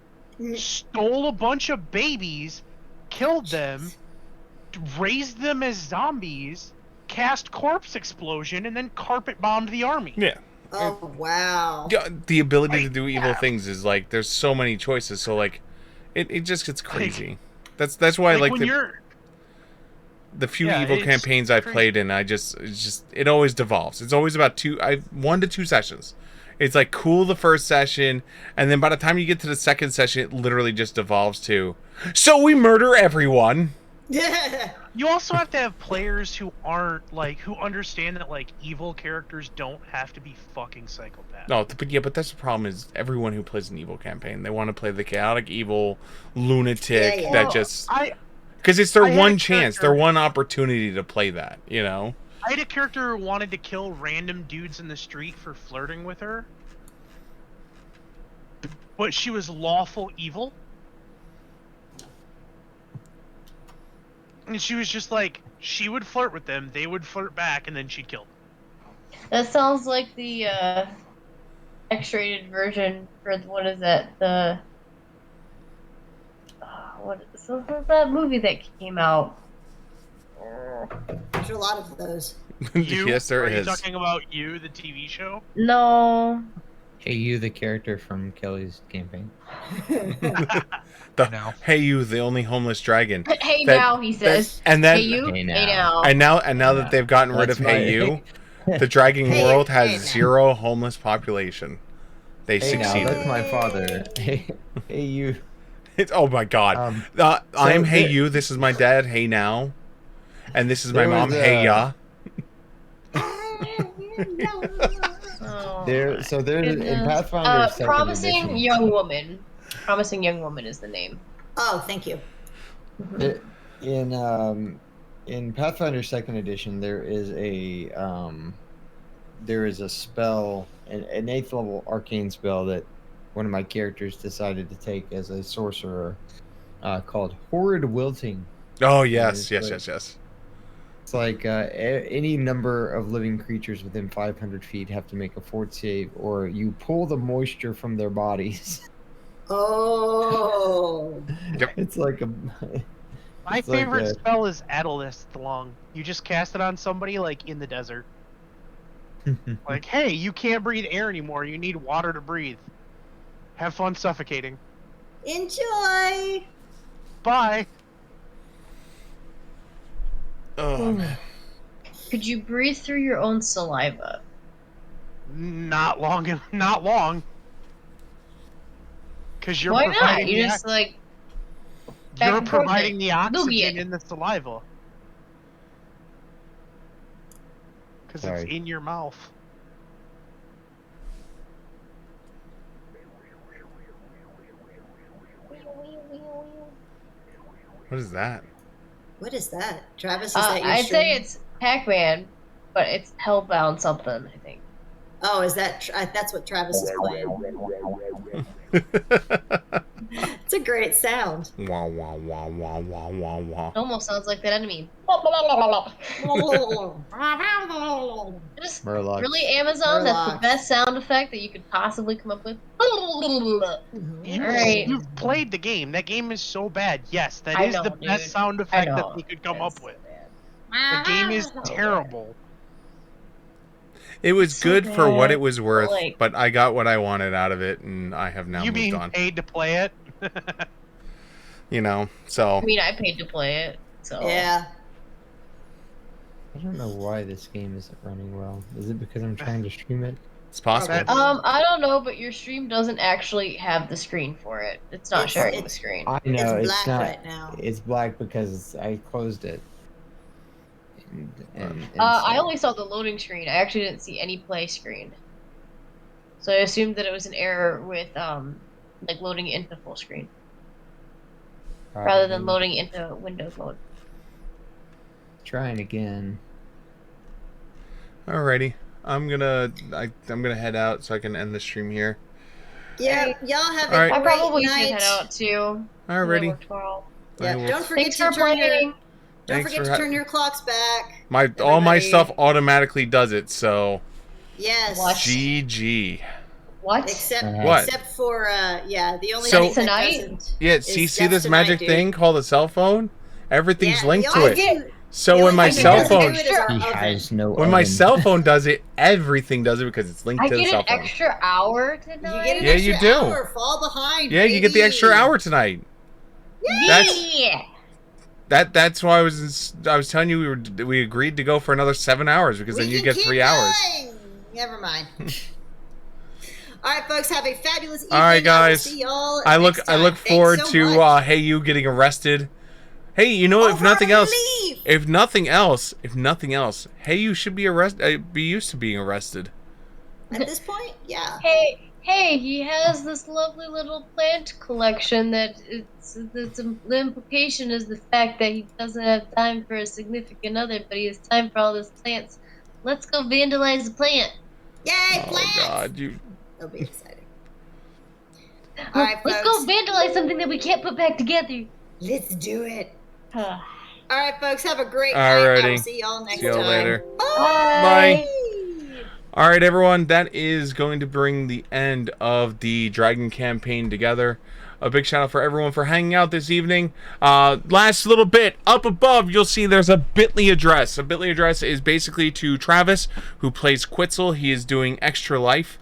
stole a bunch of babies, killed them, raised them as zombies, cast corpse explosion, and then carpet bombed the army. Yeah. Oh, wow. Yeah, the ability to do evil things is like, there's so many choices, so like, it just gets crazy. That's why I like the few evil campaigns I've played in, it always devolves. It's always about 1 to 2 sessions. It's like cool the first session, and then by the time you get to the second session, it literally just devolves to, so we murder everyone. Yeah. You also have to have players who aren't who understand that evil characters don't have to be fucking psychopaths. No, but that's the problem is everyone who plays an evil campaign, they want to play the chaotic evil lunatic that just because it's their one chance, their one opportunity to play that, I had a character who wanted to kill random dudes in the street for flirting with her, but she was lawful evil. And she was just like, she would flirt with them, they would flirt back, and then she'd kill them. That sounds like the X-rated version for what is that? The what's that movie that came out? There's a lot of those. You? Yes, there Are you is. talking about You, the TV show? No. Hey, you, the character from Kelly's campaign. Now. Hey, you, the only homeless dragon. Hey That- now, he says. and then Hey you. Hey Hey now. now. and now that they've gotten rid of That's Hey my- You, the dragon Hey, world has hey now. 0 homeless population. They Hey, now, succeeded. that's my father. Hey, you. Oh my god. I'm Hey there- You, this is my dad, Hey Now. And this is my There mom, was, Hey Ya. Oh, There's in goodness. Pathfinder second Promising edition. Young Woman. Promising Young Woman is the name. Oh, thank you. In Pathfinder second edition, there is a spell, an 8th level arcane spell that one of my characters decided to take as a sorcerer, called Horrid Wilting. Oh yes, It's yes. It's like any number of living creatures within 500 feet have to make a fort save, or you pull the moisture from their bodies. Oh. Yep. It's like a. My It's like favorite a- spell is Adalist Long. You just cast it on somebody, like, in the desert. Like, hey, you can't breathe air anymore. You need water to breathe. Have fun suffocating. Enjoy. Bye. Oh man. Could you breathe through your own saliva? Not long. Not long. Because you're Why not? providing You the just like back you're and forth providing it. the oxygen Noogie it. in the saliva. Because it's Sorry. in your mouth. What is that? What is that? Travis, is that your I'd stream? say it's Pac-Man, but it's Hellbound something, I think. Oh, is that... that's what Travis is playing. It's a great sound. Wah wah wah wah wah wah wah. It almost sounds like that enemy. Just Murlocs. really, Amazon, that's the Murlocs. best sound effect that you could possibly come up with. Alright. You've played the game. That game is so bad. Yes, that I is know, the best dude. sound I effect know. that they could come up It's with. so bad. The game is So terrible. It was So good for what bad, it was worth, like- but I got what I wanted out of it, and I have now You moved being on. paid to play it? You know, so I mean, I paid to play it, so. Yeah. I don't know why this game isn't running well. Is it because I'm trying to stream it? it's possible. That's- I don't know, but your stream doesn't actually have the screen for it. It's not sharing the it's- screen. I know It's it's, black not. right now. It's black because I closed it. And I so- only saw the loading screen. I actually didn't see any play screen. So I assumed that it was an error with like loading it into full screen rather than probably. loading into Windows mode. Trying again. Alrighty, I'm gonna head out so I can end the stream here. Yeah, y'all have a All right. I great probably night. should head out too. Alrighty. Yeah, I will- don't forget Thanks to for turn your playing. don't Thanks forget for to turn your clocks back. all my everybody. stuff automatically does it. So Yes. What? GG. What? Except What? except for yeah, the only So- thing that Tonight? doesn't. Yeah, is see Steps this Tonight, magic dude. thing called a cell phone? Everything's linked the to only it. thing- So the when my only thing cell that doesn't phone do it is our He oven. has no. when my oven. cell phone does it, everything does it because it's linked I to the get cell an phone. extra hour You tonight? get an Yeah, you extra do. hour, fall behind. Yeah, you get the extra baby. hour tonight. Yeah! That's why I was telling you we agreed to go for another 7 hours because We then you can get keep 3 hours. going. Never mind. All right, folks, have a fabulous evening. All right, I will guys. see y'all I look next time. forward Thanks so to much. Hey You getting arrested. Hey, you know if Over nothing else, relief. if nothing else, Hey You should be be used to being arrested. At this point, yeah. Hey, he has this lovely little plant collection that the implication is the fact that he doesn't have time for a significant other, but he has time for all his plants. Let's go vandalize the plant. Yay, Oh plants! God, you. It'll be exciting. All right, Let's folks. go vandalize something that we can't put back together. Let's do it. All right, folks. Have a great night. I Alrighty. will see y'all next See y'all time. later. Bye. All right, everyone. That is going to bring the end of the Dragon campaign together. A big shout out for everyone for hanging out this evening. Last little bit up above, you'll see there's a Bitly address. A Bitly address is basically to Travis, who plays Quetzal. He is doing Extra Life.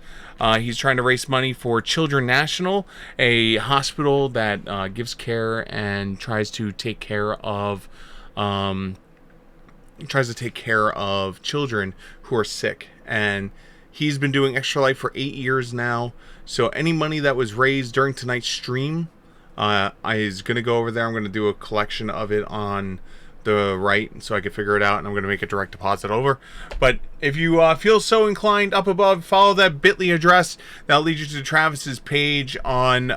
He's trying to raise money for Children National, a hospital that gives care and tries to take care of children who are sick. And he's been doing Extra Life for 8 years now. So any money that was raised during tonight's stream is going to go over there. I'm going to do a collection of it on the right so I can figure it out, and I'm going to make a direct deposit over. But if you feel so inclined, up above, follow that Bitly address. That'll lead you to Travis's page on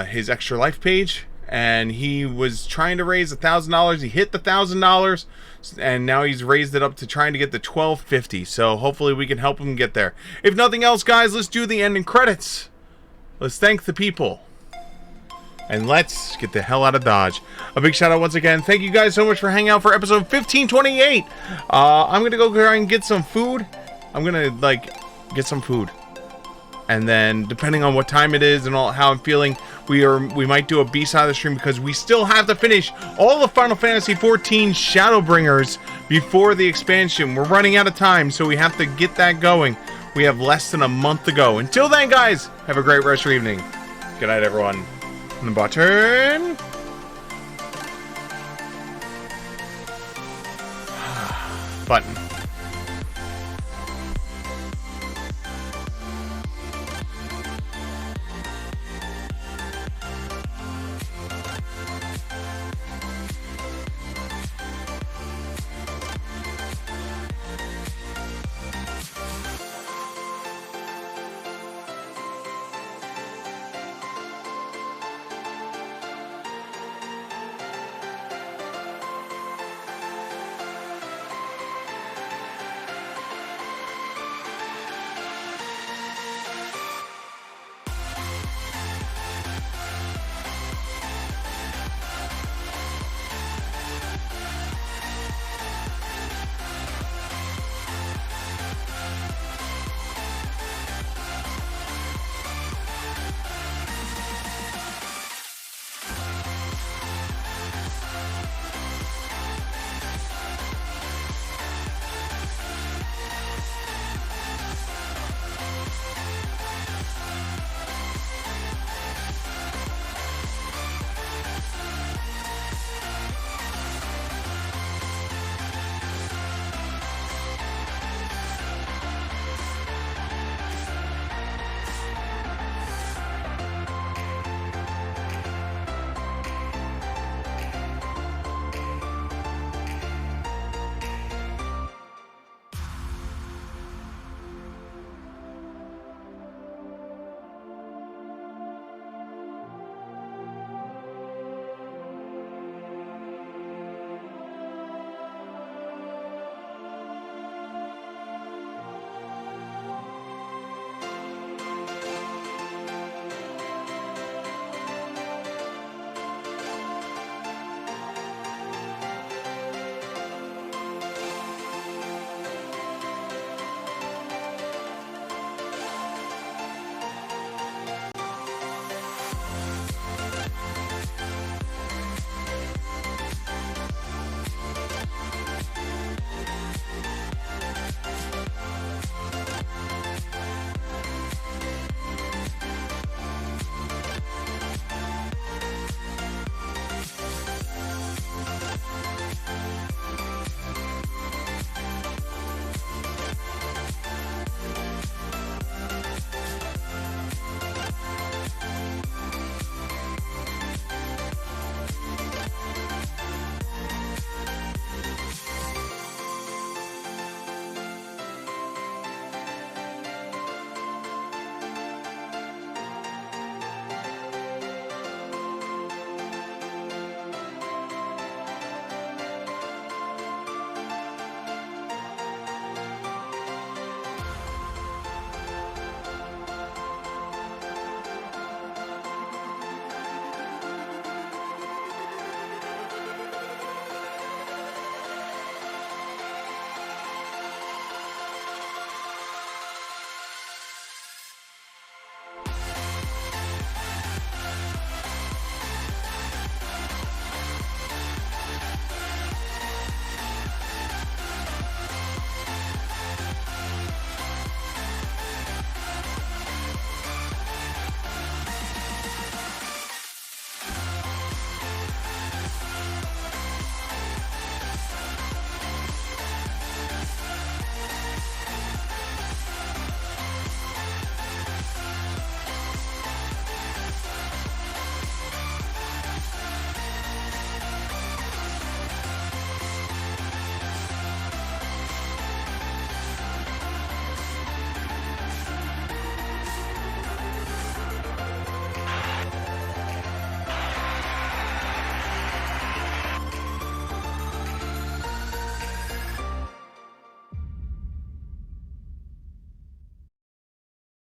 his Extra Life page. And he was trying to raise $1,000. He hit the $1,000, and now he's raised it up to trying to get the $1,250. So hopefully we can help him get there. If nothing else, guys, let's do the ending credits. Let's thank the people, and let's get the hell out of Dodge. A big shout out once again. Thank you guys so much for hanging out for episode 1528. I'm gonna go try and get some food. I'm gonna get some food, and then depending on what time it is and how I'm feeling, we might do a B-side of the stream, because we still have to finish all the Final Fantasy XIV Shadowbringers before the expansion. We're running out of time, so we have to get that going. We have less than a month to go. Until then, guys, have a great rest of your evening. Good night, everyone. And the button. Button.